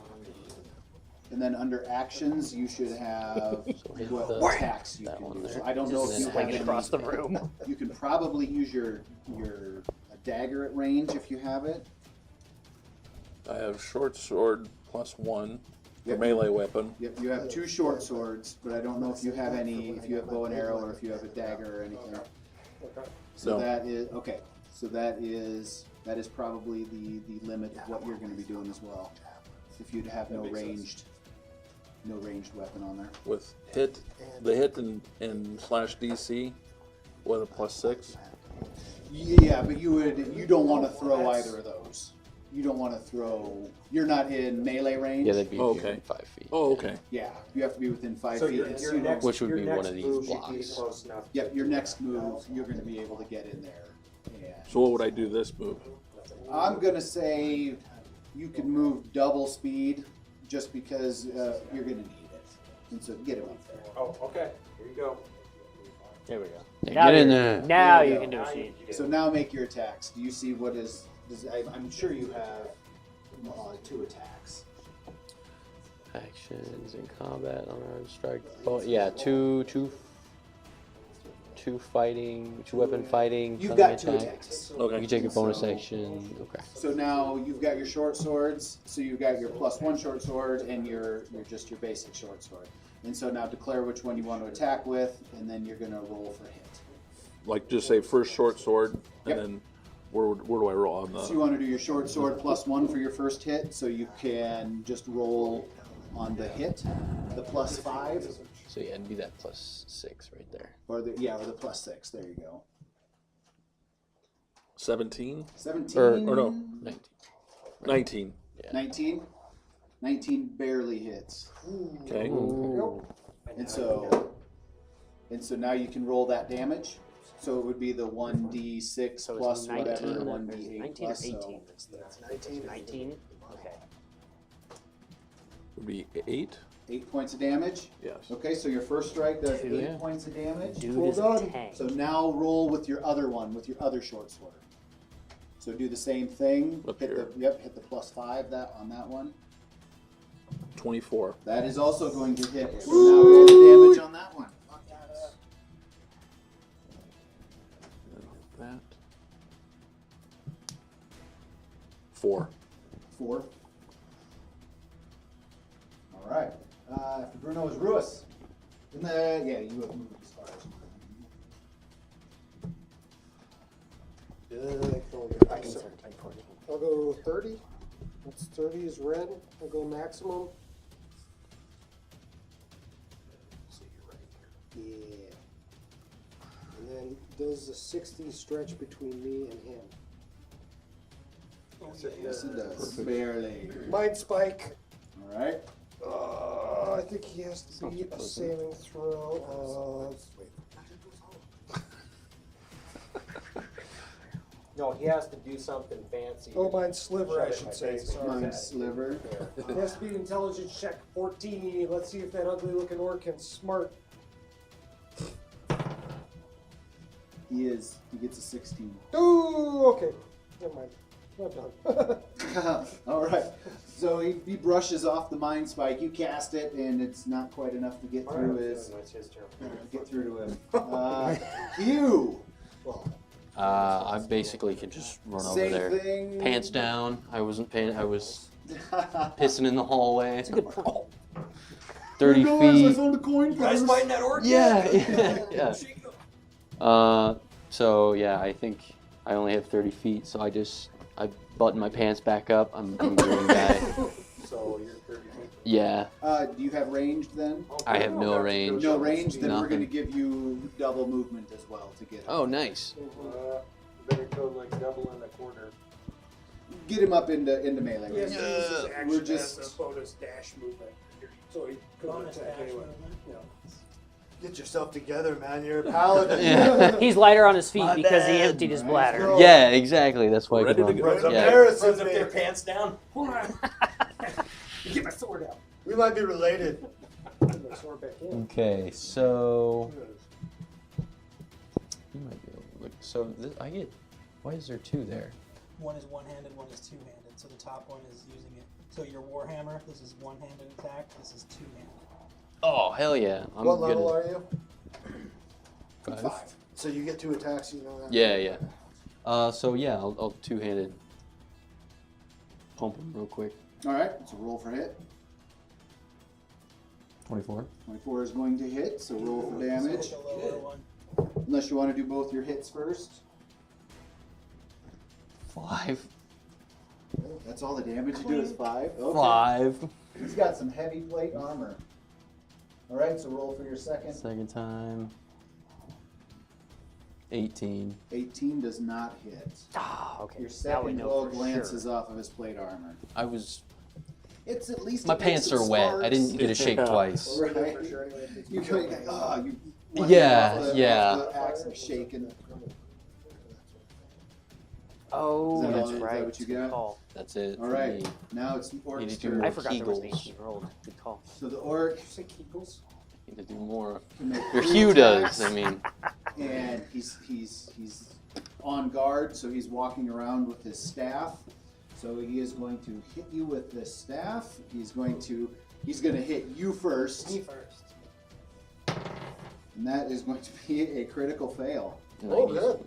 And then under actions, you should have So hit what the- attacks you that can one do. there. So I don't know if Just you have Swing any. it across the room. You can probably use your a dagger at range if you have it. I have short sword +1 for Yep. melee weapon. Yep, you have 2 short swords, but I don't know if you have any. If you have bow and arrow, or if you have a dagger or anything. So No. that is okay. So that is probably the limit of what you're going to be doing as well. If you'd have no ranged weapon on there. With hit, the hit and slash DC with a +6. Yeah, but you don't want to throw either of those. You don't want to throw. You're not in melee range. Yeah, that'd be Okay. within 5 feet. Oh, okay. Yeah, you have to be within 5 so feet. your, It's- your you know- next Which would your be one next of these move should be blocks. close enough. Yep, to your do next that. move, you're going to be able to get in there. And So what would I do this move? I'm going to say you can move double speed just because you're going to need it. And so get him up there. Oh, okay. Here you go. There we go. Yeah, Now get in you're- there. Now There you you go. can do Now what you you need to do. So now make your attacks. Do you see what is? I'm sure you have 2 attacks. Actions in combat, unarmed strike. Oh, yeah, two fighting, 2 weapon fighting. You've friendly got 2 attack. attacks. You Okay. can take a bonus So- action. Okay. So now you've got your short swords. So you've got your +1 short sword and your basic short sword. And so now declare which one you want to attack with, and then you're going to roll for hit. Like just say first short sword, and Yep. then where do I roll on So you the? want to do your short sword +1 for your first hit, so you can just roll on the hit, the +5, So yeah, it'd be that +6 right there. or the +6. There you go. 17? 17. Or no. 19. 19. 19. 19 barely hits. Okay. Ooh. And so now you can roll that damage. So it would be the 1d6 So plus it's whatever, 19, 1d8 19 or plus. 18? So That's the 19? Okay. Would be 8? 8 points of damage. Yes. Okay, so your first strike does 8 Yeah. points of damage. Dude Well is a done. tank. So now roll with your other one, with your other short sword. So do the same thing. Up hit here. hit the +5 on that one. 24. That is also going to hit. So now roll the damage on that one. That. 4. 4. All right. After Bruno is Ruiz. You have moved as far as I'll go 30. That's 30 is red. I'll go maximum. So you're right here. Yeah. And then does the 60 stretch between me and him? Yes, it does. Barely. Mind spike. All right. I think he has to beat a saving throw of. No, he has to do something fancy. Oh, mind sliver, I Shove it in should my say. face. Sorry. Mind sliver. He has to beat intelligence check 14. Let's see if that ugly looking orc can smart. He gets a 16. Ooh, okay. Never mind. Not done. All right. So he brushes off the mind spike. You cast it, and it's not quite enough to get through his turn. get through to him. Hugh. Well, I basically could just run over Same there. thing. Pants down. I wasn't paying. I was pissing in the hallway. It's a good point. 30 Hey, guys, I feet. found a coin purse. that orc? Yeah, yeah. So yeah, I think I only have 30 feet, so I button my pants back up. I'm doing that. so you're 30 feet. Yeah, Do you have ranged then? I have no range. No range. Then we're Nothing. going to give you double movement as well to get him. Oh, nice. Better go like double and a quarter. Get him up into melee He has range. to use his action We're just- as a bonus dash movement. So he couldn't Bonus attack dash anyway. movement. Yeah. Get yourself together, man. You're a paladin. Yeah. He's lighter on his feet My because he bad. emptied his Right. bladder. Yeah, exactly. That's why I Ready could to run. go. Yeah. Runs up their pants down. Hold on. Get my sword out. We might be related. Put my sword back in. Okay, so you might be able to look. So I get. Why is there two there? One is one-handed, one is two-handed. So the top one is using it. So your warhammer, this is one-handed attack. This is two-handed. Oh hell yeah! I'm What good level at are you? 5. So you get 2 attacks, you know that? Yeah, yeah. So yeah, I'll two-handed pump him real quick. All right. So roll for hit. 24. 24 is going to hit. So roll for damage. So the lower one. Unless you want to do both your hits first. 5. That's all the damage you do is 5. Okay. 5. He's got some heavy plate armor. All right. So roll for your second. Second time. 18. 18 does not hit. Ah, okay. Your Now we second know blow for glances sure. off of his plate armor. I was. It's at least My it makes pants some are wet. I sparks. didn't get a shake Yeah. twice. Right. For sure anyway, if You it's go, bad. you Yeah, off the, yeah. off the axe and shaking. Oh, Is that that's all- is that right. what you Good got? call. That's it. All for right, me. now it's the Need orc's to do turn. more I forgot there was an Kegels. 18 rolled. Good call. So the orc Did you say Kegels? Need to do more. can make Your 3 Hugh attacks, does. I mean, and he's on guard, so he's walking around with his staff. So he is going to hit you with this staff. He's going to hit you first, Me first. and that is going to be a critical fail. Oh, good.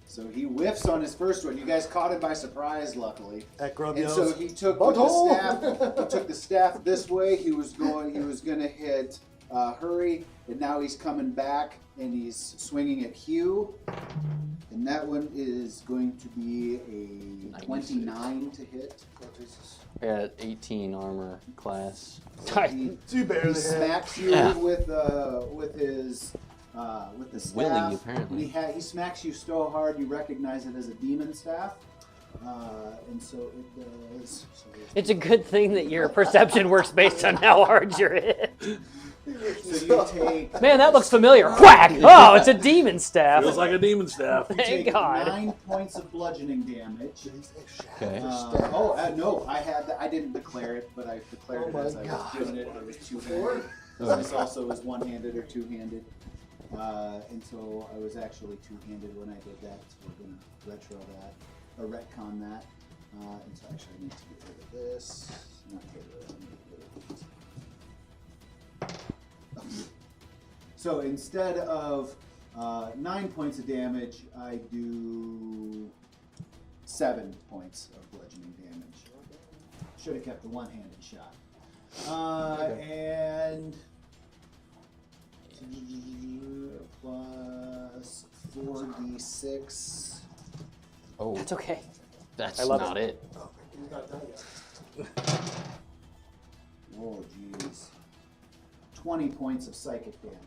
So he whiffs on his first one. You guys caught him by surprise, luckily. That grub And so he took with the staff. He took the staff this way. He was gonna hit Hurry, and now he's coming back and he's swinging at Hugh. And that one is going to be a 29 to hit. I got 18 armor class. He, You barely he hit. smacks you Yeah. with the staff. Willing, apparently. And he smacks you so hard you recognize it as a demon staff. And so it does. So It's a good thing that your perception works based on how hard you're hit. you take. Man, that looks familiar. Whack! Oh, it's a demon staff. Feels like a demon staff. You Thank take God. 9 points of bludgeoning damage. Okay. No, I didn't declare it, but I declared it as I was doing it. It was two-handed. This also is one-handed or two-handed. And so I was actually two-handed when I did that, so we're going to retro that, or retcon that. And so actually I need to get rid of this. Not get rid of it, get rid of it. So instead of 9 points of damage, I do 7 points of bludgeoning damage. Should have kept the one-handed shot. And plus 4d6. Oh, That's okay. that's I love not it. He's not done yet. Oh, jeez. 20 points of psychic damage.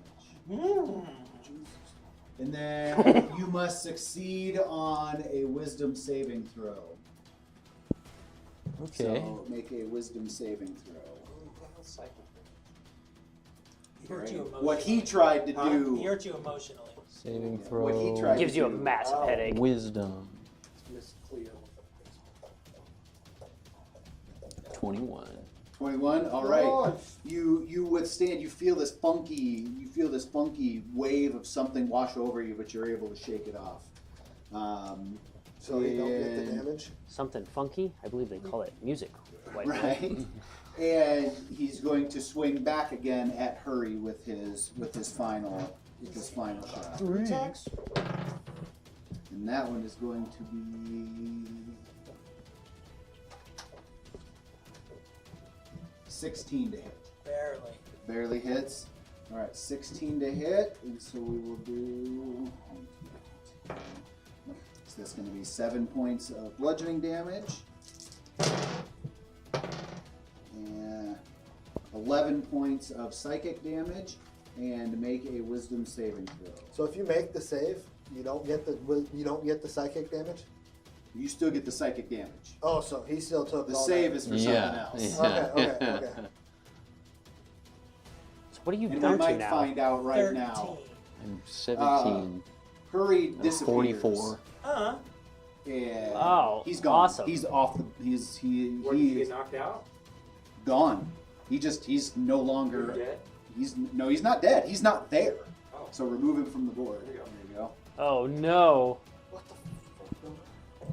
And then you must succeed on a wisdom saving throw. Okay. So make a wisdom saving throw. He hurt you emotionally. What he tried to do. He hurt you emotionally. Saving Yeah, throw. what he tried Gives you a do. massive headache. Wisdom. Miss Cleo. 21. 21. All right. You withstand. You feel this funky wave of something wash over you, but you're able to shake it off. So you don't get the and- damage. Something funky? I believe they call it music. White boy. Right. And he's going to swing back again at Hurry with his final shot. 3 attacks. And that one is going to be 16 to hit. Barely. Barely hits. All right, 16 to hit, and so we will do. So that's going to be 7 points of bludgeoning damage, and 11 points of psychic damage, and make a Wisdom saving throw. So if you make the save, you don't get the psychic damage. You still get the psychic damage. Oh, so he still took The all save that. is for something else. Okay. So what are you And we down to might now? find out right 13. now. I'm 17. Hurry I'm disappears. 44. Huh? And Oh, he's gone. awesome. He's off the. He What, did you is get knocked out? gone. He's no You're longer. dead? He's not dead. He's not there. Oh. So remove him from the board. There you go. There you go. Oh no. What the fuck?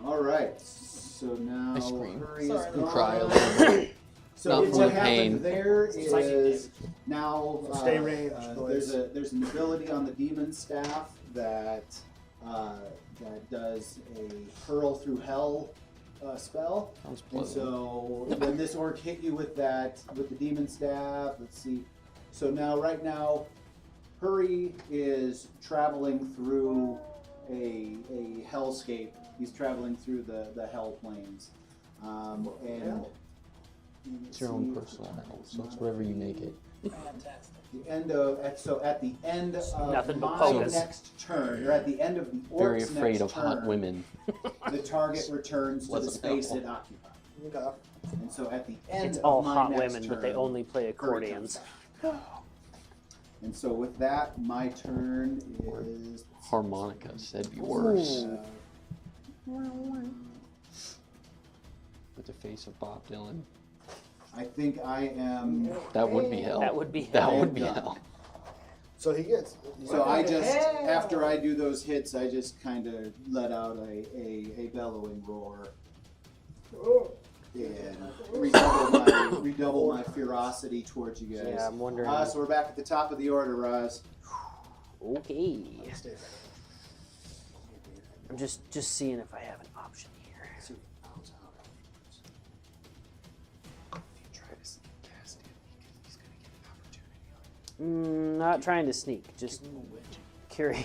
All right. So now I scream. Hurry is Sorry. gone. Cry a little bit. So Not what from the pain. happened there Psychic is now Stay ranged, boys. there's an ability on the demon staff that does a hurl through hell spell. Sounds And pleasant. so when this orc hit you with the demon staff, let's see. So right now, Hurry is traveling through a hellscape. He's traveling through the hell planes. And It's your own personal hell, so it's whatever you make it. Fantastic. at the end of Nothing but my focus. next turn, or at the end of the orc's Very afraid next of hot turn, women. the target returns to the Wasn't space helpful. it occupied. Okay. And so at the end It's of all my hot next women, but they turn, only play Hurry accordions. comes back. And so with that, my turn is Harmonicas, that'd be worse. With the face of Bob Dylan. I think I am. That would be hell. That would be That hell. would be done. hell. So he gets. So I just, after I do those hits, I just kind of let out a bellowing roar and redouble my ferocity towards you guys. Yeah, I'm wondering. So we're back at the top of the order, Roz. Okay. Stay back. I'm just seeing if I have an option here. Not trying to sneak, just curious.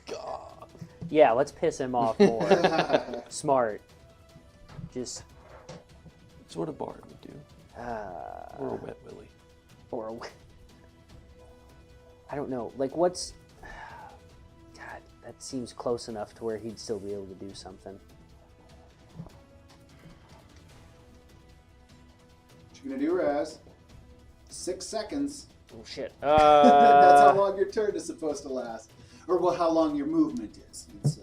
God. Yeah, let's piss him off more. Smart. Just That's what a bard would do. Or a wet willy. or a, I don't know. Like, what's? God, that seems close enough to where he'd still be able to do something. What you gonna do, Raz? 6 seconds. Oh shit. That's how long your turn is supposed to last, or well, how long your movement is. And so,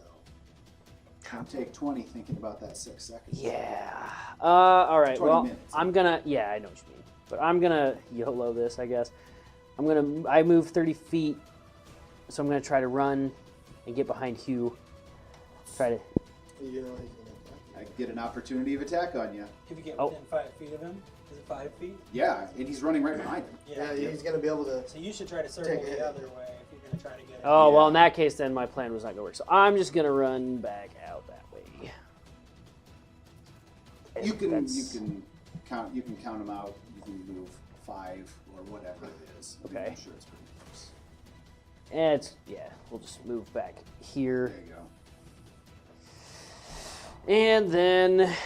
you take 20 thinking about that 6 seconds. Yeah. All right. 20 Well, minutes. I'm gonna. Yeah, I know what you mean. But I'm gonna YOLO this, I guess. I move 30 feet, so I'm gonna try to run and get behind Hugh. Try to. You know, I get an opportunity of attack on you. If you get Oh. within 5 feet of him, is it 5 feet? Yeah, and he's running right behind him. yeah, he's gonna be able to. So you should try to circle Take a hit. the other way if you're going to try to get him. Oh Yeah. well, in that case, then my plan was not gonna work. So I'm just gonna run back out that way. You can That's- count them out. You can move 5 or whatever it is. Okay. I'm sure it's pretty close. We'll just move back here, There you go. and then I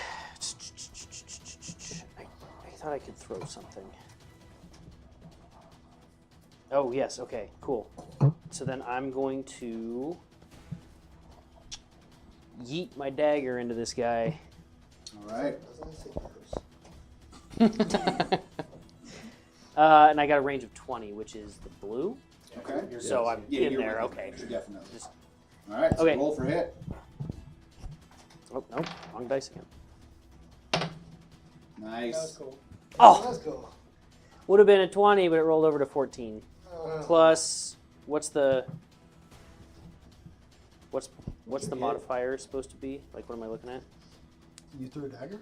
thought I could throw something. Oh yes, okay, cool. So then I'm going to yeet my dagger into this guy. All right. Doesn't he say yours? And I got a range of 20, which is the blue. Okay. So I'm Yeah, in you're there, within okay. range, definitely. Just- All right. So Okay. roll for hit. Oh, no, wrong dice again. Nice. That was cool. Oh, Let's go. would have been a 20, but it rolled over to 14. Plus, what's the What's the modifier supposed to be? Like, what am I looking at? You threw a dagger?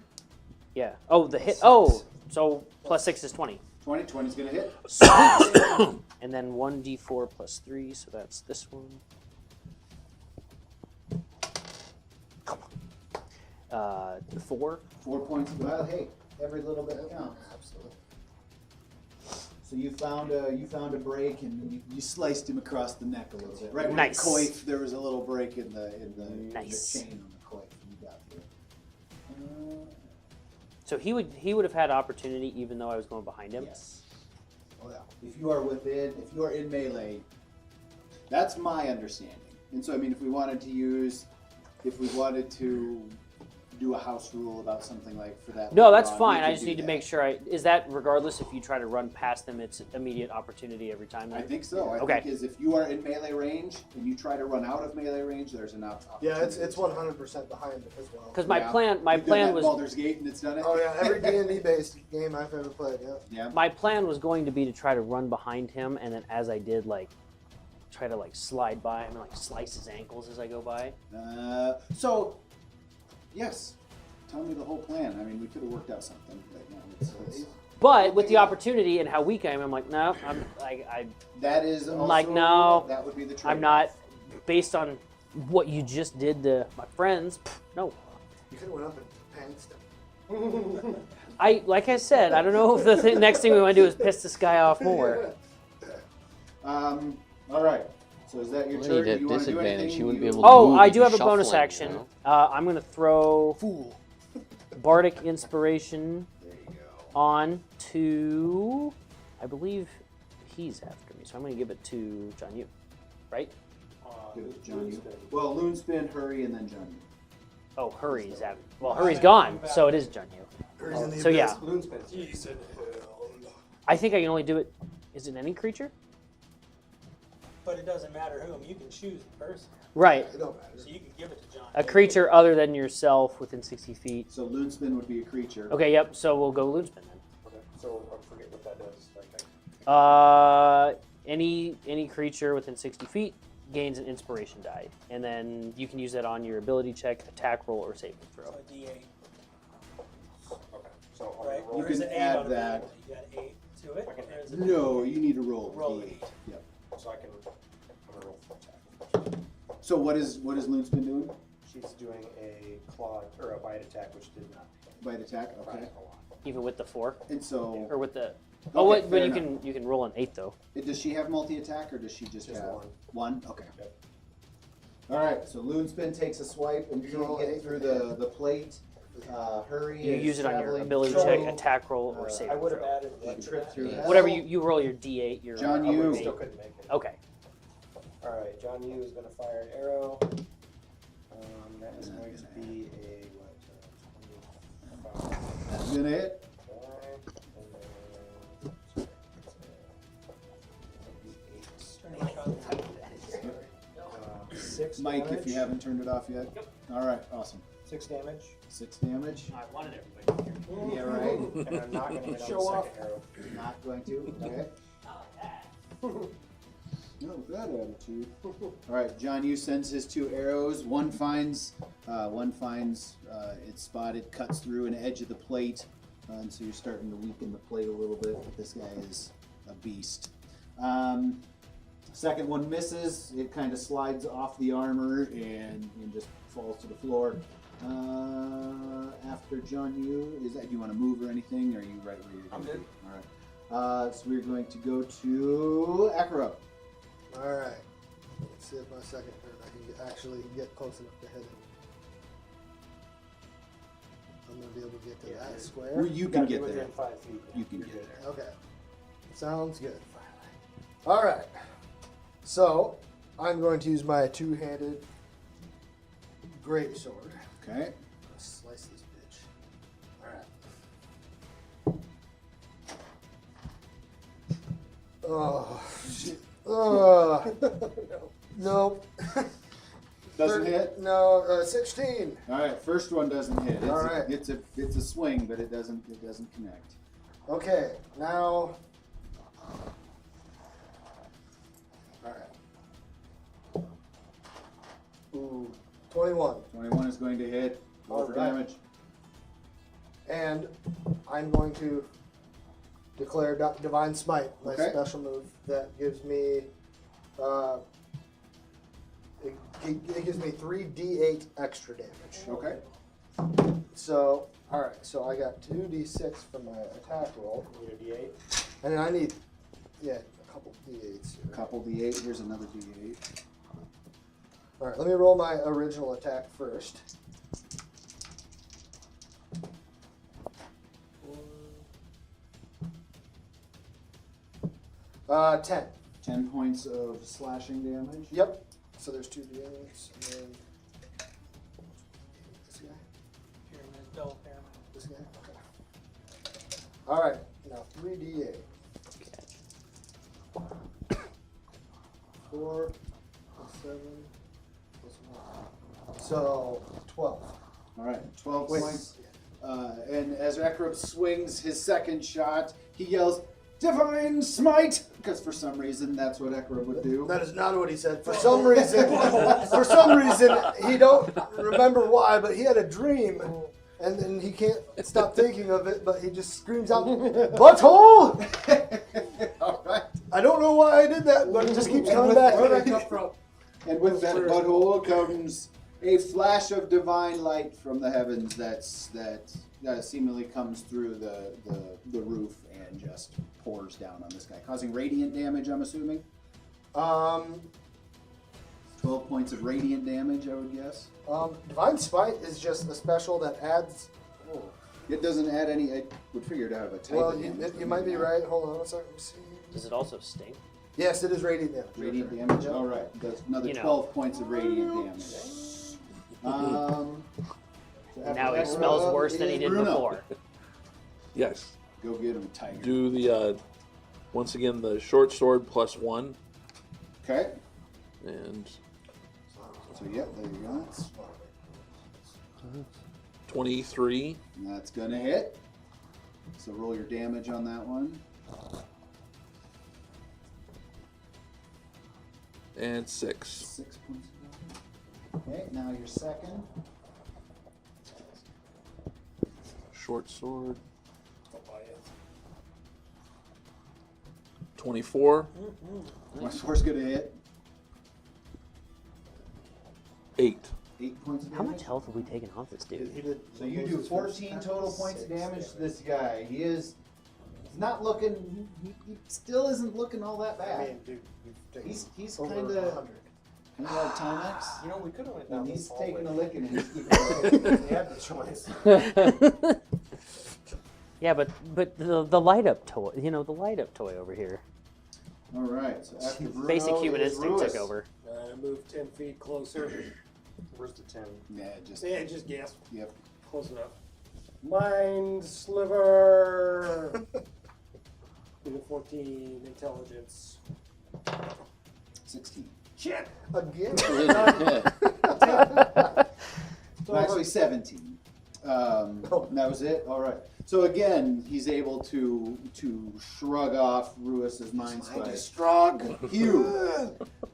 Yeah. Oh, the hit. Oh, so +6 is 20. 20. 20's gonna hit. And then 1d4 plus 3, so that's this one. 4. 4 points. Well, hey, every little bit counts. Absolutely. So you found a break and you sliced him across the neck a little bit. Right where Nice. the coif, there was a little break in the Nice. chain on the coif. And you got through. So he would have had opportunity even though I was going behind him. Yes. Oh yeah. If you are in melee, that's my understanding. And so I mean, if we wanted to do a house rule about something like for that. No, later that's on, we fine. could I just do need to that. make sure is that regardless if you try to run past them, it's immediate opportunity every time. I then? think so. I Okay. think is if you are in melee range and you try to run out of melee range, there's an opportunity. Yeah, it's 100% behind it as well. Because my Yeah. plan You've done that was in Baldur's Gate and it's done it. Oh yeah, every D&D based game I've ever played. Yeah. Yeah. my plan was going to be to try to run behind him, and then as I did, like try to like slide by him and like slice his ankles as I go by. So, yes. Tell me the whole plan. I mean, we could have worked out something right now. It's- But with the opportunity and how weak I am, I'm like, no, that is also, like, no, that would be the trade. I'm not. Based on what you just did to my friends, no. You could have went up and pantsed him. Like I said, I don't know if the next thing we want to do is piss this guy off more. All right. So is that your Well, turn? he'd at You wanna do disadvantage. anything? He wouldn't be able to Oh, move. I He'd do be have a bonus shuffling, action. you know? I'm going to throw Fool. Bardic Inspiration There you go. on to, I believe he's after me, so I'm going to give it to John Yu, right? Give it to John Yu. Well, Loon Spin, Hurry, and then John Yu. Oh, Hurry's after. Well, Hurry's gone, so it is John Yu. Hurry's in the So yeah, He's in hell. I think I can only do it. Is it any creature? But it doesn't matter whom. You can choose the person. Right. It don't matter. So you can give it to John. A creature other than yourself within 60 feet. So Loon Spin would be a creature. Okay, yep. So we'll go Loonspin then. Okay, so I forget what that does. Any creature within 60 feet gains an inspiration die, and then you can use that on your ability check, attack roll, or saving throw. So a D8, Okay, so I'm right? gonna roll. You Or is can it 8 add on that. ability? You got 8 to it? I can- Or is it No, you need to roll. Roll D8. 8. Yep. So I'm gonna roll for attack. So what is Loon Spin doing? She's doing a claw or a bite attack, which did not hit. Bite attack. Right, Okay. a lot. Even with the 4, And so, or with the. Okay, Oh, wait, but fair you enough. can roll an 8 though. does she have multi attack or does she just Just have one. one? Okay. Yep. All right. So Loon Spin takes a swipe and You you roll get eight through for the plate. Hurry. You is use it on your traveling ability through. check, attack roll, or I saving I would have throw. added You what can to trip that? through that. Whatever you roll your D8. Your John I Yu. would still couldn't make it. Okay. All right, John Yu is going to fire an arrow. That is going to be a what? 25. That's gonna hit. Okay, and then, six Mike, damage. if you haven't turned it off yet. All right. Awesome. 6 damage. 6 damage. I wanted everybody to hear. Yeah. Right. And I'm not going to hit on Show the off. second arrow. Not going to. Okay. No, that attitude. All right, John Yu sends his 2 arrows. One finds it's spotted, cuts through an edge of the plate, and so you're starting to weaken the plate a little bit. But this guy is a beast. Second one misses. It kind of slides off the armor and just falls to the floor. After John Yu, do you want to move or anything? Or are you right where you're? I'm gonna good. be? All right. So we're going to go to Akaro. All right. Let's see if my second turn I can actually get close enough to hit him. I'm gonna be able to get to that square. Well, you can gotta be get there. within 5 feet. You can You're get good. there. Okay. Sounds good. All right. So I'm going to use my two-handed great sword. Okay. Slice this bitch. All right. Oh shit. Nope. Doesn't hit. No, 16. All right. First one doesn't hit. It's All right. It's a swing, but it doesn't connect. Okay, now. All right. Ooh, 21. 21 is going to hit. Roll for Alright. damage. And I'm going to declare Divine Smite, my Okay. special move that gives me. It gives me 3d8 extra damage. Okay. So, alright, so I got 2d6 for my attack roll. Need a D8. And then I need, a couple d8s here. Couple D8. Here's another D8. Alright, let me roll my original attack first. 10. 10 points of slashing damage. Yep. So there's 2 d8s, and then this guy. Pyramid, double pyramid. This guy? Okay. Alright, now 3d8. 4 plus 7 plus 1. So 12. All right, 12 Wait. points. And as Ekrub swings his second shot, he yells, "Divine Smite!" Because for some reason, that's what Ekrub would do. That is not what he said. For some reason, he don't remember why, but he had a dream, and then he can't stop thinking of it. But he just screams out, "Butthole!" All right. I don't know why I did that, but it just keeps coming back. Where did that come from? And with that butthole comes a flash of divine light from the heavens that seemingly comes through the roof and just pours down on this guy, causing radiant damage, I'm assuming. 12 points of radiant damage, I would guess. Divine Spite is just a special that adds. Oh. It doesn't add any. I would figure to have a type Well, of damage. you might be right. Hold on a second. Let me see. Does it also sting? Yes, it is radiant damage. Radiant damage. All right, that's another You know. 12 points of radiant damage. So after Now he that, smells Bruno, worse than he it is did Bruno. before. Yes. Go get him, Tiger. Do the once again the short sword plus 1, Okay. and So yep, there you go. 23. And that's gonna hit. So roll your damage on that one. And 6. 6 points of damage. Okay, now your second. Short sword. 24. My sword's gonna hit. 8. 8 points of How damage. much health have we taken off this dude? He did. So you do 14 total points of damage to this guy. He's not looking. He still isn't looking all that I bad. mean, dude, you've taken He's over kind of 100. like Timex. You know, we could have went down And this he's hallway. taking a licking and he's keeping going. We had the choice. Yeah, but the light up toy, the light up toy over here. All right. So after Bruno Basic human is instinct took Ruiz. over. I moved 10 feet closer. Where's the 10? Yeah, just Yeah, just guess. yep. Close enough. Mind sliver. With a 14 intelligence. 16. Shit. Again. No, actually 17. That was it. All right. So again, he's able to shrug off Ruiz's mind spike. Strong. Hugh,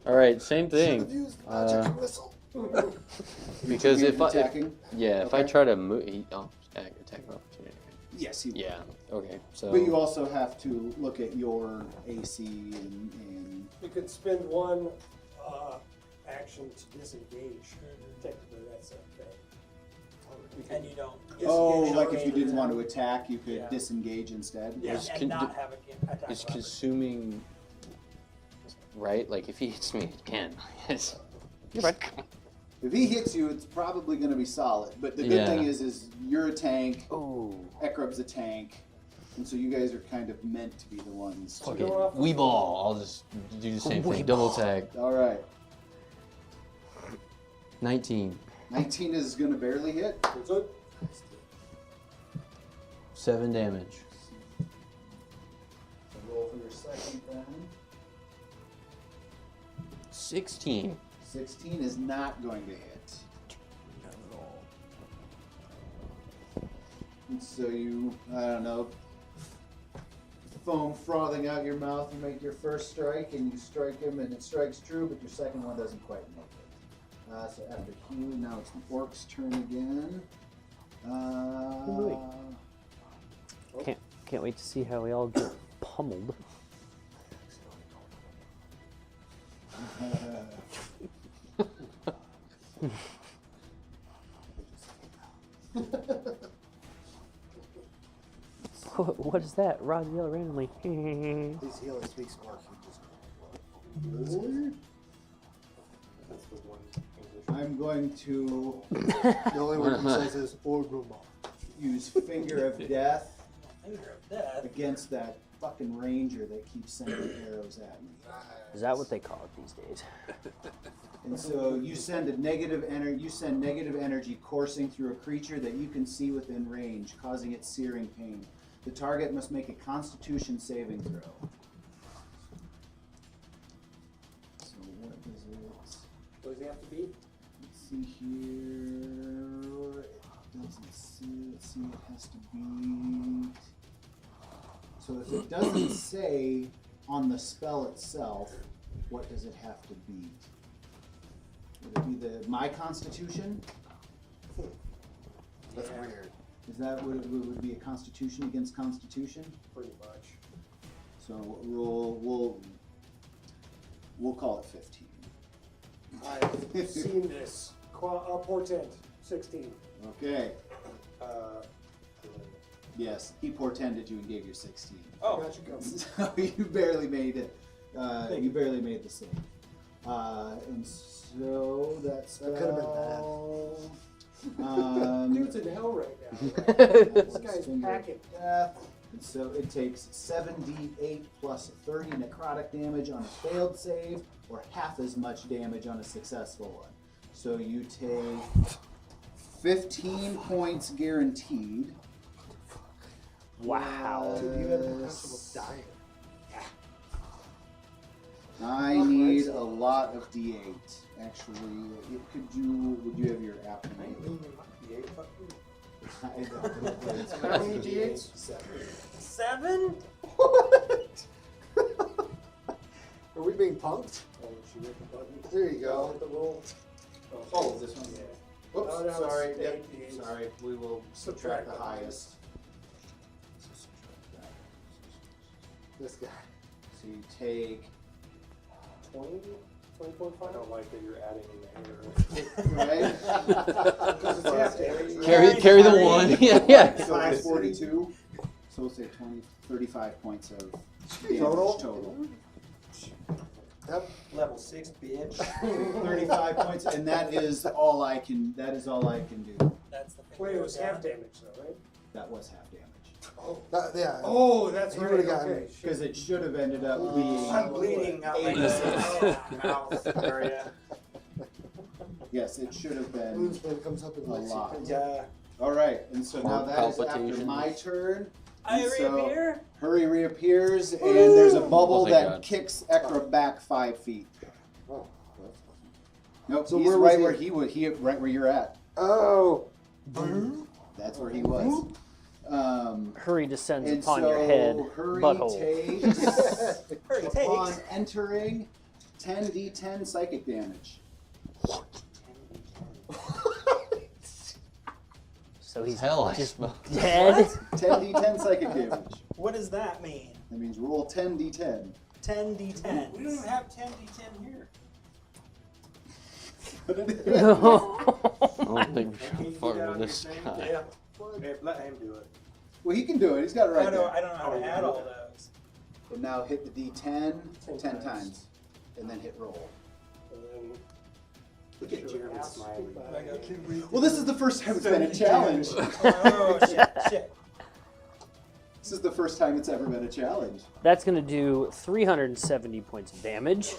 All right, same Should've thing. used magic whistle. Because if I attacking. if I Okay. try to move, attack of opportunity. Yes, he will. Yeah. Okay. So. But you also have to look at your AC and You could spend one action to disengage. Technically, that's a thing. And you don't. oh, disengage like your if you range didn't want to attack. attack, you could Yeah. disengage instead. Yeah, Is and con- not have a attack. It's of opportunity. consuming. Right? Like if he hits me, it can. You're right. If he hits you, it's probably going to be solid. But the good Yeah. thing is you're a tank. Oh. Ekrub's a tank, and so you guys are kind of meant to be the ones. Fuck To, it. Wee ball. I'll just do the same Wee thing. Double ball. tag. all right, 19. 19 is going to barely hit. That's it. 7 damage. So roll for your second then. 16. 16 is not going to hit. Not at all. And so you, I don't know, foam frothing out your mouth, you make your first strike, and you strike him, and it strikes true, but your second one doesn't quite make it. So after Hugh, now it's the orc's turn again. Can't wait to see how we all get pummeled. What is that? Rod yell randomly. He's healing speaks more. That's the one English. I'm going to The only word he says is Orgruma. use Finger of Death Finger of death. against that fucking ranger that keeps sending arrows at me. Is that what they call it these days? And so you send negative energy coursing through a creature that you can see within range, causing it searing pain. The target must make a Constitution saving throw. So what is it? What does he have to be? Let's see here. It doesn't say. Let's see. It has to beat. So if it doesn't say on the spell itself, what does it have to beat? Would it be my Constitution? That's weird. Is that what it would be, a Constitution against Constitution? Pretty much. So we'll call it 15. I've seen this. Portent, 16. Okay. Uh, Yes, he portended you and gave you 16. oh, Gotcha, go. So you barely made it. You barely made the save. And so that's That could have been bad. Dude's in hell right now. This guy's packing. And so it takes 7d8 plus 30 necrotic damage on a failed save, or half as much damage on a successful one. So you take 15 points guaranteed. Wow. Dude, you have the potential of dying. I need a lot of d8. Actually, would you have your app? How many d8s? 7? What? Are we being punked? Oh, she hit the button. There you go. Hit the roll. Oh, this one? Yeah. Whoops, No, no, sorry. it's Yep, 8d8s. sorry. We will subtract the highest. This guy. So you take 20? 20.5? I don't like that you're adding in the error. right. Because it's half damage. Carry the one. Yeah. So it's 42. So we'll say 20, 35 points of damage total. Yep. Level 6, bitch. 35 points, and that is all I can. That is all I can do. That's the Wait, it was finger of half death. damage though, right? That was half damage Yeah. Oh, that's He right. would've gotten Okay. because it should have ended up being. I'm bleeding out my 86. mouth area. Yes, it should have been Moon's when it comes up in a lot. Yeah. All right, and so now Heart that is after palpitations. my turn. I And so reappear? Hurry reappears, and there's a bubble Oh, thank that God. kicks Ekra back 5 feet. Oh. Nope, So he's where was right he? where he would. Right where you're at. Oh. That's where he was. Hurry descends And upon so your head, Hurry butthole. takes Hurry upon takes. entering 10d10 psychic damage. So he's Hell, I just smell. dead. 10d10 psychic damage. What does that mean? That means roll 10d10. 10d10. We don't even have 10d10 here. I don't think we're Can gonna you fuck do that with on this your thing? guy. Yeah. Hey, let him do it. Well, he can do it. He's got it right I there. don't know how to add all those. And now hit the d10 10 10 times. And then hit roll. And then Look at Jeremy smiling. Well, this is the first time it's been a challenge. Oh, shit. This is the first time it's ever been a challenge. That's gonna do 370 points of damage.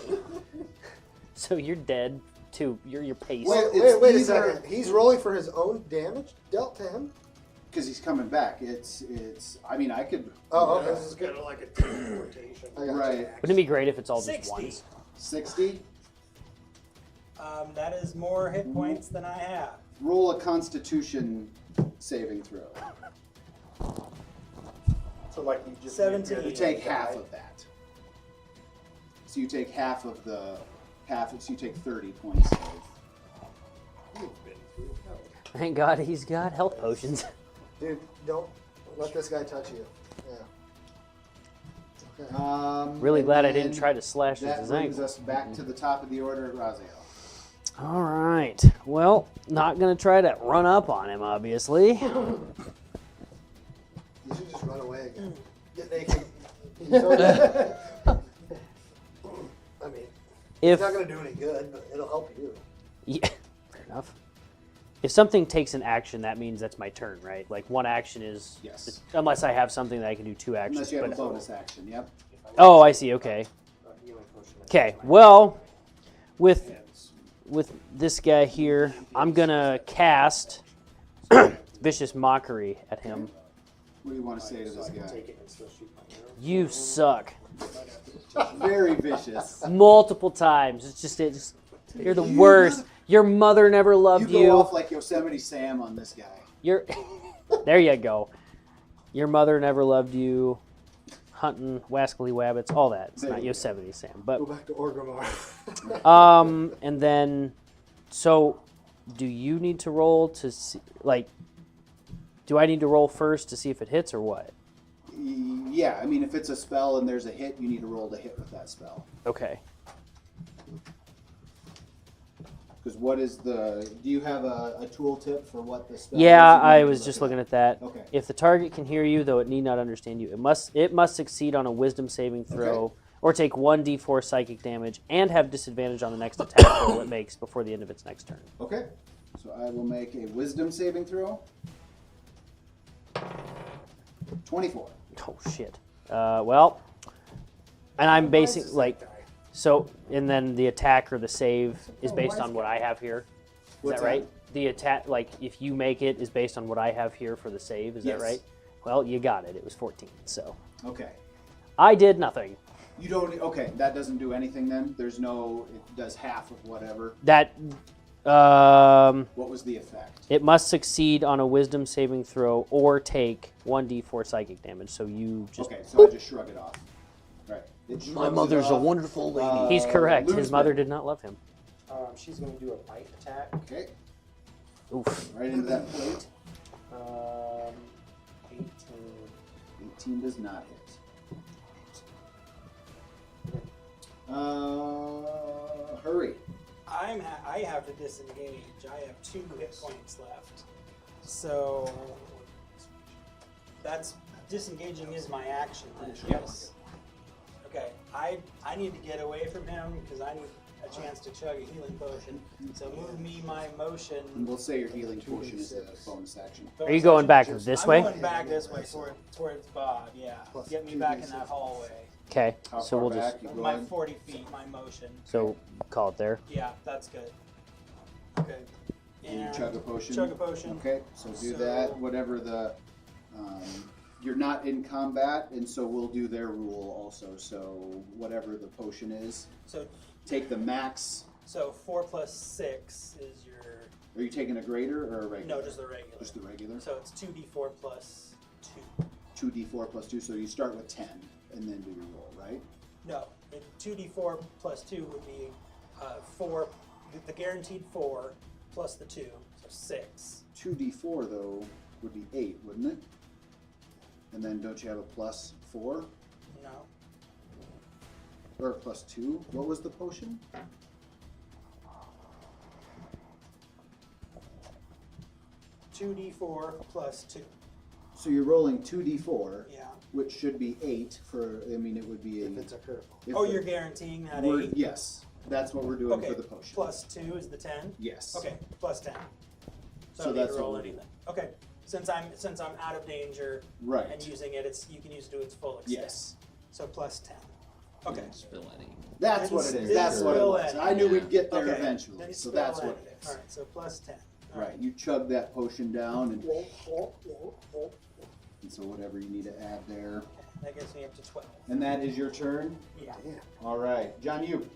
So you're dead too. You're paced. Well, Wait it's a either- second. He's rolling for his own damage dealt to him? Because he's coming back. It's. I mean, I could. Oh, okay. This is kind of like a teleportation. I got Right. Wouldn't it be great if it's all just 60. ones? 60. That is more hit points than I have. Roll a Constitution saving throw. So like you just 17. You take half of that. So you take half of the half. So you take 30 points save. Thank God he's got health potions. Dude, don't let this guy touch you. Yeah. Okay. Really and glad I then didn't try to slash That his brings ankle. us back to the top of the order, Raziel. All right. Well, not gonna try to run up on him, obviously. You should just run away again. Get naked. You know that? I mean, If it's not going to do any good, but it'll help you. yeah, fair enough. If something takes an action, that means that's my turn, right? Like one action is Yes. unless I have something that I can do two actions. Unless you have a but- bonus action, yep. Oh, I see. Okay. Healing potion. Okay. Well, with this guy here, I'm gonna cast Vicious Mockery at him. What do you want to say to this guy? Take it and still shoot my arrow. You suck. Very vicious. Multiple times. It's just you're the worst. Your mother never You loved go you. off like Yosemite Sam on this guy. You're there. You go. Your mother never loved you. Hunting, wascally wabbits, all that. It's There not you go. Yosemite Sam, but Go back to Orgrimmar. and then, so, do you need to roll to see, like, do I need to roll first to see if it hits or what? Yeah, I mean, if it's a spell and there's a hit, you need to roll to hit with that spell. Okay. Because what is the... Do you have a tool tip for what the spell Yeah, is? I was just looking at that. Okay. If the target can hear you, though it need not understand you, it must succeed on a Wisdom saving throw, Okay. or take 1d4 psychic damage, and have disadvantage on the next attack roll it makes before the end of its next turn. Okay. So I will make a wisdom saving throw. 24. Oh shit. Well, and I'm basing like, so, and then the attack or the save is based on what I have here. Is What's that right? The attack, like, if you make it, is based on what I have here for the save. Is Yes. that right? Well, you got it. It was 14. So Okay. I did nothing. You don't... Okay, that doesn't do anything then? There's no... It does half of whatever. That What was the effect? it must succeed on a Wisdom saving throw or take 1d4 psychic damage. So you just. Okay, so I just shrug it off. Right. It My shrugs it mother's a off. wonderful lady. He's correct. His Lose mother me. did not love him. She's going to do a bite attack. Okay. Oof. Right into that plate. 18. 18 does not hit. Hurry. I have to disengage. I have 2 hit points left. So that's disengaging is my action then. Yes. Okay. I need to get away from him because I need a chance to chug a healing potion. So move me my motion. And we'll say your healing potion is a bonus action. Are you going back this way? I'm going back this way towards Bob. Yeah. Get me back in that hallway. Okay. How So far we'll just. back? You My going? 40 feet. My motion. So call it there. Yeah, that's good. Okay. And you chug a potion? Chug a potion. Okay, so do So- that. Whatever the... you're not in combat, and so we'll do their rule also. So whatever the potion is, So take the max. 4 plus 6 is your. Are you taking a greater or a regular? No, just the regular. Just the regular? So it's 2d4 plus 2. 2d4 plus 2, so you start with 10 and then do your roll, right? No, 2d4 plus 2 would be 4. The guaranteed 4 plus the 2, so 6. 2d4 though would be 8, wouldn't it? And then don't you have a plus 4 No. or a plus 2? What was the potion? Two d4 plus 2. So you're rolling 2d4, Yeah. which should be 8 for. I mean, it would be a. If it's a curveball. if Oh, the- you're guaranteeing that we're- 8? Yes, that's what we're doing Okay. for the potion. Plus 2 is the 10? Yes. Okay, plus 10. So, So I don't need that's to roll what we're anything. Okay. Since I'm out of danger Right. and using it, you can use it to its full extent. Yes. So plus 10. Okay. Spill any. That's what it is. Didn't That's what it spill was. any. I knew we'd get there Okay. eventually. Didn't So spill that's any. what it is. All right. So plus 10. All Right. You chug that potion down, and so whatever you need to add there. That gets me up to 12. And that is your turn. Yeah. All right, John, you.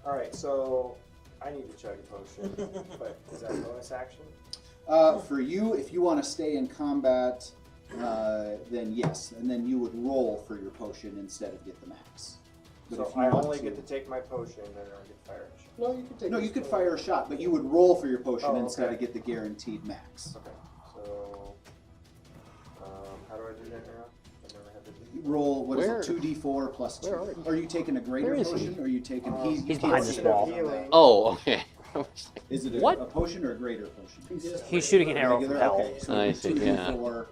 Alright, so I need to chug a potion, but is that a bonus action? For you, if you want to stay in combat, then yes, and then you would roll for your potion instead of get the max. But So if you I want only to- get to take my potion, and then I get to fire a shot. No, you can take. No, this you could one. fire a shot, but you would roll for your potion Oh, instead okay. of get the guaranteed max. Okay. So, how do I do that now? I've never had to do. Roll, what is Where- it, 2d4 plus 2. where are you? Are you taking a greater Where is he? potion, or are you taking... He's you can't behind see this it wall. on that. Oh, okay. Is it a, What? a potion or a greater potion? He's shooting an arrow from Regular? hell. Okay, so I it'd be see, yeah. 2d4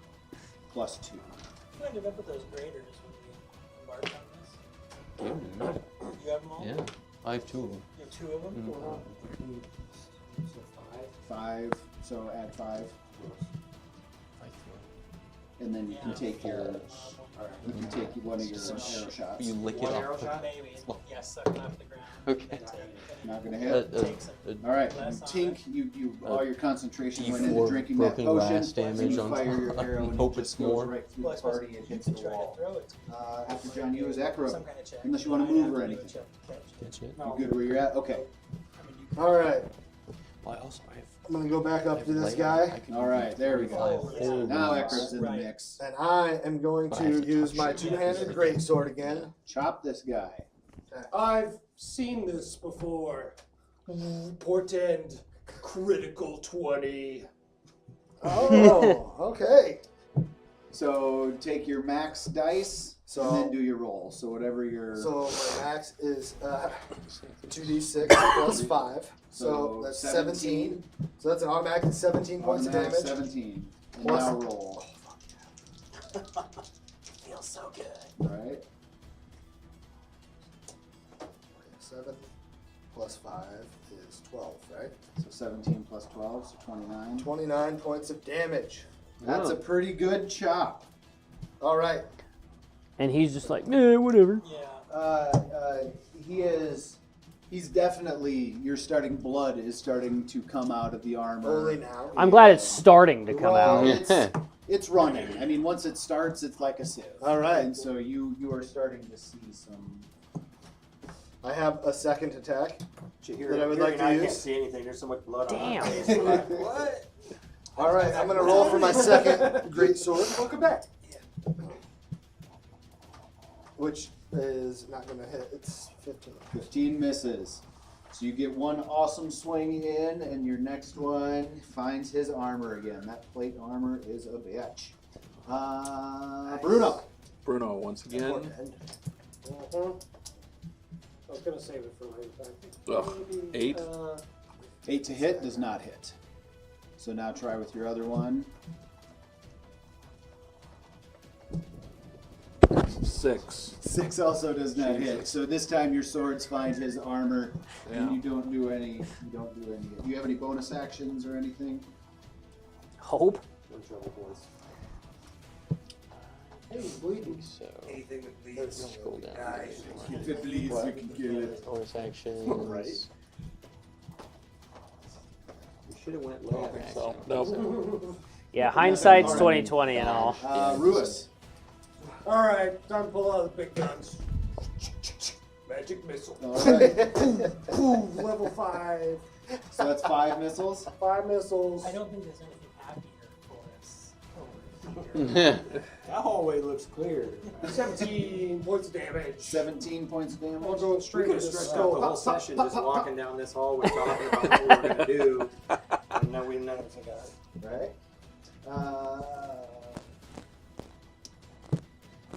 plus 2. Who ended up with those graders when we embarked on this? You have them all? Yeah, I have 2 of them. You have 2 of them? So 5. 5, so add 5. And then you can take your... You can take one of your arrow shots. You lick it One off. arrow shot? Maybe. Yeah, suck it off the ground. Okay. Not gonna hit. All right, you tink. You all your concentration went into D4 drinking that broken potion. glass and damage you on fire top. your arrow and Hope it just it's goes more. right through Well, I the suppose party and you hits can the try to wall. throw it. After John, you is acro. Some kind of check. Unless you wanna Might move have or to do a anything. check to catch it. That's it. You good where you're at? Okay. I mean, you All right. Well, I also have. I'm gonna go back up to this I guy, can All right, there we go. five. Now Ekron's in the Right. mix. and I am going I have to to use touch my it. two-handed greatsword again. Chop this guy. I've seen this before. Portend critical 20. Oh, okay. So take your max dice So- and then do your roll. So whatever your So my max is 2d6 plus 5. So So that's 17. 17. So that's an automatic 17 points of automatic damage. 17. And Plus- now roll. Feels so good. All right. 7 plus 5 is 12, right? So 17 plus 12, so 29. 29 points of damage. That's a pretty good chop. All right. And he's just like, nah, whatever. Yeah. He is. He's definitely. Your starting blood is starting to come out of the armor. Only now. I'm glad it's starting to come Well, out. it's running. I mean, once it starts, it's like a sieve. All right. And so you are starting to see some. I have a second attack. Here, That I would here like and to I use. can't see anything. There's so much blood on my Damn. face. I'm like, what? All right, I'm gonna roll for my second greatsword. Welcome back. Which is not gonna hit. It's 15. 15 misses. So you get one awesome swing in, and your next one finds his armor again. That plate armor is a bitch. Bruno. Bruno, once again. I was gonna save it for later time. Ugh, 8. 8 to hit does not hit. So now try with your other one. 6. 6 also does not hit. So this time your swords find his armor, and Yeah. you don't do any. Do you have any bonus actions or anything? Hope. No trouble, boys. Hey, he's bleeding. So, Anything that bleeds. scroll down. Guys. If it bleeds, you can kill it. Bonus actions. Right. We should have went low. Okay. So, nope. Yeah, hindsight's 2020 and all. Ruis. All right, time to pull out the big guns. Magic missile. All right. Boom, level 5. So that's 5 missiles. 5 missiles. I don't think there's anything happier for us over here. That hallway looks clear. 17 points of damage. 17 points of I'm damage. going We straight could to have the stretched out the skull. whole session just walking down this hallway talking about what we were going to do. And then we none of us got it. Right.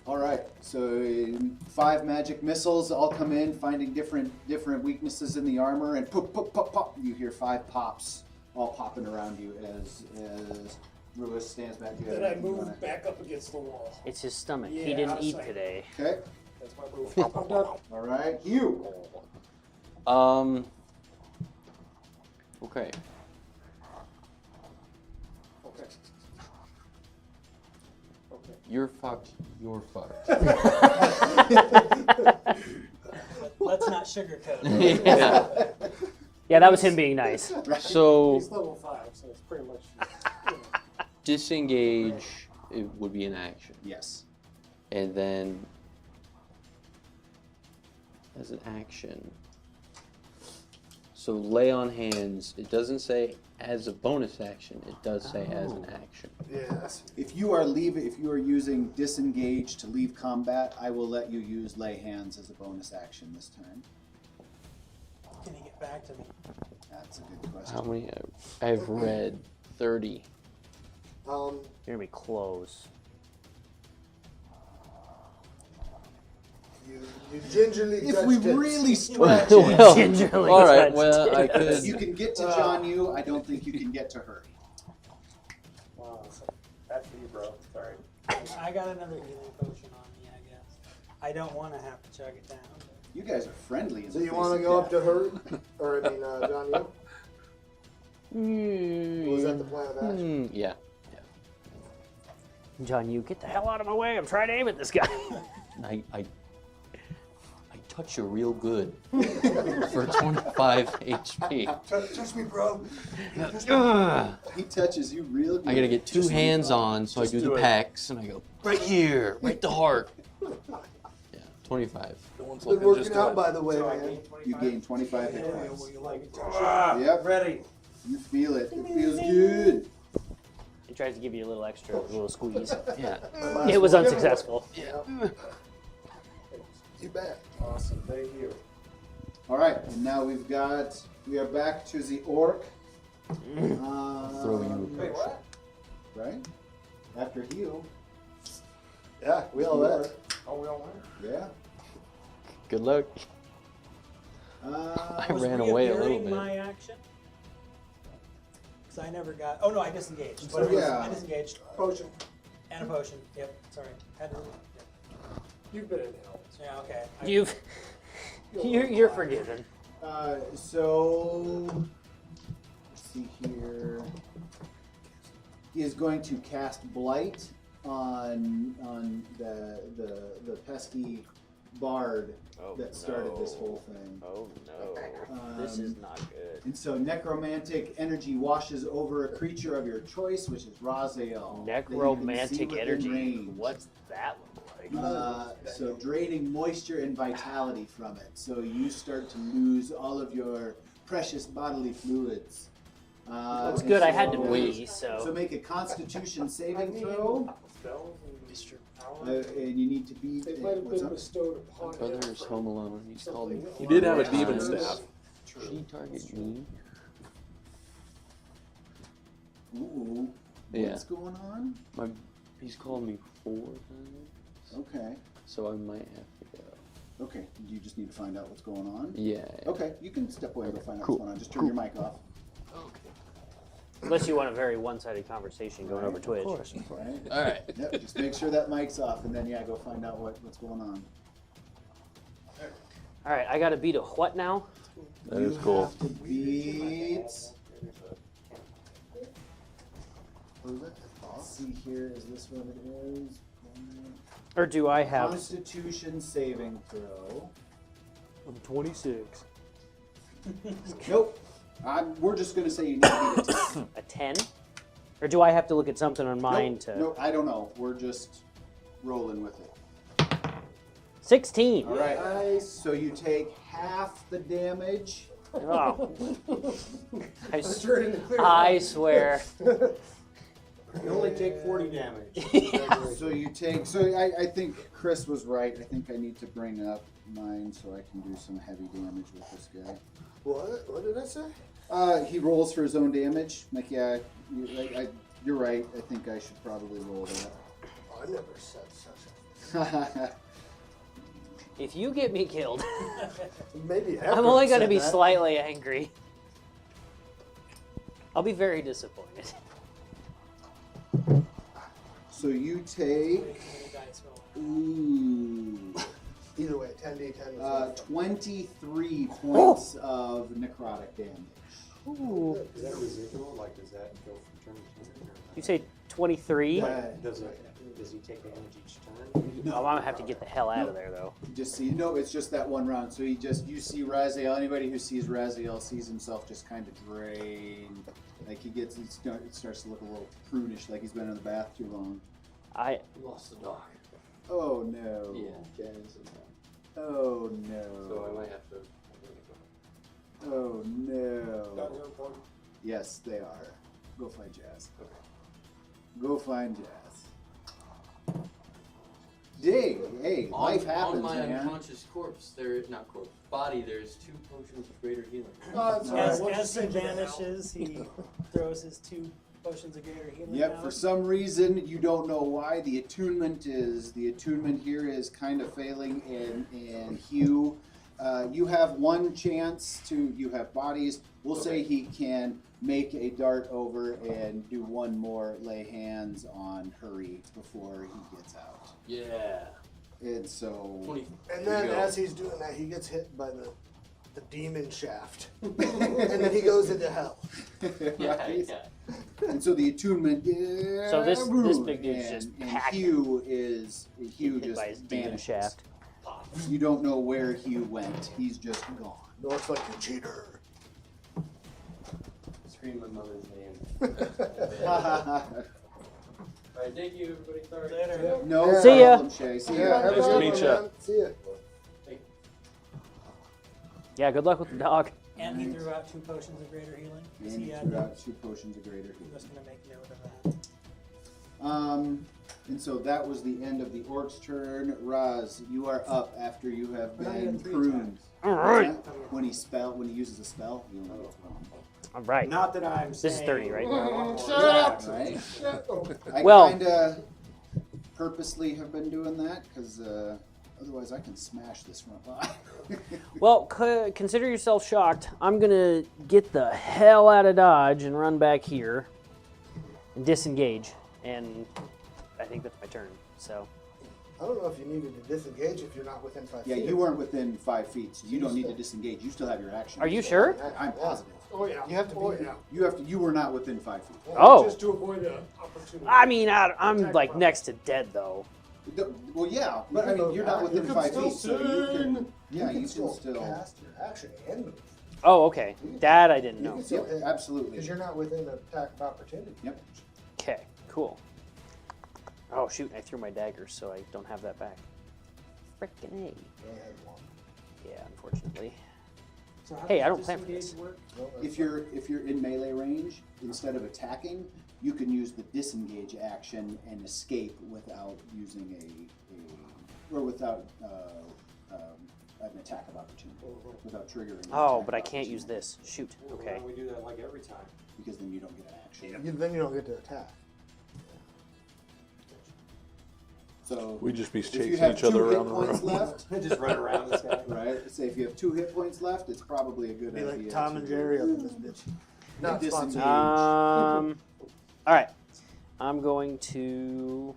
All right. So 5 magic missiles all come in, finding different weaknesses in the armor, and pop, pop, pop, pop. You hear 5 pops, all popping around you as Ruis stands back. You have Then I anything you wanna- move back up against the wall. It's his stomach. Yeah, He didn't I was eat like- today. Okay. That's my move. I'm done. All right. Hugh. Okay. Okay. Okay. You're fucked. You're fucked. Let's not sugarcoat it. Yeah. Yeah, that was him being nice. So He's level 5, so it's pretty much. You know. disengage it would be an action, Yes. and then as an action. So lay on hands. It doesn't say as a bonus action. It does say as an action. Yes. If you are using disengage to leave combat, I will let you use lay hands as a bonus action this time. Can you get back to me? That's a good question. How many? I've read 30. You're gonna be close. You gingerly If touched we it. really stretch Well, it, Gingerly all right. touched Well, it. I could. you can get to John Yu. I don't think you can get to her. Wow, that's for you, bro. Sorry. I got another healing potion on me, I guess. I don't want to have to chug it down. You guys are friendly. In So the you face want to of go up death. to her, or I mean, John? You? Was that the plan of action? Yeah. John, you get the hell out of my way. I'm trying to aim at this guy. I touch you real good for 25 HP. Touch me, bro. He touches you real good. I gotta get 2 Just hands leave on, so I do the do it. pecs, and I go right here, right the heart. Yeah, 25. No one's Been looking, just working do out, it. by the way, So I man. gain You 25? gain 25 hit points. You like it? Yep, Ready. you feel it. It feels good. He tries to give you a little extra, a little squeeze. Yeah. It was unsuccessful. You bet. Awesome. Thank you. All right, and now we are back to the orc. Throw you. Wait, what? Right? After heal. Yeah, we all that. Oh, we all win? Yeah. Good luck. Uh, I ran away a little reappearing bit. my action? Because I never got. Oh no, I disengaged. So, yeah. I disengaged. Potion. And a potion. Yep. Sorry. Had to. Yep. You've been in hell. Yeah. Okay. You're forgiven. So let's see here. He is going to cast Blight on the pesky bard that started this whole thing. Oh no. This is not good. And so necromantic energy washes over a creature of your choice, which is Raziel. that you can see Necromantic within energy. range. What's that look like? So draining moisture and vitality from it. So you start to lose all of your precious bodily fluids. That's and good. I had to so- wee, So so. make a Constitution saving throw, Spells and and you need to beat. They might have what's been up? bestowed upon him. Brother is home alone. He's called me. He did have a 4 demon times. staff. Should he target me? Ooh, Yeah. what's going on? He's called me 4 times, Okay, so I might have to go. okay. You just need to find out what's going on. Yeah. Okay, you can step away and go find out Cool. what's going on. Just turn your mic off. Unless you want a very one-sided conversation going over Twitch. Right? All right. Yep, just make sure that mic's off, and then yeah, go find out what's going on. All right, I got to beat a what now? That is cool. Have to beat. What is it? Let's see here. Is this what it is? Or do I have? Constitution saving throw. I'm 26. Nope. We're just gonna say you need to beat a 10. A 10? Or do I have to look at something on mine Nope, to? nope, I don't know. We're just rolling with it. 16. All right. So you take half the damage. Oh. I, Let's turn it into clear. I swear. You only take 40 damage. So you take. So I think Chris was right. I think I need to bring up mine so I can do some heavy damage with this guy. What? What did I say? He rolls for his own damage. Like, yeah, you're right. I think I should probably roll that. Oh, I never said such If you get me killed, a. Maybe after I'm only I going to said be that. slightly angry. I'll be very disappointed. So you take. Ooh. Either way, 10d10 was 23 points of necrotic damage. Ooh. Is that residual? Like, does that go from turn to turn? You say 23? Does he take damage each turn? No, I'm going to have to get the hell out of there, though. Just see, no, it's just that one round. So you see Raziel. Anybody who sees Raziel sees himself just kind of drained. Like it starts to look a little prudish, like he's been in the bath too long. I Lost the dog. Oh no. Yeah, Jan's in that. Oh no. So I might have to. Oh no. Yes, they are. Go find Jazz. Go find Jazz. Hey, life happens, On my man. unconscious corpse, body, there's 2 potions of greater healing. That's all right. As, We'll just as he send you to hell. vanishes, he throws his 2 potions of greater healing Yep, out. for some reason you don't know why the attunement here is kind of failing, and Hugh, you have one chance you have bodies. We'll say he can make a dart over and do one more lay hands on Hurry before he gets out. Yeah. And so 20. And There then you go. as he's doing that, he gets hit by the demon shaft, and then he goes into hell. Yeah, right? yeah. And so the attunement. So this big dude's just and packing. Hugh Hit just by his demon vanishes. shaft. You don't know where Hugh went. He's just gone. Looks like a cheater. Scream my mother's name. Alright, thank you, everybody. Sorry. Later. No See ya. problem, Shay. See Yeah, ya. have a Nice to good meet one, ya. man. See ya. Yeah, good luck with the dog. And he threw out 2 potions of greater healing. And He he had threw out 2 potions of greater I'm healing. just going to make note of that. And so that was the end of the orc's turn. Raz, you are up after you have But I been had 3 pruned. attacks. All right. When he uses a spell, he only gets 1. All right. Not that I'm This is saying 30, right? Right? I Well- kinda purposely have been doing that because otherwise I can smash this front line. Well, consider yourself shocked. I'm gonna get the hell out of Dodge and run back here and disengage. And I think that's my turn. So I don't know if you needed to disengage if you're not within 5 Yeah, feet. you weren't within 5 feet, so you don't need to disengage. You still have your action. are you sure? I'm positive. Oh yeah. You have to be. yeah. You were not within 5 feet. Oh. Just to avoid an opportunity. I mean, I'm like next to dead though. Well, yeah, but I mean, you're not within 5 feet, so you can. Yeah, you can still. cast your action and move. Oh, okay. That I didn't You know. can still Yep, hit absolutely. because you're not within the attack of opportunity. Yep. Okay, cool. Oh shoot! I threw my dagger, so I don't have that back. Frickin' A. And one. Yeah, unfortunately. So how Hey, does I don't plan for disengage this. work? No, that's If you're in melee range, instead of attacking, you can use the disengage action and escape without using or without an attack of opportunity, without triggering. an Oh, attack but I of can't use opportunity, this. Shoot. Why Okay. don't we do that like every time? because then you don't get an action. then you don't get to attack. So We'd just be if you chasing have each 2 other hit around the points room. left, Just run around this guy. right? Say if you have 2 hit points left, it's probably a good Be idea. like Tom and to Jerry up in this bitch. Not disengage. sponsored. All right. I'm going to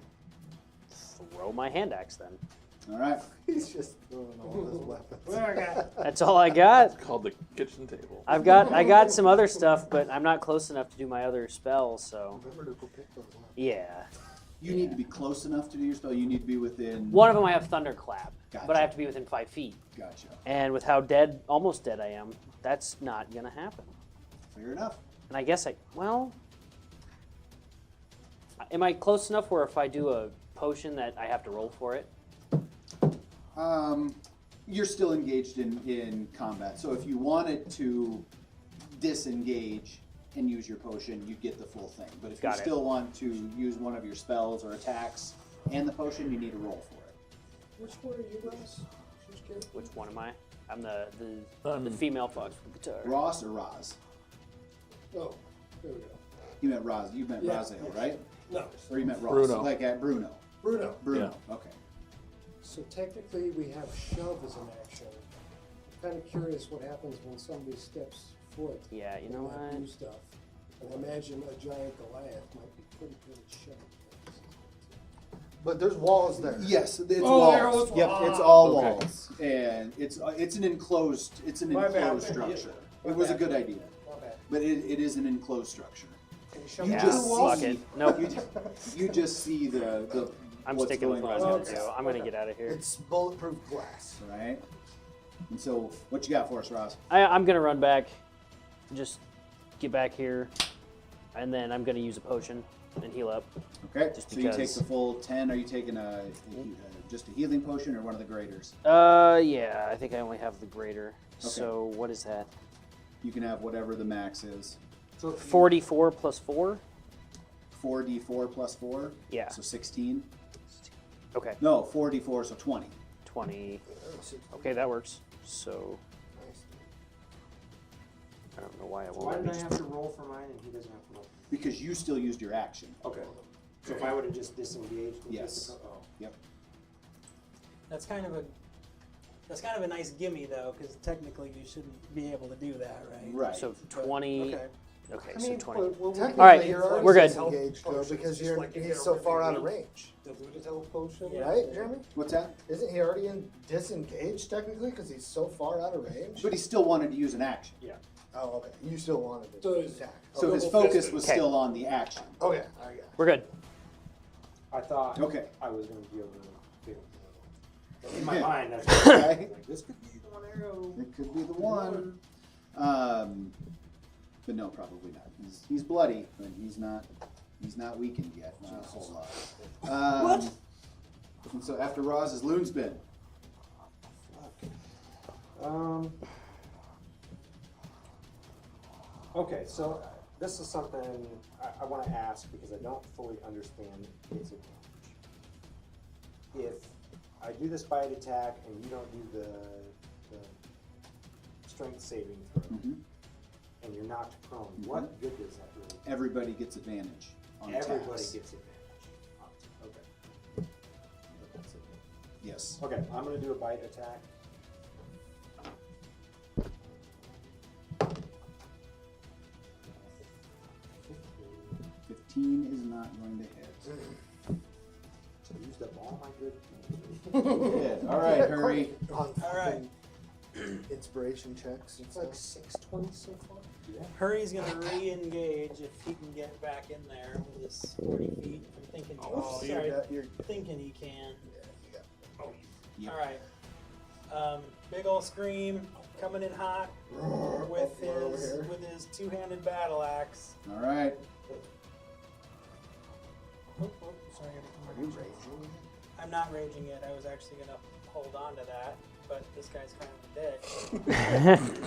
throw my hand axe then. All right. He's just throwing all his weapons. That's all I got. It's called the kitchen table. I got some other stuff, but I'm not close enough to do my other spells. So Remember to go pick those up. yeah. You need to be close enough to do your spell. You need to be within. One of them I have Thunderclap, Gotcha. but I have to be within 5 feet. Gotcha. And with how almost dead I am, that's not gonna happen. Fair enough. And I guess am I close enough where if I do a potion that I have to roll for it? You're still engaged in combat. So if you wanted to disengage and use your potion, you'd get the full thing. But if Got you it. still want to use one of your spells or attacks and the potion, you need to roll for it. Which one are you guys? Just kidding. Which one am I? I'm the I'm- female fox with guitar. Ross or Roz? Oh, there we go. You meant Roz. You meant Yeah. Raziel, right? No, Or you meant Ross? Bruno. Like at Bruno. Bruno. Bruno. Okay. So technically, we have shove as an action. I'm kind of curious what happens when somebody steps foot. Yeah, you know and what? do stuff. And I imagine a giant Goliath might be pretty good at shoving things. But there's walls there. Yes, it's Oh, there walls. was Yep, walls. it's all Okay. walls, and it's an enclosed My bad. structure. My It was a bad. good idea, Not bad. but it is an enclosed structure. Can you shove You it Yeah, through just the walls? fuck it. Nope. You just see the I'm what's sticking with going what I was on. gonna do. I'm gonna get out of here. It's bulletproof glass. Right. And so, what you got for us, Ross? I'm gonna run back, just get back here, and then I'm gonna use a potion and heal up. Okay. Just So you take because- the full 10. Are you taking just a healing potion or one of the graders? Yeah, I think I only have the greater. So what is that? You can have whatever the max is. So 44 plus 4? 4d4 plus 4. Yeah. So 16. Okay. No, 4d4, so 20. 20. Okay, that works. So I don't know why I won't. why let did me I just- have to roll for mine and he doesn't have to roll? Because you still used your action. Okay. So if I would have just disengaged. and Yes. Oh. Yep. That's kind of a nice gimme though, because technically you shouldn't be able to do that, right? Right. So 20. Okay. Okay, I so mean, 20. Technically, All right, you're already we're good. disengaged though Potions, because just like he's in so a far out of regular range, Diluted health potion. Yeah. right, Jeremy? What's that? Isn't he already disengaged technically because he's so far out of range? But he still wanted to use an action. Oh, okay. You still wanted to So is- attack. So his Double focus fisted. was Okay. still on the action. Okay, I got it. We're good. I thought Okay. I was going to be able to do it. In my Yeah. mind, that's Okay. like, this could be the one arrow. It could be the one. But no, probably not. He's bloody, but he's not weakened yet. Not a whole lot. What? And so after Roz is Loonspin. Okay, so this is something I want to ask because I don't fully understand its advantage. If I do this bite attack and you don't do the strength saving throw, and you're knocked prone, what good does that really do? Everybody gets advantage on Everybody attacks. gets advantage. Okay. Yes. Okay, I'm going to do a bite attack. $15 is not going to hit. So I used up all my good. Good. All right, hurry. On All right. inspiration checks. It's like 620 so far. Hurry's gonna re-engage if he can get back in there with his 40 feet. I'm thinking. Oh, sorry. you're Thinking he can. Yep. All right. Big ol' scream coming in hot with his two-handed battle axe. All right. Oh, sorry, I gotta come Are you around. raging? I'm not raging yet. I was actually gonna hold on to that, but this guy's kind of a dick.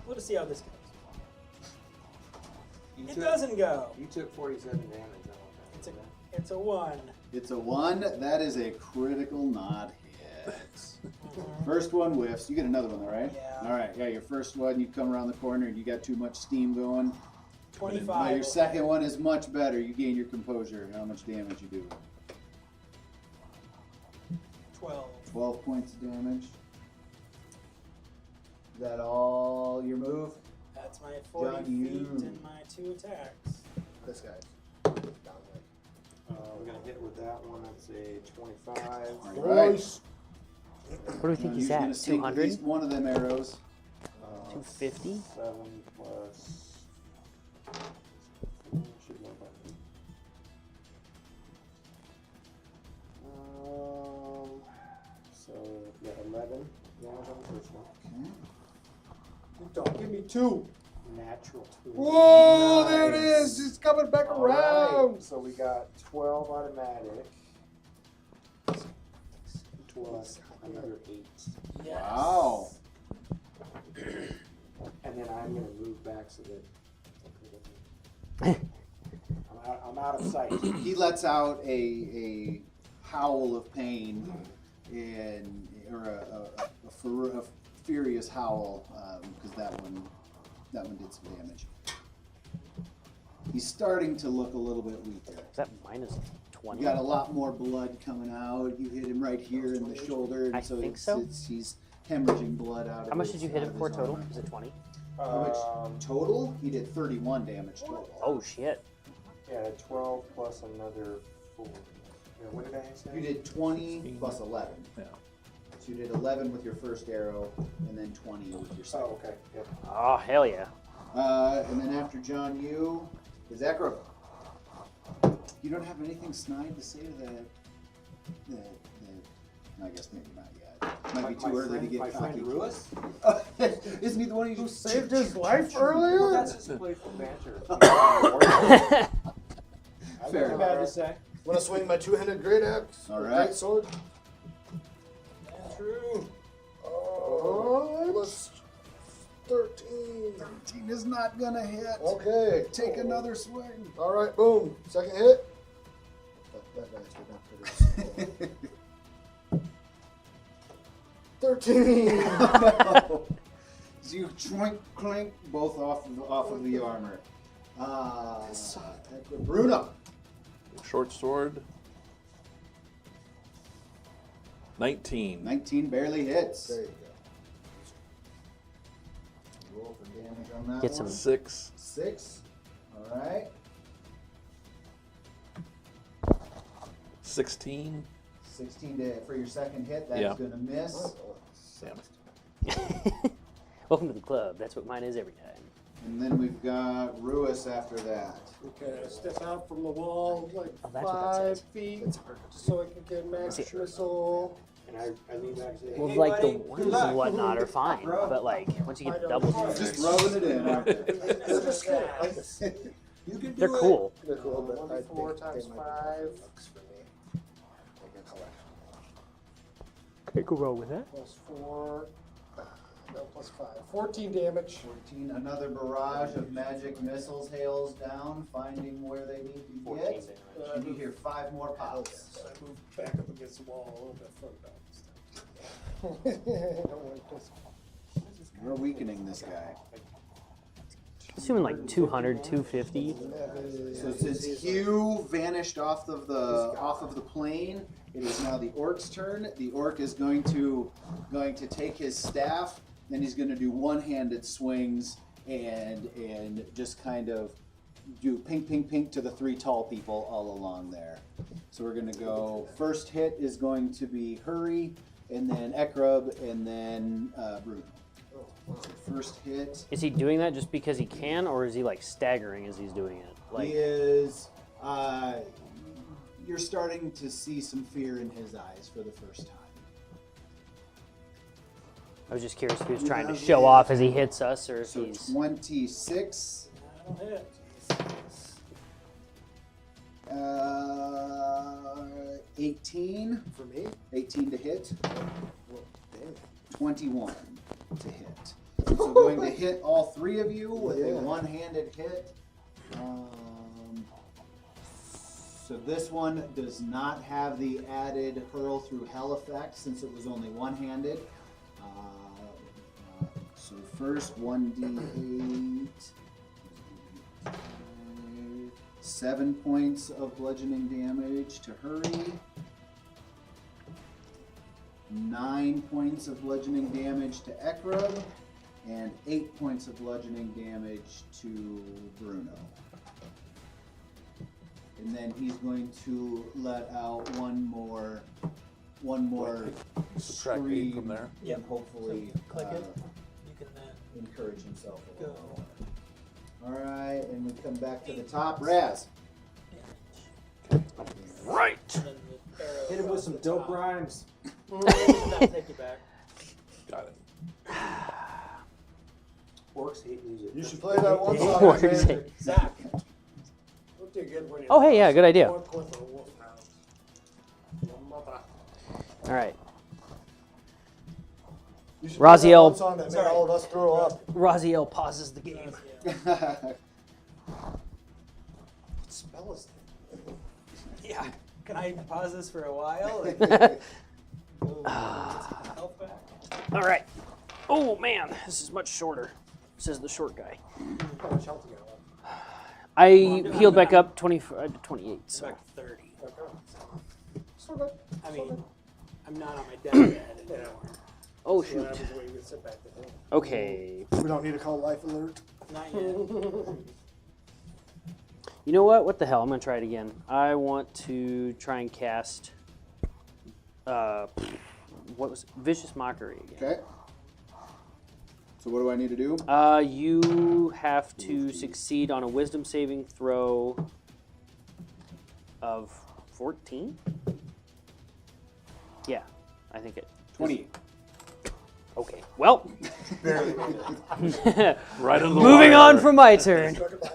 We'll just see how this goes. It doesn't go. You took 47 damage. It's a 1. It's a 1. That is a critical not hit. First one whiffs. You get another one, though, right? Yeah. All right. Yeah, your first one, you come around the corner and you got too much steam going. 25. Your second one is much better. You gain your composure. How much damage you do? 12. 12 points of damage. Is that all your move? That's my 40 John, feet you- and my 2 attacks. This guy's down We're going to hit with that one. That's a 25. All right. What do we think he's You're at? gonna sink at 200? least one of them arrows. 250? 7 plus. Should know about me. So, yeah, 11 damage on the first one. Don't give me 2. Natural 2. Whoa, there it Nice. is. He's coming back All around. right, so we got 12 automatic. Plus another 8. Yes. Wow. And then I'm going to move back so that. I'm out of sight. He lets out a howl of pain or a furious howl because that one did some damage. He's starting to look a little bit weaker. Is that minus 20? You got a lot more blood coming out. You hit him right here in the shoulder, and I think so. He's hemorrhaging blood out of How much his- did you hit out him of for his total? armor. Was it 20? How much total? He did 31 damage total. Oh, shit. Yeah, 12 plus another 4. Yeah, what did I say? You did 20 plus 11. Yeah. So you did 11 with your first arrow, and then 20 with your second. Oh, okay. Yep. Oh, hell yeah. And then after John, you is Ekro. You don't have anything snide to say to the I guess maybe not yet. Might be too early to get my cocky. friend Ruiz? Isn't he the one who Saved his life Well, earlier? that's just playful banter. Fair. Nothing bad to say. Want to swing my two-handed great axe? All or right. Great sword? True. Oh, let's 13. 13 is not gonna hit. Okay. Take another swing. All right, boom. Second hit. That dice did not produce. 13. No. So you clink both off of the armor. Bruno. Short sword. 19. 19 barely hits. There you go. Roll for damage on that Get one. some- 6. 6. All right. 16. 16 for your second hit. That's Yeah. gonna miss. Damn it. Welcome to the club. That's what mine is every time. And then we've got Ruis after that. Okay, I step out from the wall like Oh, that's what that 5 says. feet so I can get max missile. And I lean back to the Well, hey, like buddy, the good ones luck. and whatnot are fine, but like once you get the doubles, Just rubbing it in. aren't they? It's just good. You can do they're cool. They're cool, but I 1d4 think times they might be 5 bucks for me. Like a collection. Okay, cool roll with that. plus 4. No, plus 5. 14 damage. 14. Another barrage of magic missiles hails down, finding where they need to 14 get. damage. And you hear 5 more pops. I move back up against the wall a little bit further. Don't want this. We're weakening this guy. Assuming like 200, 250. So since Hugh vanished off of the plane, it is now the orc's turn. The orc is going to take his staff, then he's going to do one-handed swings and just kind of do pink, pink, pink to the 3 tall people all along there. So we're going to go. First hit is going to be Hurry, and then Ekrub, and then Bruno. So first hit. Is he doing that just because he can, or is he like staggering as he's doing it? Like, He is. You're starting to see some fear in his eyes for the first time. I was just curious if he was trying to show off as he hits us, or if So he's. 26. That'll hit. 18. For me? 18 to hit. Well, damn. 21 to hit. So going to hit all 3 of you with a one-handed hit. So this one does not have the added hurl through hell effect since it was only one-handed. So first 1d8. 7 points of bludgeoning damage to Hurry. 9 points of bludgeoning damage to Ekrub. And 8 points of bludgeoning damage to Bruno. And then he's going to let out one more Subtract 8 scream from there. Yep. and hopefully Click it. You can then encourage himself a go. little more. All right, and we come back to the top. Raz. Right! And then the arrow Hit him with across some the dope top. rhymes. That'll take you back. Got it. Orcs hate music. You should play that one Yeah. song. What man. is it? Zach. Look good when you Oh, hey, yeah, good idea. walk with a wolf hound. Your mother. All right. You should play that Raziel. one song that made all of us throw up. Raziel pauses the game. What spell is that? Yeah. Can I pause this for a while? And go get some health back? All right. Oh, man, this is much shorter, says the short guy. How much health you got left? I healed back up 28. So. Back to 30. Okay. So good. I mean, I'm not on my deathbed anymore. Oh, So shoot. what happens when you get sent back to home? Okay. We don't need to call life alert. Not yet. You know what? What the hell? I'm going to try it again. I want to try and cast. What was it? Vicious Mockery again. Okay. So what do I need to do? You have to succeed on a Wisdom saving throw of 14. Yeah, I think it. 20. Okay. Well, Right on the moving wire. on from my turn. Struck it back.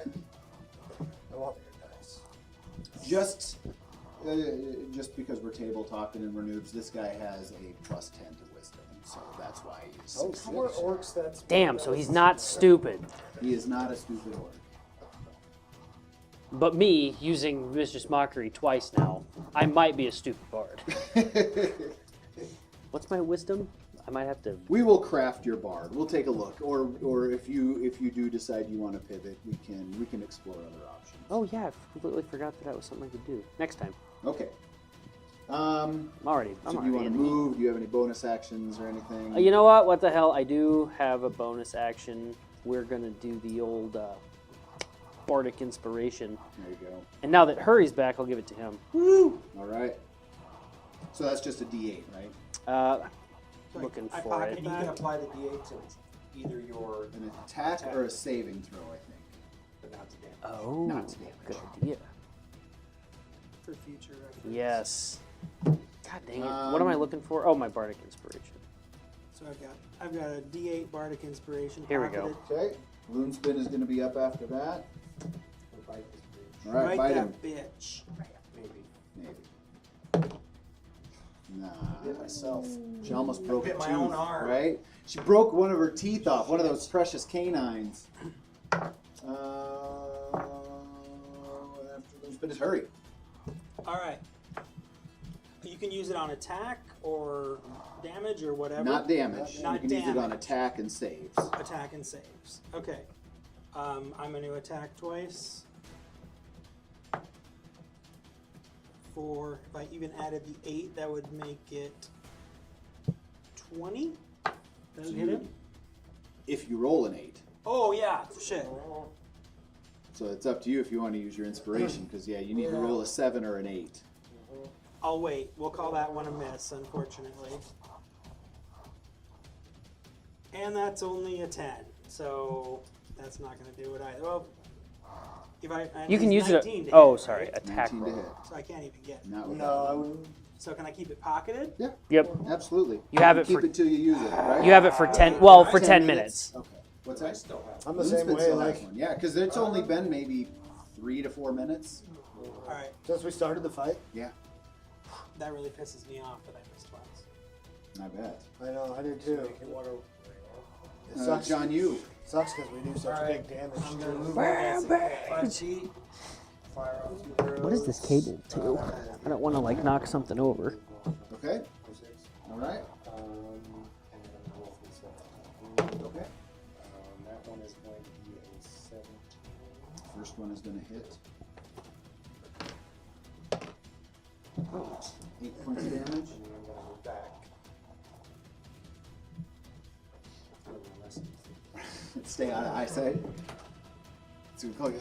I want your dice. Just because we're table talking and we're noobs, this guy has a +10 to wisdom. so that's why he's Oh, six. how are orcs that smart? Damn, so he's not stupid. He is not a stupid orc. But me, using Vicious Mockery twice now, I might be a stupid bard. What's my wisdom? I might have to... We will craft your bard. We'll take a look, or if you do decide you want to pivot, we can explore other options. Oh yeah, I completely forgot that was something I could do. Next time. Okay. I'm So already do you want to in. move? Do you have any bonus actions or anything? You know what? What the hell? I do have a bonus action. We're gonna do the old bardic inspiration. There you go. And now that Hurry's back, I'll give it to him. Woo! All right. So that's just a D8, right? Looking I for pocket it. And you can apply the D8 to either your An attack or a saving throw, I think. but not to damage. Oh, Not to damage. good idea. For future reference. Yes. God dang it. What am I looking for? Oh, my bardic inspiration. So I've got a D8 bardic inspiration. Here we go. pocketed. Okay. Loonspin is going to be up after that. Or bite this bitch. All right, Right bite that him. bitch. Maybe. Maybe. Nah. Bit myself. She almost broke Bit a my tooth, own arm. right? She broke one of her teeth off, one of those precious canines. After Loonspin is Hurry. All right. You can use it on attack or damage or whatever. Not damage. Not you can use it on damage. attack and saves. Attack and saves. Okay. I'm going to attack twice. For, if I even added the 8, that would make it 20? Does it hit him? If you roll an 8. Oh, yeah. Shit. So it's up to you if you want to use your inspiration, because yeah, you need to roll a 7 or an 8. I'll wait. We'll call that one a miss, unfortunately. And that's only a 10, so that's not going to do it either. Well, if I You can use it. 19 to Oh, hit, sorry. right? Attack 19 to roll. hit. So I can't even get it. Not with No, that. I wouldn't. So can I keep it pocketed? Yeah, Yep. absolutely. You have it keep for- it till you use it, right? You have it for 10. Well, for 10 minutes. Okay. What's I that? still have. I'm the same Loonspin way. still has Like one. Yeah, because it's only been maybe 3 to 4 minutes. All right. since we started the fight. Yeah, That really pisses me off that I missed twice. I bet. I know. I did too. It John, sucks. you. Sucks because we do such Alright. big damage. I'm gonna too. move my 5 feet. Fire off 2 arrows. What is this cable to? I don't want to like knock something over. Okay. All right. And then roll for the 17. Okay. That one is going to be a 17. First one is going to hit. 8 points of damage. And then I'm going to move back. Stay out of eyesight. Let's see what we call you.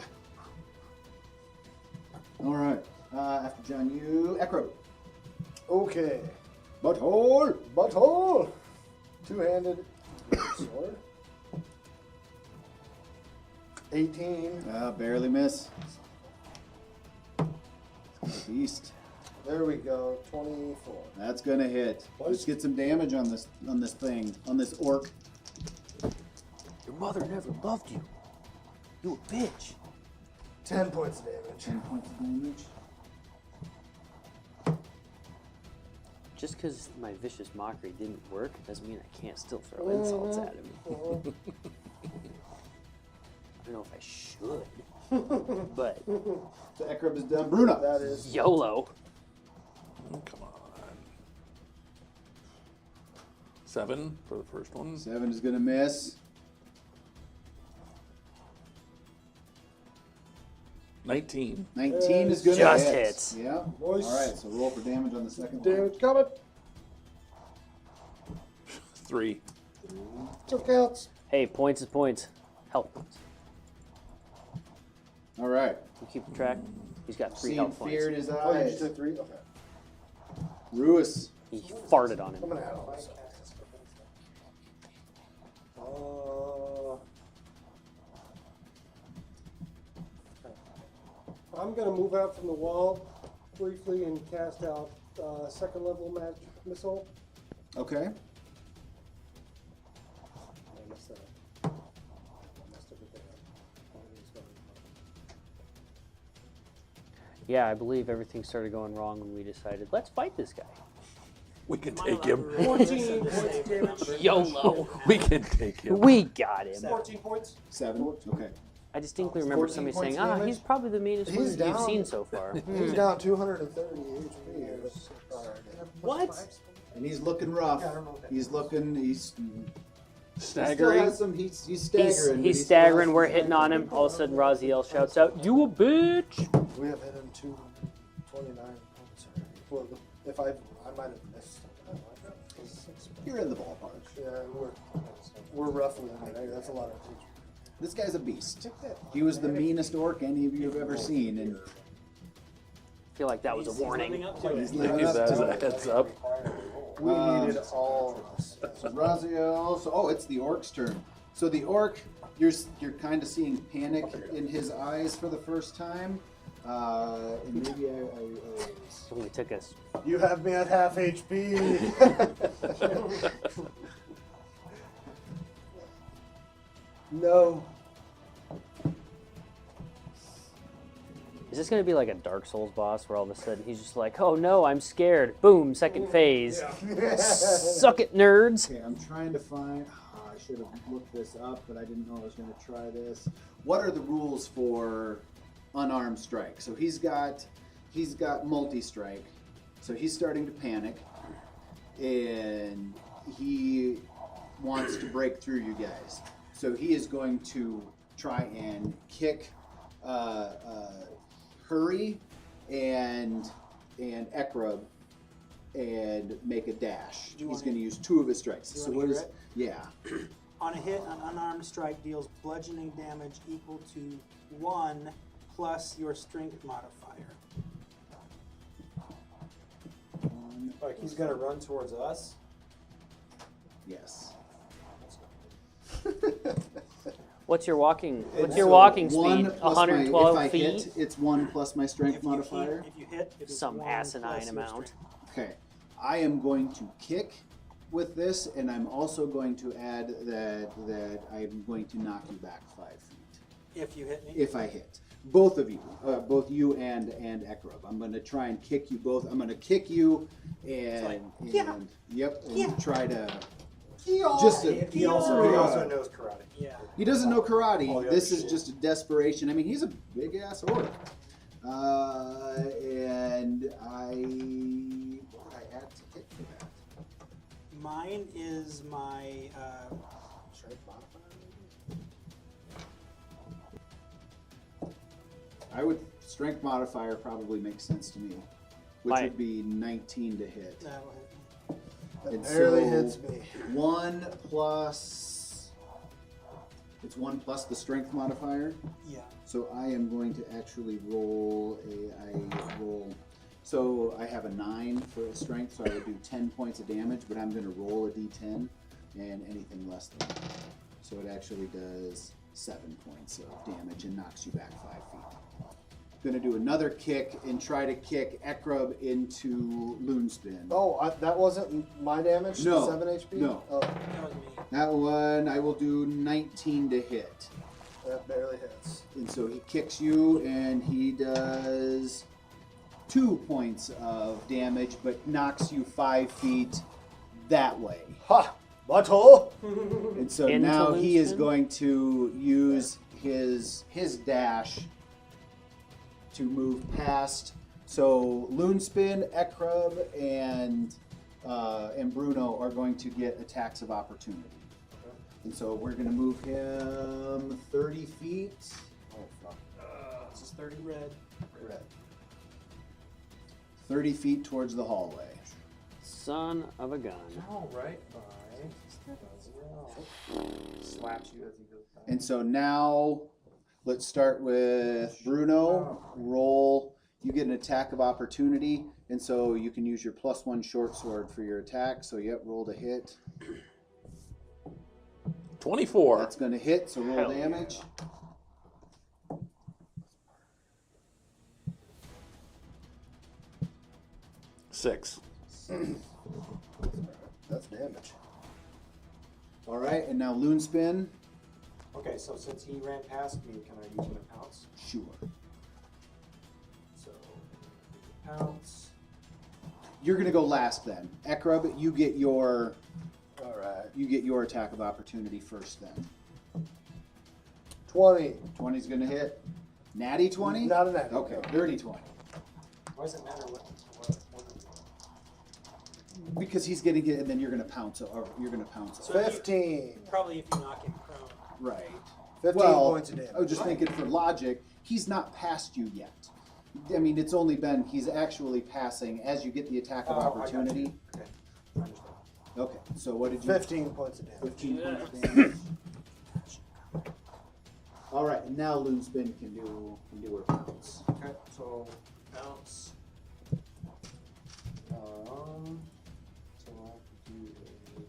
All right. After John, you Ekro. Okay. Butthole. Butthole. Two-handed sword. 18. Barely miss. Beast. There we go. 24. That's gonna hit. Let's get some damage on this thing, on this orc. Your mother never loved you. You a bitch. 10 points of damage. 10 points of damage. Just because my vicious mockery didn't work doesn't mean I can't still throw insults at him. I don't know if I should, but So Ekrub is done. Bruna. That is YOLO. Come on. 7 for the first one. 7 is gonna miss. 19. 19 is gonna Just hit. hits. Yeah. Nice. All right. So roll for damage on the second one. damage coming. 3. Still counts. Hey, points is points. Health points. All right. You keep track. He's got 3 Seeing health fear in points. his Oh, you eyes. just took 3? Okay. Ruis. He farted on I'm him. going to add all this. I'm gonna move out from the wall briefly and cast out second level magic missile. Okay. I messed that up. Messed everything up. Yeah, I believe everything started going wrong when we decided, let's fight this guy. We can Am I take allowed him. to roll this and just 14 say points damage. number? YOLO. We can take him. We got him. 14 points. 7. Okay. I distinctly remember 14 somebody points saying, damage? he's probably the meanest He's one you've down. seen so far. He's down 230 HP. What? And he's looking rough. Yeah, I don't know what that He's looking. He's still Staggering. has some. He's staggering. He's but he still staggering, has we're some hitting on him. All of a sudden, Raziel shouts out, "You a bitch!" We have hit him 229 points already. Well, if I might have missed. You're in the ballpark. Yeah, we're roughly in there. That's a lot of HP. This guy's a beast. He was the meanest orc any of you have ever seen, and I feel like that was a He's living warning. up to it. he's Give living up that as to a it. heads up. We needed all. So Raziel. So it's the orc's turn. So the orc, you're kind of seeing panic in his eyes for the first time, and maybe I We took us. You have me at half HP. No. Is this going to be like a Dark Souls boss where all of a sudden he's just like, "Oh no, I'm scared." Boom, second phase. Suck it, nerds. Okay, I'm trying to find. I should have looked this up, but I didn't know I was going to try this. What are the rules for unarmed strike? So he's got multi-strike. So he's starting to panic, and he wants to break through you guys. So he is going to try and kick Hurry and Ekrub and make a dash. Do you He's want going to use 2 of his strikes. do you So wanna what hear is? it? Yeah. On a hit, an unarmed strike deals bludgeoning damage equal to 1 plus your strength modifier. Like he's gonna run towards us. Yes. What's your walking? What's And your so walking 1 speed? plus 112 if I feet. hit, it's 1 plus my strength If you modifier. hit, it is Some 1 asinine plus your amount. strength. Okay. I am going to kick with this, and I'm also going to add that I'm going to knock you back 5 feet If you hit me. if I hit. Both of you, both you and Ekrub. I'm going to try and kick you both. I'm going to kick you and try to just a, He also knows karate. Yeah. he doesn't know karate. All the This other is shit. just a desperation. I mean, he's a big ass orc. And what would I add to hit for that? Mine is my Strength modifier, maybe? I would strength modifier probably makes sense to me, which Mine. would be 19 to hit. that'll hit me. That And barely so- hits me. 1 plus. It's 1 plus the strength modifier. Yeah. So I am going to actually roll so I have a 9 for a strength, so I would do 10 points of damage, but I'm going to roll a d10 and anything less than that. So it actually does 7 points of damage and knocks you back 5 feet. Going to do another kick and try to kick Ekrub into Loonspin. Oh, that wasn't my damage? No. 7 HP? No. Oh, That was me. That one I will do 19 to hit. that barely hits. And so he kicks you, and he does 2 points of damage, but knocks you 5 feet that way. Ha! Butthole! And so Into now he is Loonspin? going to use his dash to move past. So Loonspin, Ekrub, and Bruno are going to get attacks of opportunity. And so we're going to move him 30 feet. Oh, fuck. This is 30 red. Red. 30 feet towards the hallway. Son of a gun. All right, bye. Slaps you as he goes by. And so now let's start with Bruno. Roll. You get an attack of opportunity. And so you can use your +1 short sword for your attack. So, yep, roll to hit. 24. That's going to hit, so roll Hell yeah. damage. Six. That's damage. All right, and now Loonspin. Okay, so since he ran past me, can I use my pounce? Sure. So, pounce. You're gonna go last then. Ekrub, you get your All right. attack of opportunity first then. 20. 20's gonna hit. Natty 20? Not a natty. Okay, dirty 20. Why does it matter what Because he's getting hit, and then you're gonna pounce. Or you're gonna pounce. So 15. Probably if you knock him prone. Right. 15 well, points of damage. I was just thinking for logic, he's not past you yet. I mean, it's only been he's actually passing as you get the attack of I got you. opportunity. Okay, I understand. Okay, so what did you? 15 points of damage. 15 points of damage. All right, and now Loonspin can do her pounce. Okay, so bounce. So I'll do a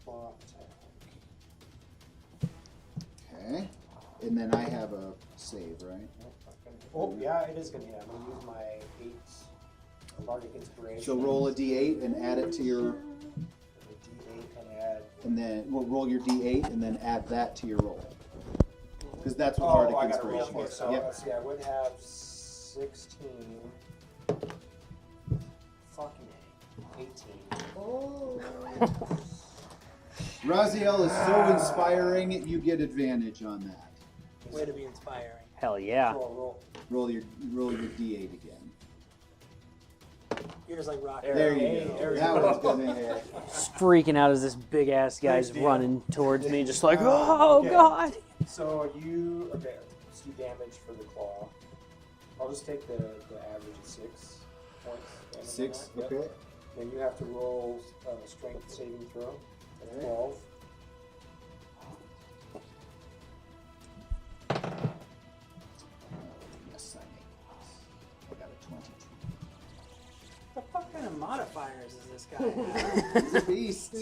claw attack. Okay, and then I have a save, right? Oh, yeah, it is gonna be. I'm gonna use my 8 Bardic Inspiration. So roll a d8 and add it to your, D8 and add. and then we'll roll your d8 and then add that to your roll. Because that's what Oh, Bardic I gotta roll. Inspiration Okay, is. so Yep. let's see. I would have 16. Fucking A. 18. Oh. Raziel is so inspiring, you get advantage on that. Way to be inspiring. Hell yeah. Roll. Roll your d8 again. You're just like rock. There you go. That was gonna hit. Freaking out as this big ass guy's Big deal. running towards me, just like, oh okay. god. So let's do damage for the claw. I'll just take the average of 6 points. damage on 6, that. Yep. okay. Then you have to roll a strength saving throw of Okay. 12. Yes, I got a 22. What the fuck kind of modifiers is this guy have? He's a beast.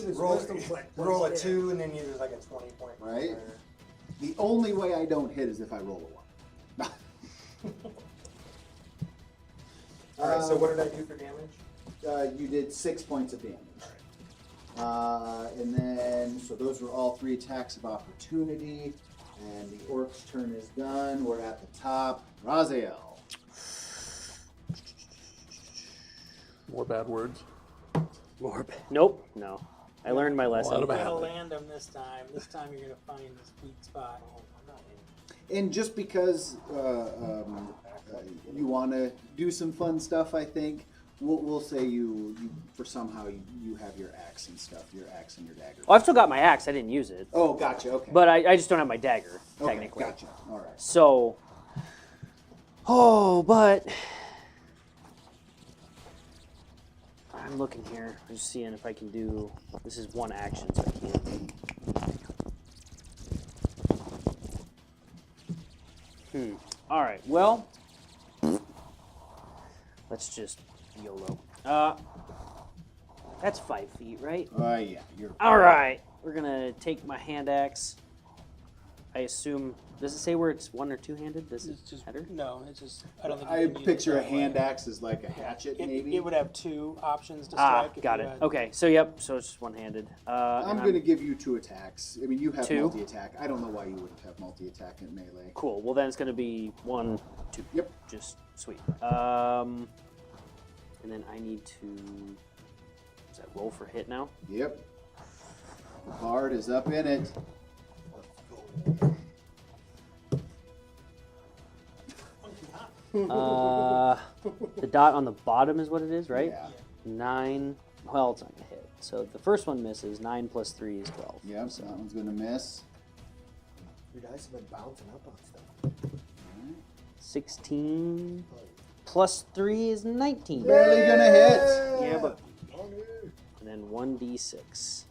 Roll a 2 and then use like a 20 point. Right. modifier. The only way I don't hit is if I roll a 1. Alright, so what did I do for damage? You did 6 points of damage. And then, so those were all 3 attacks of opportunity. And the orc's turn is done. We're at the top. Raziel. More bad words. Nope, no. I learned my A lot lesson. of You're bad. gonna land him this time. This time you're gonna find this weak spot. And just because you want to do some fun stuff, I think we'll say you for somehow you have your axe and stuff, your axe and your dagger. Oh, I've still got my axe. I didn't use it. Oh, gotcha. Okay. But I just don't have my dagger, okay, technically. gotcha. All right. So, but I'm looking here. I'm just seeing if I can do. This is one action, so I can't. All right. Well, let's just YOLO. That's 5 feet, right? Yeah. You're. All right. We're gonna take my hand axe. I assume. Does it say where it's one or two handed? This is just header. No, it's just. I don't think. you I can use picture it a that hand way. axe as like a hatchet, maybe. It would have 2 options to Ah, strike. if got you it. had- Okay, so yep, so it's just one-handed. I'm going to give you 2 attacks. I mean, you have 2? multi-attack. I don't know why you wouldn't have multi-attack in melee. Cool. Well, then it's gonna be 1, 2. Yep. Just sweet. And then I need to. Does that roll for hit now? Yep. The bard is up in it. The dot on the bottom is what it is, right? Yeah. 9. Well, it's not gonna hit. So the first one misses. 9 plus 3 is 12. Yep, so that one's going to miss. Your dice have been bouncing up on stuff. 16 plus 3 is 19. Barely going to hit. Yeah, but. And then 1d6.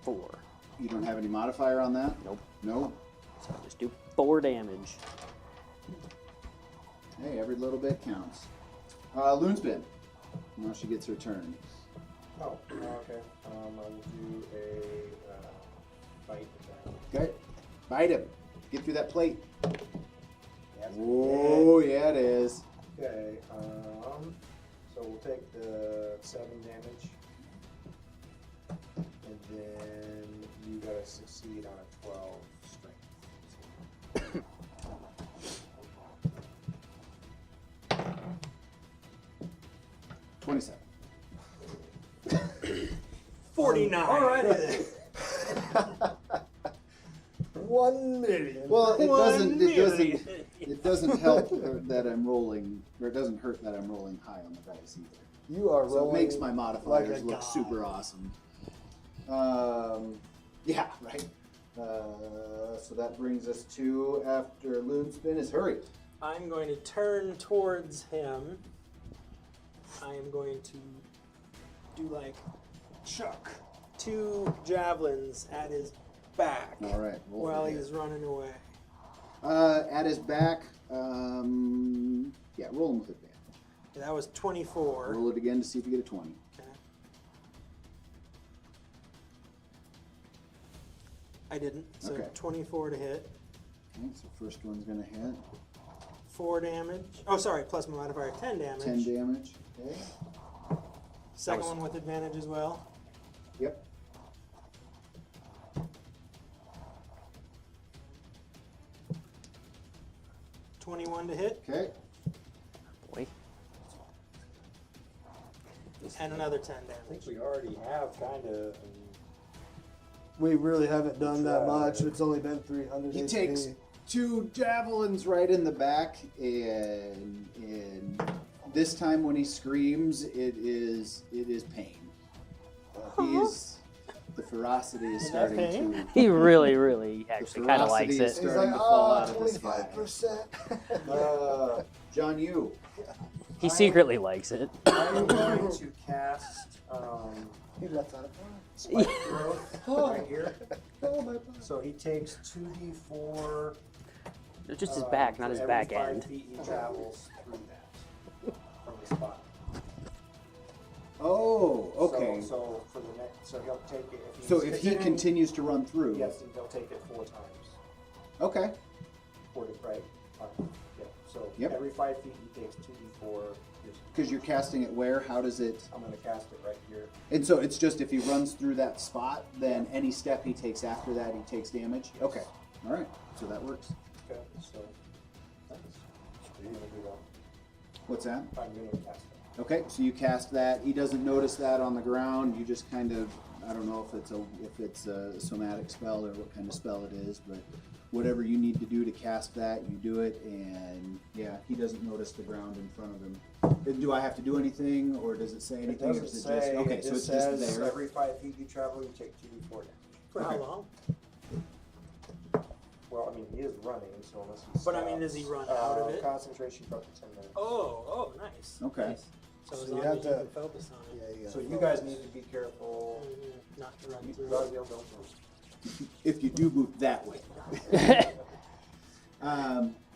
Four. You don't have any modifier on that? Nope. No. So I just do 4 damage. Hey, every little bit counts. Loonspin. Now she gets her turn. Oh, okay. I will do a bite attack. Okay. Bite him. Get through that plate. Yes. Oh, yeah, it is. Okay, so we'll take the 7 damage. And then you gotta succeed on a 12 strength. 49. Alrighty then. 1 million. Well, it doesn't. It million. doesn't. It doesn't help that I'm rolling, or it doesn't hurt that I'm rolling high on the dice either. You are So it rolling. makes my modifiers like a look god. super awesome. Yeah, right. So that brings us to, after Loonspin, is Hurry. I'm going to turn towards him. I am going to do like Chuck. 2 javelins at his back All right. roll while for hit. he's running away. At his back. Yeah, roll him with advantage. That was 24. Roll it again to see if you get a 20. Okay. I didn't. So Okay. 24 to hit. Okay, so first one's gonna hit. 4 damage. Oh, sorry, plus my modifier, 10 damage. 10 damage. Okay. Second one with advantage as well. Yep. $21 to hit, Okay. Boy. and another 10 I think damage. we already have kind of. We really haven't done that Try. much. It's only been 300 He HP. takes 2 javelins right in the back, and this time when he screams, it is pain. The ferocity is starting pain? to. He really, really actually kind of likes ferocity is it. He's starting like, to fall oh, out of this guy. 25%. John, you. He secretly likes it. I'm going to cast He left out a Spike Growth right here. Oh my god. So he takes 2d4. Just his back, not for his every back 5 end. feet he travels through that from the spot. Oh, okay. So for the next, so he'll take it. If he's So if he continuing- continues to run through. yes, then he'll take it 4 times. Okay. Right. Yeah. So Yep. every 5 feet he takes 2d4. Because you're casting it where? How does it? I'm going to cast it right here. And so it's just if he runs through that spot, then any step he takes after that, he takes damage? Yes. Okay. All right. So that works. Okay. So that's I'm going to do that. What's that? I'm going to cast it. Okay. So you cast that. He doesn't notice that on the ground. You just kind of, I don't know if it's a somatic spell or what kind of spell it is, but whatever you need to do to cast that, you do it, and yeah, he doesn't notice the ground in front of him. Do I have to do anything, or does it say It anything? Or doesn't is it say. just okay? It So it's says just there. every 5 feet you travel, you take 2d4 damage. For how long? Well, I mean, he is running, so unless he But I mean, stops. does he run out of it? Concentration for up to 10 minutes. Oh, nice. Okay. Nice. So as So you long have as you to- can focus on it. Yeah, So you guys need to be careful. Not to run You through. Raziel, don't move. If you do move that way.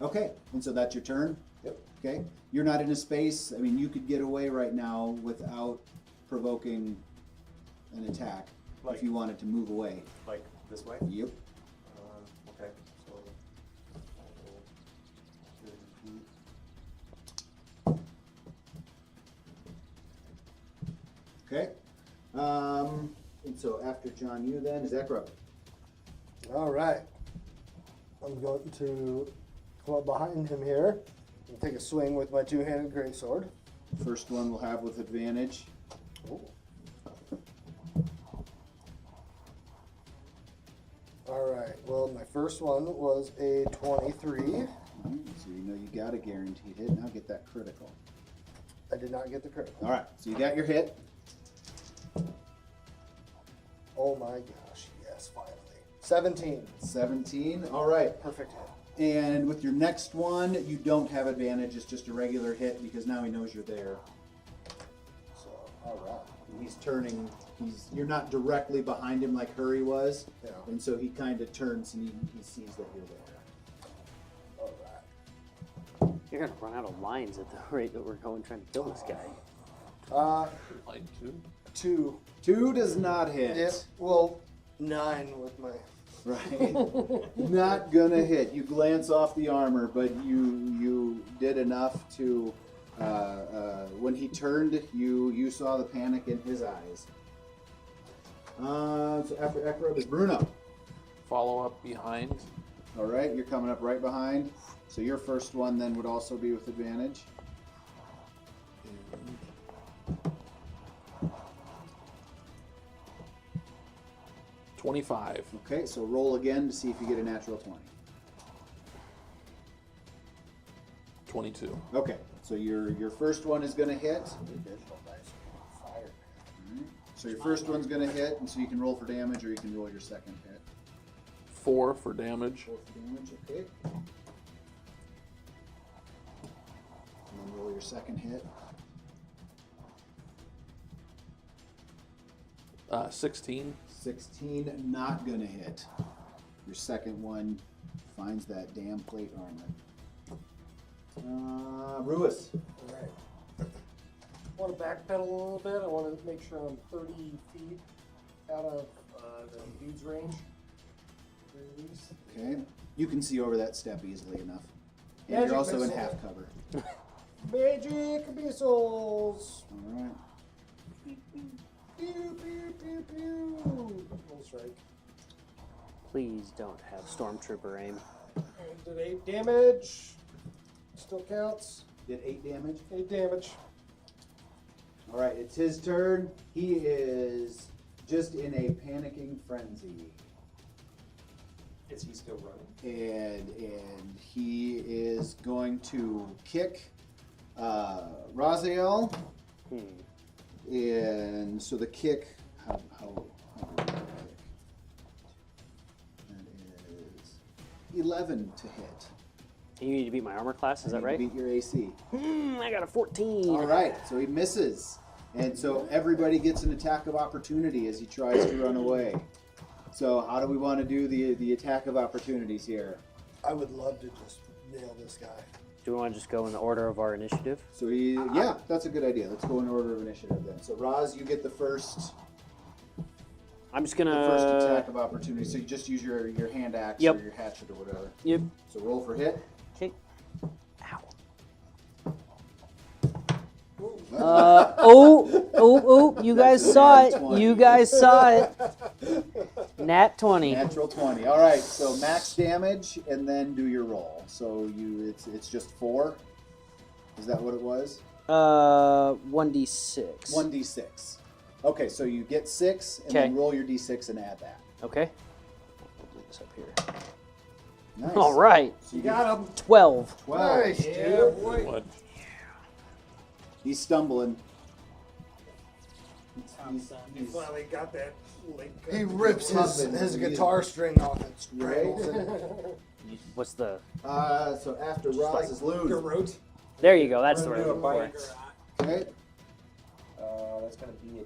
Okay, and so that's your turn? Yep. Okay, you're not in a space, I mean, you could get away right now without provoking an attack Like- if you wanted to move away. Like this way? Yep. Okay, so. Okay, and so after John, you then is Ekro. All right. I'm going to come up behind him here and take a swing with my two-handed greatsword. First one we'll have with advantage. All right. Well, my first one was a 23. So you know you got a guaranteed hit, now get that critical. I did not get the critical. Alright, so you got your hit. Oh my gosh, yes, finally. 17. 17, alright. Perfect hit. And with your next one, you don't have advantage, it's just a regular hit because now he knows you're there. So, all right. He's turning, you're not directly behind him like Hurry was, Yeah. and so he kind of turns and he sees that you're there. All right. You're gonna run out of lines at the rate that we're going trying to kill this guy. Line 2. 2. 2 does not hit. Yep. Well, 9 with my. Right. Not gonna hit. You glance off the armor, but you did enough to. When he turned, you saw the panic in his eyes. So after Ekro is Bruno. Follow up behind. All right, you're coming up right behind. So your first one then would also be with advantage. 25. Okay, so roll again to see if you get a natural 20. 22. Okay, so your first one is going to hit. So your first one's going to hit, and so you can roll for damage, or you can roll your second hit. 4 for damage. 4 for damage, okay. And then roll your second hit. 16. 16, not going to hit. Your second one finds that damn plate armor. Ruiz. Alright. I want to backpedal a little bit. I want to make sure I'm 30 feet out of the dude's range. At least. Okay. You can see over that step easily enough. And Magic you're also in missile. half cover. Magic missiles! Alright. Pew, pew, pew, pew. Full strike. Please don't have Stormtrooper aim. And did 8 damage. Still counts. Did 8 damage. 8 damage. Alright, it's his turn. He is just in a panicking frenzy. Is he still running? And he is going to kick Raziel. And so the kick, how do we kick? That is 11 to hit. You need to beat my armor class, is that You right? Beat your AC. I got a 14. All right, so he misses. And so everybody gets an attack of opportunity as he tries to run away. So how do we want to do the attack of opportunities here? I would love to just nail this guy. Do we want to just go in the order of our initiative? So yeah, that's a good idea. Let's go in order of initiative then. So Roz, you get the first I'm just the gonna. first attack of opportunity. So you just use your hand axe Yep. or your hatchet or whatever. Yep. So roll for hit. Okay. Ow. You guys saw it. 20. You guys saw it. Nat 20. Natural 20. All right, so max damage and then do your roll. So it's just 4. Is that what it was? 1d6. 1d6. Okay, so you get 6 and then Okay. roll your d6 and add that. Okay. I'll do this up here. Nice. All right. So you Got him. 12. 12. Nice, Yeah, dude. boy. What? He's stumbling. You finally got that link. He rips Husband, his he's- guitar string off and Right? strangles it. What's the? So after Roz's loon. Garrote. There you go. That's the We're right gonna do a one. bite. Okay, That's going to be a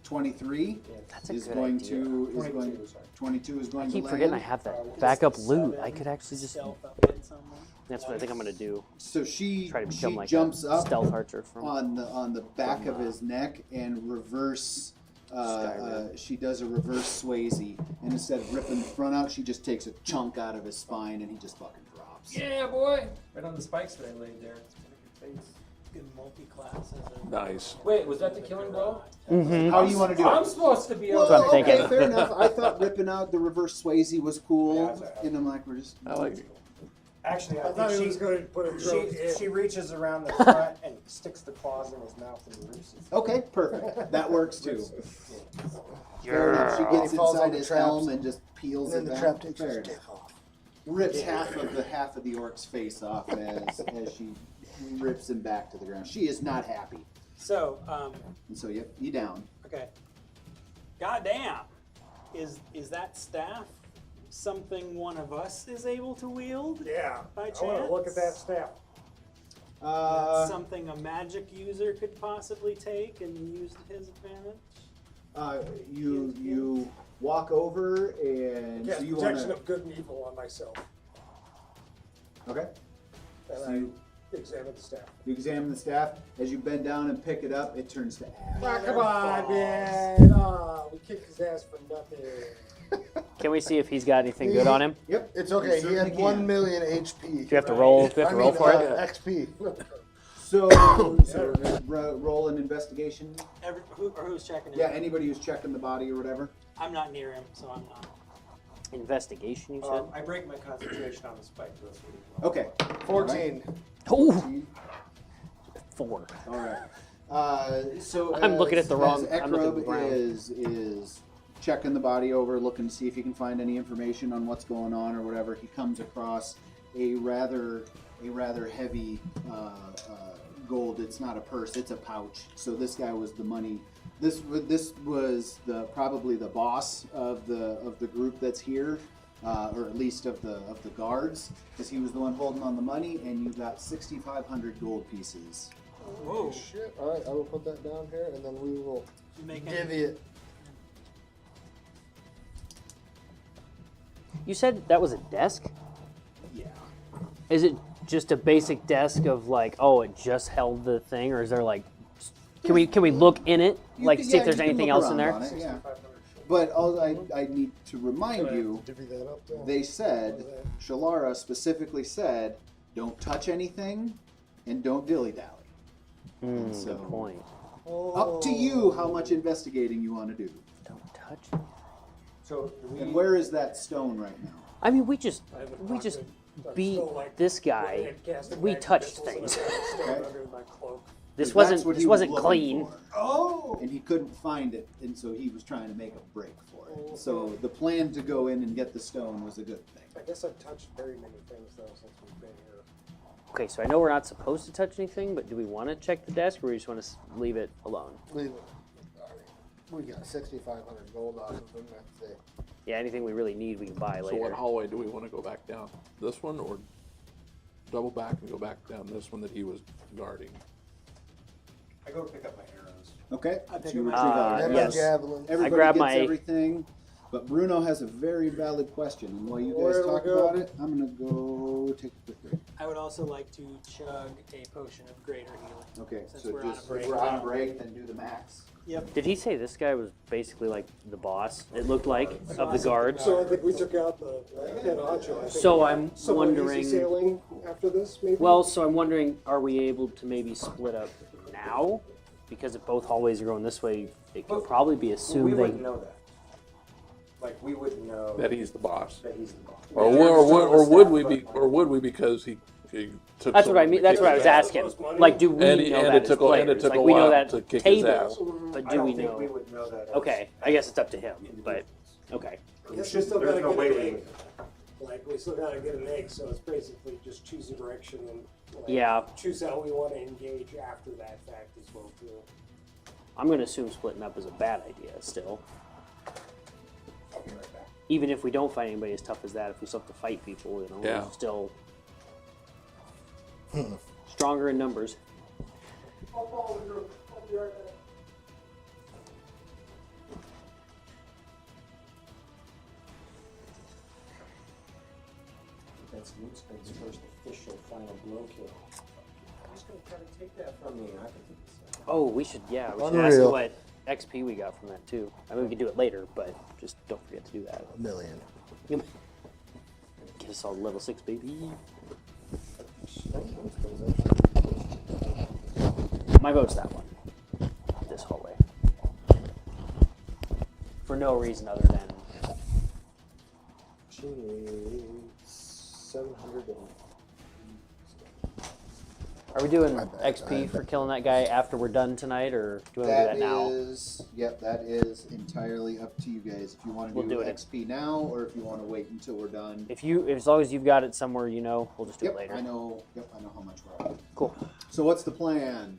23 That's a is good going idea. to is 22, going sorry. 22 is going I to keep land. forgetting I have that backup loot. I could actually just. Stealth up in somewhere. That's what I think I'm gonna do. So she Try to become like jumps a up stealth archer from. on the back of his neck and reverse. Skyrim. She does a reverse Swayze, and instead of ripping the front out, she just takes a chunk out of his spine, and he just fucking drops. Yeah, boy. Right on the spikes that I laid there. Good multi-class. Nice. Wait, was that the killing blow? Mm-hmm. How do you want to do I'm it? supposed to be able That's what I'm Well, okay, thinking. fair enough. I thought ripping out the reverse Swayze was cool, and I'm like, we're just. I like it. Actually, I thought he was going to put a throat in. she reaches around the front and sticks the claws in his mouth and rips it. Okay, perfect. That works too. Fair enough. She gets He falls inside on the his traps, helm and just peels And then it the back. trap takes Fair his enough. dick off. Rips half of the orc's face off as she rips him back to the ground. She is not happy, So, and so yep, you down. okay. Goddamn. Is that staff something one of us is able to wield? Yeah. By I want to look at that chance? staff. That's something a magic user could possibly take and use to his advantage? You walk over and Cast so you protection want of good and evil on myself. to. Okay. And So I you, examine the staff. you examine the staff. As you bend down and pick it up, it turns to ash. Ah, come on, man. Ah, we kicked his ass for nothing. Can we see if he's got anything good on him? Yep. It's okay. You He had certainly 1 can. million HP. Do we have to roll? Do we have to roll for it? XP. So roll an investigation. Who's checking it? Yeah, anybody who's checking the body or whatever. I'm not near him, so I'm not. Investigation, you said? I break my concentration on the spike. So that's what it is. Okay. 14. Oh, 4. All right. So I'm looking at the wrong- as I'm looking at the Ekrub ground. is checking the body over, looking to see if he can find any information on what's going on or whatever, he comes across a rather heavy gold. It's not a purse; it's a pouch. So this guy was the money. This was probably the boss of the group that's here, or at least of the guards, because he was the one holding on the money. And you got 6,500 gold pieces. Whoa. Shit. All right, I will put that down here, and then we will You make divvy it. You said that was a desk? Yeah. Is it just a basic desk of like, oh, it just held the thing, or is there like, can we look in it, like see if there's anything else in there? It, yeah. But all I need to remind you, Divvy that up there. they said, Shalara specifically said, don't touch anything and don't dilly-dally. So, Good point. up to you how much investigating you want to do. Don't touch it. So And where is that stone right now? I mean, we just I haven't we talked just to beat Snow White. this I guy. had casting We magic touched missiles things. and I had stone Okay. under my cloak. This That's wasn't what this he was wasn't looking clean. for. Oh! And he couldn't find it, and so he was trying to make a break for it. So the plan to go in and get the stone was a good thing. I guess I've touched very many things though since we've been here. Okay, so I know we're not supposed to touch anything, but do we want to check the desk, or we just want to leave it alone? Leave it. All right. We got 6,500 gold off of them. That's it. Yeah, anything we really need, we can buy So later. what hallway do we want to go back down? This one, or double back and go back down this one that he was guarding? I go pick up my arrows. Okay? I think So you it retrieve might- all your And yes. my javelin. Everybody grabbed gets my- everything, but Bruno has a very valid question. And while you Where guys do we talk go? about it, I'm going to go take a quick break. I would also like to chug a potion of greater healing. Okay, Since so we're on a just break. we're on a break, then do the max. Yep. Did he say this guy was basically like the boss? It looked like of the guards. So I think we took out the head honcho. I think So I'm somewhat easy wondering. sailing after this, maybe. Well, so I'm wondering, are we able to maybe split up now? Because if both hallways are going this way, it can But probably be we assumed they. wouldn't know that. Like we wouldn't know That he's the boss. that he's the boss. Or, Yeah, would we because he took That's so what I long mean. to That's kick what I his was ass. asking. Like, do we And know it that as took a- and it players? took Like, a we know while that to kick his ass. table, but I do don't we think we know? would know that. as- Okay, I guess it's up to him. But okay, It's just still There's gotta no get way an we egg. Like we still gotta get an egg, so it's basically just choose a direction and like, Yeah. choose how we want to engage after that fact as well too. I'm going to assume splitting up is a bad idea. Still, I'll be right back. even if we don't find anybody as tough as that, if we still have to fight people, Yeah. we're still stronger in numbers. I'll follow the group. I'll be right back. That's Newbs' first official final blow kill. Who's gonna try to take that from me? I can do this. Oh, we should ask you Unreal. what XP we got from that too. I mean, we can do it later, but just don't forget to do that. A million. Get us all level 6, baby. My vote's that one. This hallway. For no reason other than 700. are we doing My bad, XP for killing that guy after we're done tonight, or do we want to do that now? Yep, that is entirely up to you guys. If you want to We'll do it. XP now, or if you want to wait until we're done. If you, as long as you've got it somewhere, we'll just do Yep, it later. I know. Yep, I know how much we're at. Cool. So what's the plan?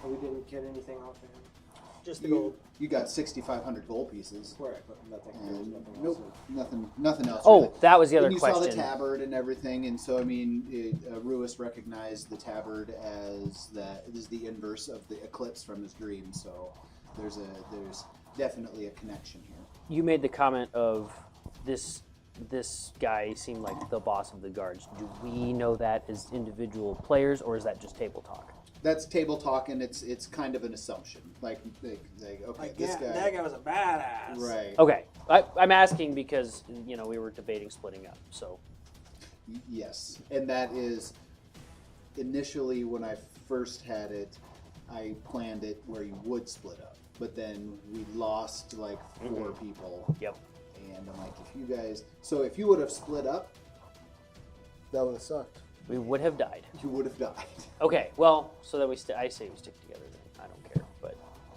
We didn't get anything off of him. Just the gold. You got 6,500 gold pieces. Right, but nothing. There was And nothing else. nope, nothing else. Oh, really. that was the other And you saw the question. tabard and everything, and so I mean, Ruis recognized the tabard as the inverse of the eclipse from his dream. So there's definitely a connection here. You made the comment of this guy seemed like the boss of the guards. Do we know that as individual players, or is that just table talk? That's table talk, and it's kind of an assumption. Like okay, Like, this yeah, guy, that guy was a badass. right? Okay, I'm asking because we were debating splitting up. So Yes, and that is initially when I first had it, I planned it where you would split up, but then we lost like 4 people, yep. and I'm like, if you would have split up, That would have sucked. We would have died. you would have died. Okay, well, so then I say we stick together then. I don't care, but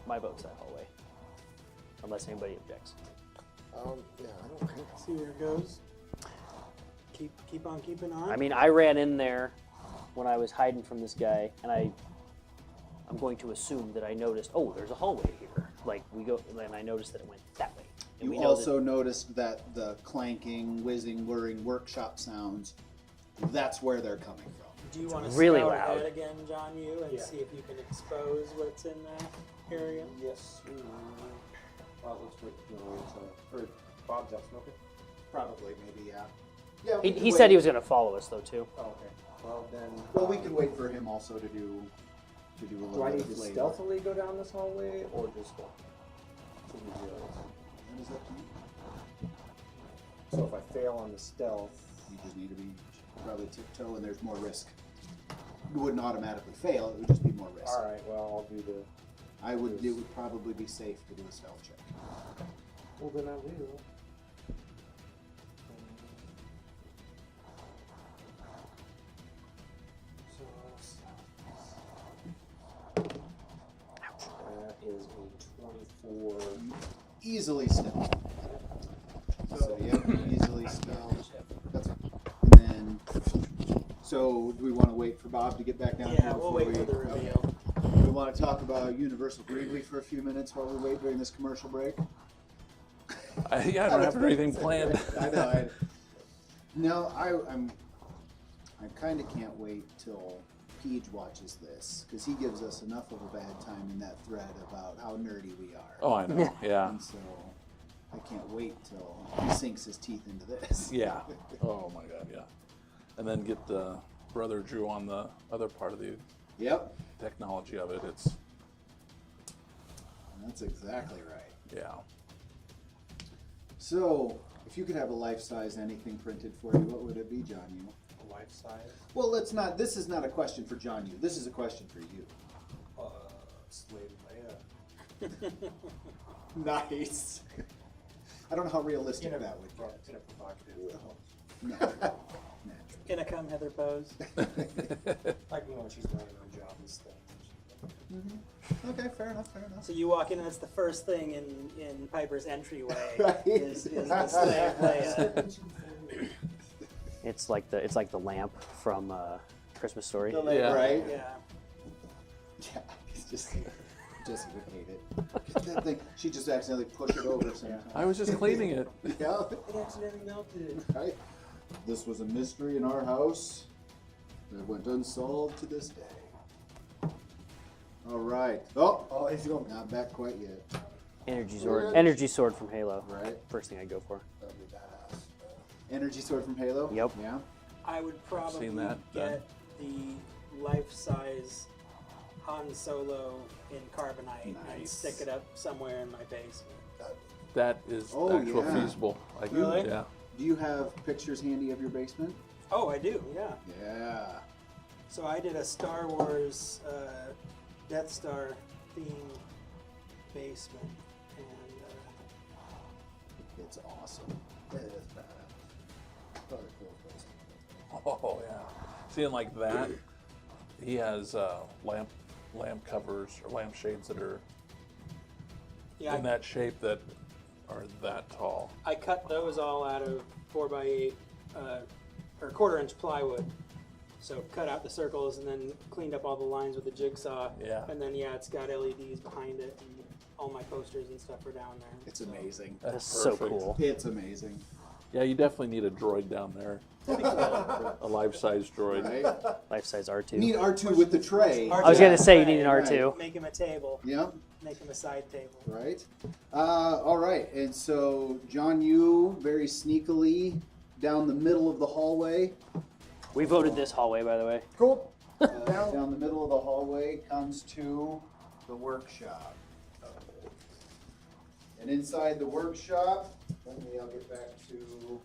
My vote's that hallway. Unless anybody objects. Yeah, I don't care. See where it goes. Keep on keeping on. I mean, I ran in there when I was hiding from this guy, and I'm going to assume that I noticed, oh, there's a hallway here. Like, we go, and I noticed that it went that way. And we You know also noticed that the clanking, whizzing, whirring workshop sounds, that's where they're coming from. Do you want to really scout loud. ahead again, John, and Yeah. see if you can expose what's in that area? Yes. Well, let's wait. Or Bob's out smoking. Probably, maybe, yeah. Yeah, we can he wait. said he was going to follow us, though, too. Oh, okay. Well then. Well, we can wait for him also to do a Do little I bit need of to flavor. stealthily go down this hallway or just walk? What do you realize? What is that to you? So if I fail on the stealth, You just need to be probably tiptoe, and there's more risk. You wouldn't automatically fail; it would just be more risk. all right. Well, I'll do the. It would probably be safe to do a stealth check. Well, then I will. That is a 24. Easily stealth. So yeah, easily stealth. That's it. And then, so do we want to wait for Bob to get back down here? Yeah, we'll before wait for the okay. reveal. We want to talk about Universal Greeley for a few minutes while we wait during this commercial break. I don't have anything planned. I know. No, I kind of can't wait till Peach watches this, because he gives us enough of a bad time in that thread about how nerdy we are. Oh, I know. Yeah. And so I can't wait till he sinks his teeth into this. Yeah. Oh my God. Yeah. And then get Brother Drew on the other part of the Yep. technology of it. It's That's exactly right. yeah. So, if you could have a life-size anything printed for you, what would it be, John? You? Life size. Well, let's not. This is not a question for John. You. This is a question for you. Slave Leia. Nice. I don't know how realistic that would be. In a provocative. No. Gonna come Heather pose. Like when she's doing her job and stuff. Okay, fair enough. Fair enough. So you walk in, and that's the first thing in Piper's entryway Right. is the slave Leia. It's like the lamp from Christmas Story. Yeah. Right. Yeah. Yeah. It's just Jesse would hate it. That thing, she just accidentally pushed it over sometimes. I was just cleaning it. Yeah. It accidentally melted. Right. This was a mystery in our house that went unsolved to this day. All right. Oh, he's going. not back quite yet. Energy sword from Halo. Right. First thing I go for. That'd be badass. Energy sword from Halo. Yep. Yeah. I would probably Seen that done. get the life-size Han Solo in carbonite and Nice. stick it up somewhere in my basement. That is Oh, actual yeah. feasible. Like, Really? Yeah. Do you have pictures handy of your basement? Oh, I do, yeah. Yeah. So I did a Star Wars Death Star theme basement, and It's awesome. It is badass. Probably cool basement. Oh yeah. Seeing like that, he has lamp covers or lamp shades that are yeah, in that shape that are that tall. I cut those all out of 4x8 or quarter-inch plywood. So cut out the circles and then cleaned up all the lines with a jigsaw. Yeah. And then it's got LEDs behind it, and all my posters and stuff are down there. It's amazing. That's so perfect. cool. It's amazing. Yeah, you definitely need a droid down there. A life-size droid. Right? Life size R2. You need R2 with the tray. I was gonna say you need an Right. R2. Make him a table. Yep. Make him a side table. Right. All right. And so, John, you very sneakily down the middle of the hallway. We voted this hallway, by the way. Cool. Down the middle of the hallway comes to the workshop. And inside the workshop, I'll get back to.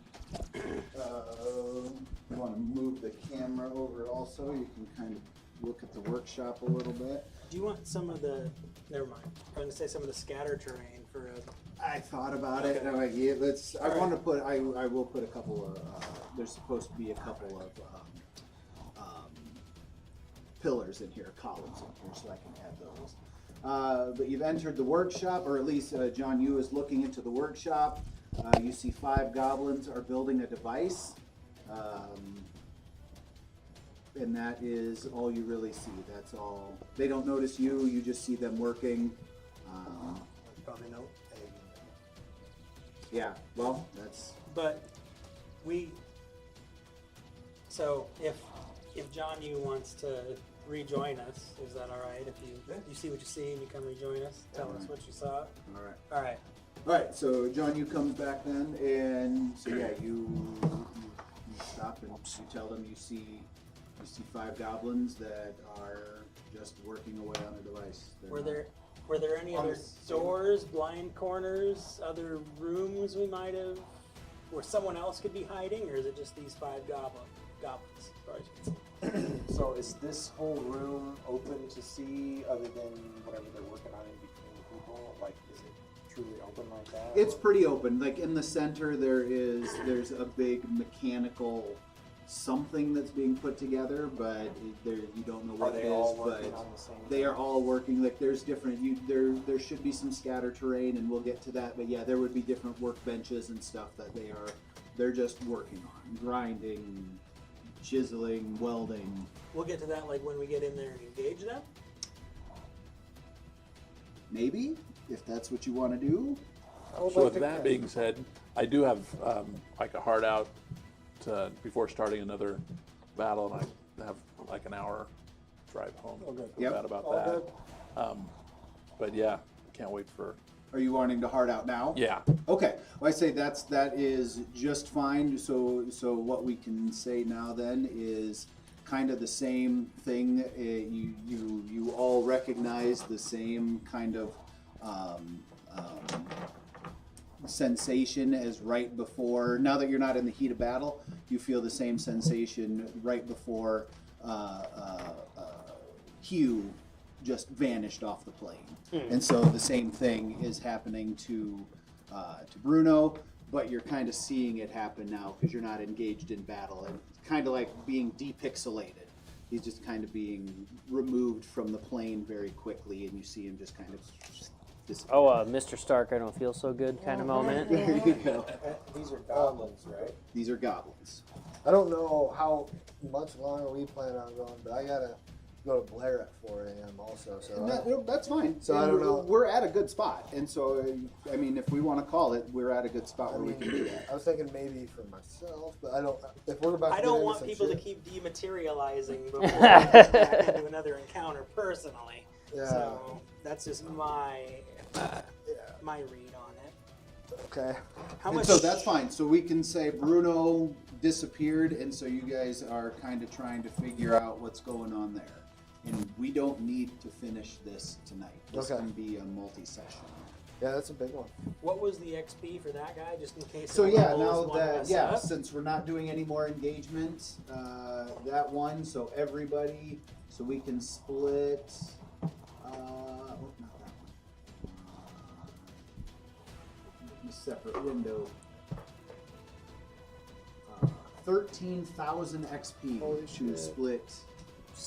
You want to move the camera over also. You can kind of look at the workshop a little bit. Do you want some of the? Never mind. I'm going to say some of the scatter terrain for a. I thought about it, and I'm like, yeah, let's. I want to put. I will put a couple of. There's supposed to be a couple of pillars in here, columns in here, so I can add those. But you've entered the workshop, or at least John Yu is looking into the workshop. You see 5 goblins are building a device. And that is all you really see. That's all. They don't notice you. You just see them working. Probably no egg. Yeah. Well, that's. But we. So if John Yu wants to rejoin us, is that all right? If you see what you see and you come rejoin us, tell us what you saw. All right. All right. All right. So John Yu comes back then, and so yeah, you stop and you tell them you see 5 goblins that are just working away on a device. Were there any other doors, blind corners, other rooms we might have, where someone else could be hiding, or is it just these 5 goblins? As far as you can see? So is this whole room open to see, other than whatever they're working on in between people? Like, is it truly open like that? It's pretty open. Like in the center, there's a big mechanical something that's being put together, but you don't know what it is. But on the same they are all working. Like there's different. There should be some scatter terrain, and we'll get to that. But yeah, there would be different workbenches and stuff that they're just working on, grinding, chiseling, welding. We'll get to that like when we get in there and engage them. Maybe if that's what you want to do. So with that being said, I do have like a hard out before starting another battle, and I have like an hour drive home. Yep. About that. But yeah, can't wait for. Are you wanting to hard out now? Yeah. Okay. Well, I say that is just fine. So what we can say now then is kind of the same thing. You all recognize the same kind of sensation as right before. Now that you're not in the heat of battle, you feel the same sensation right before Hugh just vanished off the plane. And so the same thing is happening to Bruno, but you're kind of seeing it happen now because you're not engaged in battle, and it's kind of like being depixelated. He's just kind of being removed from the plane very quickly, and you see him just kind of disappear. Oh, Mr. Stark, I don't feel so good kind of moment. There you go. These are goblins, right? These are goblins. I don't know how much longer we plan on going, but I gotta go to Blair at 4 a.m. also. So That's fine. So And I don't know. We're at a good spot, and so I mean, if we want to call it, we're at a good spot where we can do that. I was thinking maybe for myself, but I don't. If we're about to I get don't into want some people to shit, keep dematerializing before we get back into another encounter personally. Yeah. So that's just my yeah. my read on it. Okay. How And much? so that's fine. So we can say Bruno disappeared, and so you guys are kind of trying to figure out what's going on there. And we don't need to finish this tonight. This Okay. can be a multi-session. Yeah, that's a big one. What was the XP for that guy, just in case? So it yeah, levels now one of that us up? since we're not doing any more engagement, that one. So everybody, so we can split. Not that one. A separate window. 13,000 XP Holy to shit. split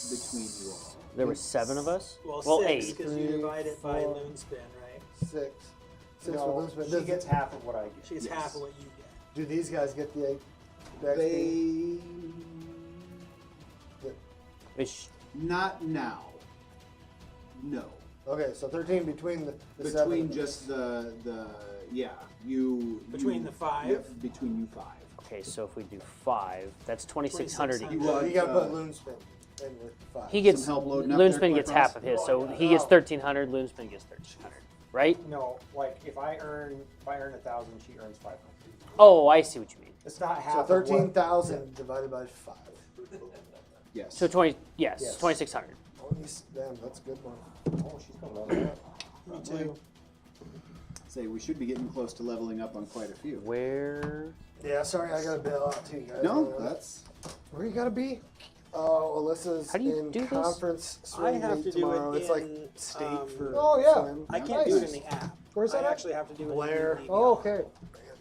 between you all. There were 7 of us? Well, Well, 6 8. because you 3, divide it by 4. Loonspin, right? 6. 6 No, with Lisbon. she gets half of what I get. She gets Yes. half of what you get. Do these guys get the XP? They Which, not now. No. Okay, so 13 between the Between 7. just the yeah, you Between you- the 5? Yep, between you 5. okay, so if we do 5, that's 2,600 each. You Well, want, you gotta put uh, Loonspin in with 5. He gets, some help loading up there, Loonspin gets Quick half of his, so he gets 1,300, Loonspin gets 1,300, right? No, like if I earn 1,000, she earns 500. Oh, I see what you mean. It's not half. So of what- 13,000 divided by 5. Yes. So 20, yes, Yes. 2,600. Oh, damn, that's a good one. Oh, she's gonna level up. Me too. Say we should be getting close to leveling up on quite a few. Where? Yeah, sorry, I gotta bail out too, guys. No, that's Where you gotta be? Oh, Alyssa's How do you in do this? conference I swim have meet to do tomorrow. it It's like in, state for Oh, yeah. swim. I can't do it in the app. Where's that I at? actually have to do it Blair. in the Oh, okay.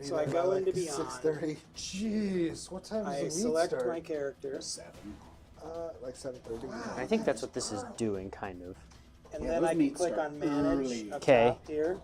So I go into Beyond. 6:30. Jeez, what time does I the meet select start? my character, 7. Like 7:30. I think that's what this is doing, kind of. and Yeah, then those I can meets click start on manage early. up Okay. top here,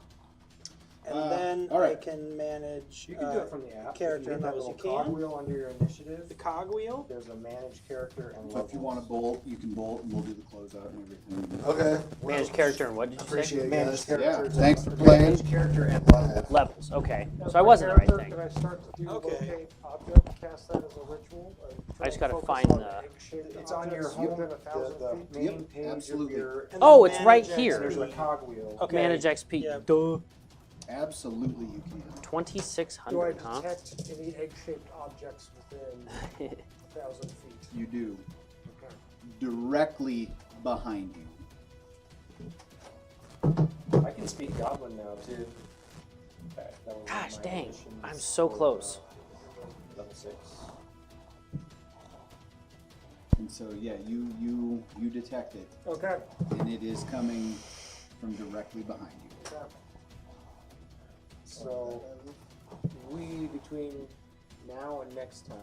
and then all right. I can manage. You can do it from the app. Character If you hit that levels. little You can. cogwheel under your initiative. The cog-wheel. There's a manage character and So if you levels. want to bolt, you can bolt, and we'll do the closeout and everything. Okay. Manage character and what did you Appreciate say? it, Manage guys. characters. Yeah, thanks and- for playing. Manage character and level. Levels. Okay. So I was in the right thing. Can I start to do Okay. locate object, cast that as a ritual? I just gotta Focus find on the- egg-shaped It's on your objects home, within 1,000 the feet. main Yep, page absolutely. of your. And Oh, then it's right manage here. There's a XP. cogwheel. Okay. Manage XP. Yeah. Duh. Absolutely, you can. Do I 2600, huh? detect any egg-shaped objects within 1,000 feet? You do. Okay. Directly behind you. I can speak Goblin now too. That was one of Gosh, my dang. additions I'm so for, close. Level 6. And so, yeah, you detect it, Okay. and it is coming from directly behind you. Okay. So we, between now and next time,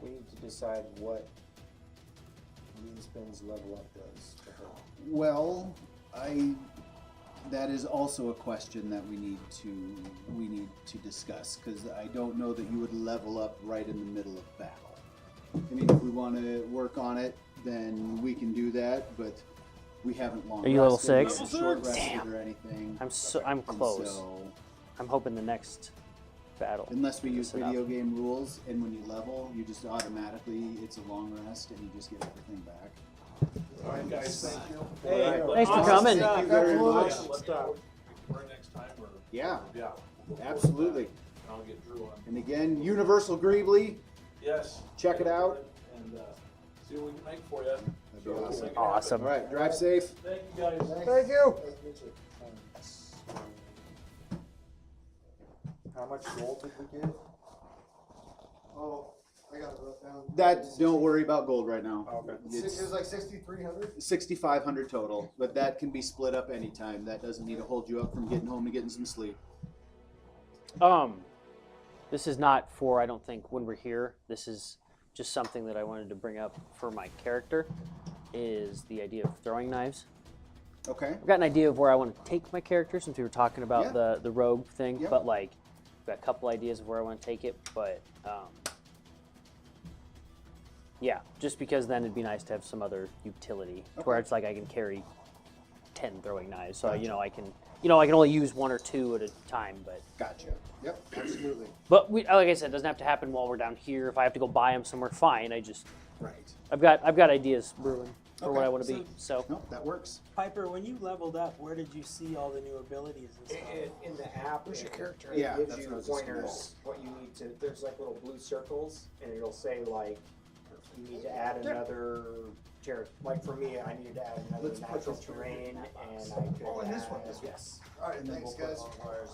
we need to decide what Moonspin's level up does to her. Well, that is also a question that we need to discuss, because I don't know that you would level up right in the middle of battle. I mean, if we want to work on it, then we can do that, but we haven't long Are you level rested, we 6? haven't short rested Damn. or anything. I'm And close. so, I'm hoping the next battle. unless we use Set up. video game rules, and when you level, you just automatically, it's a long rest, and you just get everything back. All right, guys, thank you. Hey, Thanks for awesome coming. stuff. Thank you very Absolutely. much. Awesome stuff. Next time, or Yeah, yeah, absolutely. I'll get Drew on. And again, Universal Greebly, Yes. check it out. And see what we can make for you. That'd be So, awesome. make it Awesome. All right, drive safe. happen. Thank you, guys. Thank you. How much gold did we get? Oh, I got it wrote down. Don't worry about gold right now. Okay. It It's was like 6,300. 6,500 total, but that can be split up anytime. That doesn't need to hold you up from getting home and getting some sleep. This is not for, I don't think, when we're here. This is just something that I wanted to bring up for my character, is the idea of throwing knives. Okay. I've got an idea of where I want to take my character since we were talking about Yeah. the rogue thing, Yep. but like, I've got a couple ideas of where I want to take it, but yeah, just because then it'd be nice to have some other utility to where Okay. it's like I can carry 10 throwing knives, so I can only use one or two at a time, but Gotcha. Yep, absolutely. like I said, it doesn't have to happen while we're down here. If I have to go buy them somewhere, fine. Right. I've got ideas brewing for what Okay. I want to be. So No, that works. Piper, when you leveled up, where did you see all the new abilities and stuff? In the app, Where's your character? It Yeah, gives that's you what I was just gonna pointers, what you need to, there's like little blue circles, and it'll say like, you need to add another character. Like for me, I needed to add another Let's put natural this through terrain, and I could Oh, and this add- one, this one. Yes. All right, thanks, guys.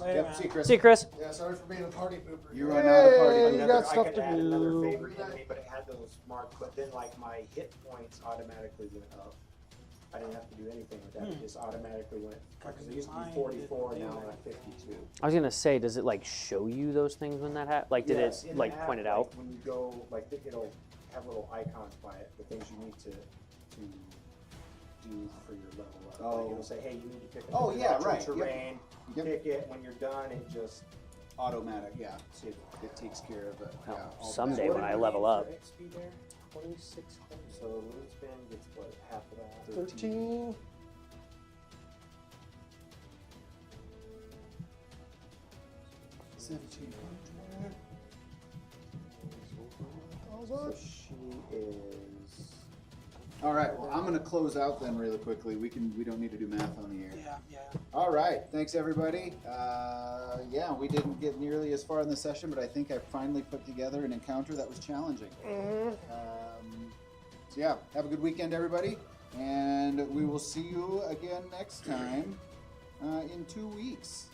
Later, Yep, man. see Chris. see, Chris. Yeah, sorry for being a party pooper. You run out of party. Hey, food. you Another- got stuff I could to add another do. favorite enemy, but it had those marked, but then like my hit points automatically went up. I didn't have to do anything with that, it just automatically went, because it used to be 44, now I'm at 52. I was gonna say, does it like show you those things when that happens? Like, did Yes, it in like the app, point it like, out? when you go, like it'll have little icons by it, the things you need to do for your level up. Oh. Like it'll say, hey, you need to pick Oh, another yeah, natural right, yep. terrain. You Yep. pick it. When you're done, it just Automatic, yeah. It takes care of it. Yeah, all the someday back- when What I did we level need up. for XP there? 2600. So Moonspin gets what, half of that? 13. So she is. All right. Well, I'm going to close out then really quickly. We don't need to do math on the air. Yeah, yeah. All right. Thanks everybody. Yeah, we didn't get nearly as far in the session, but I think I finally put together an encounter that was challenging. So yeah, have a good weekend, everybody, and we will see you again next time in 2 weeks.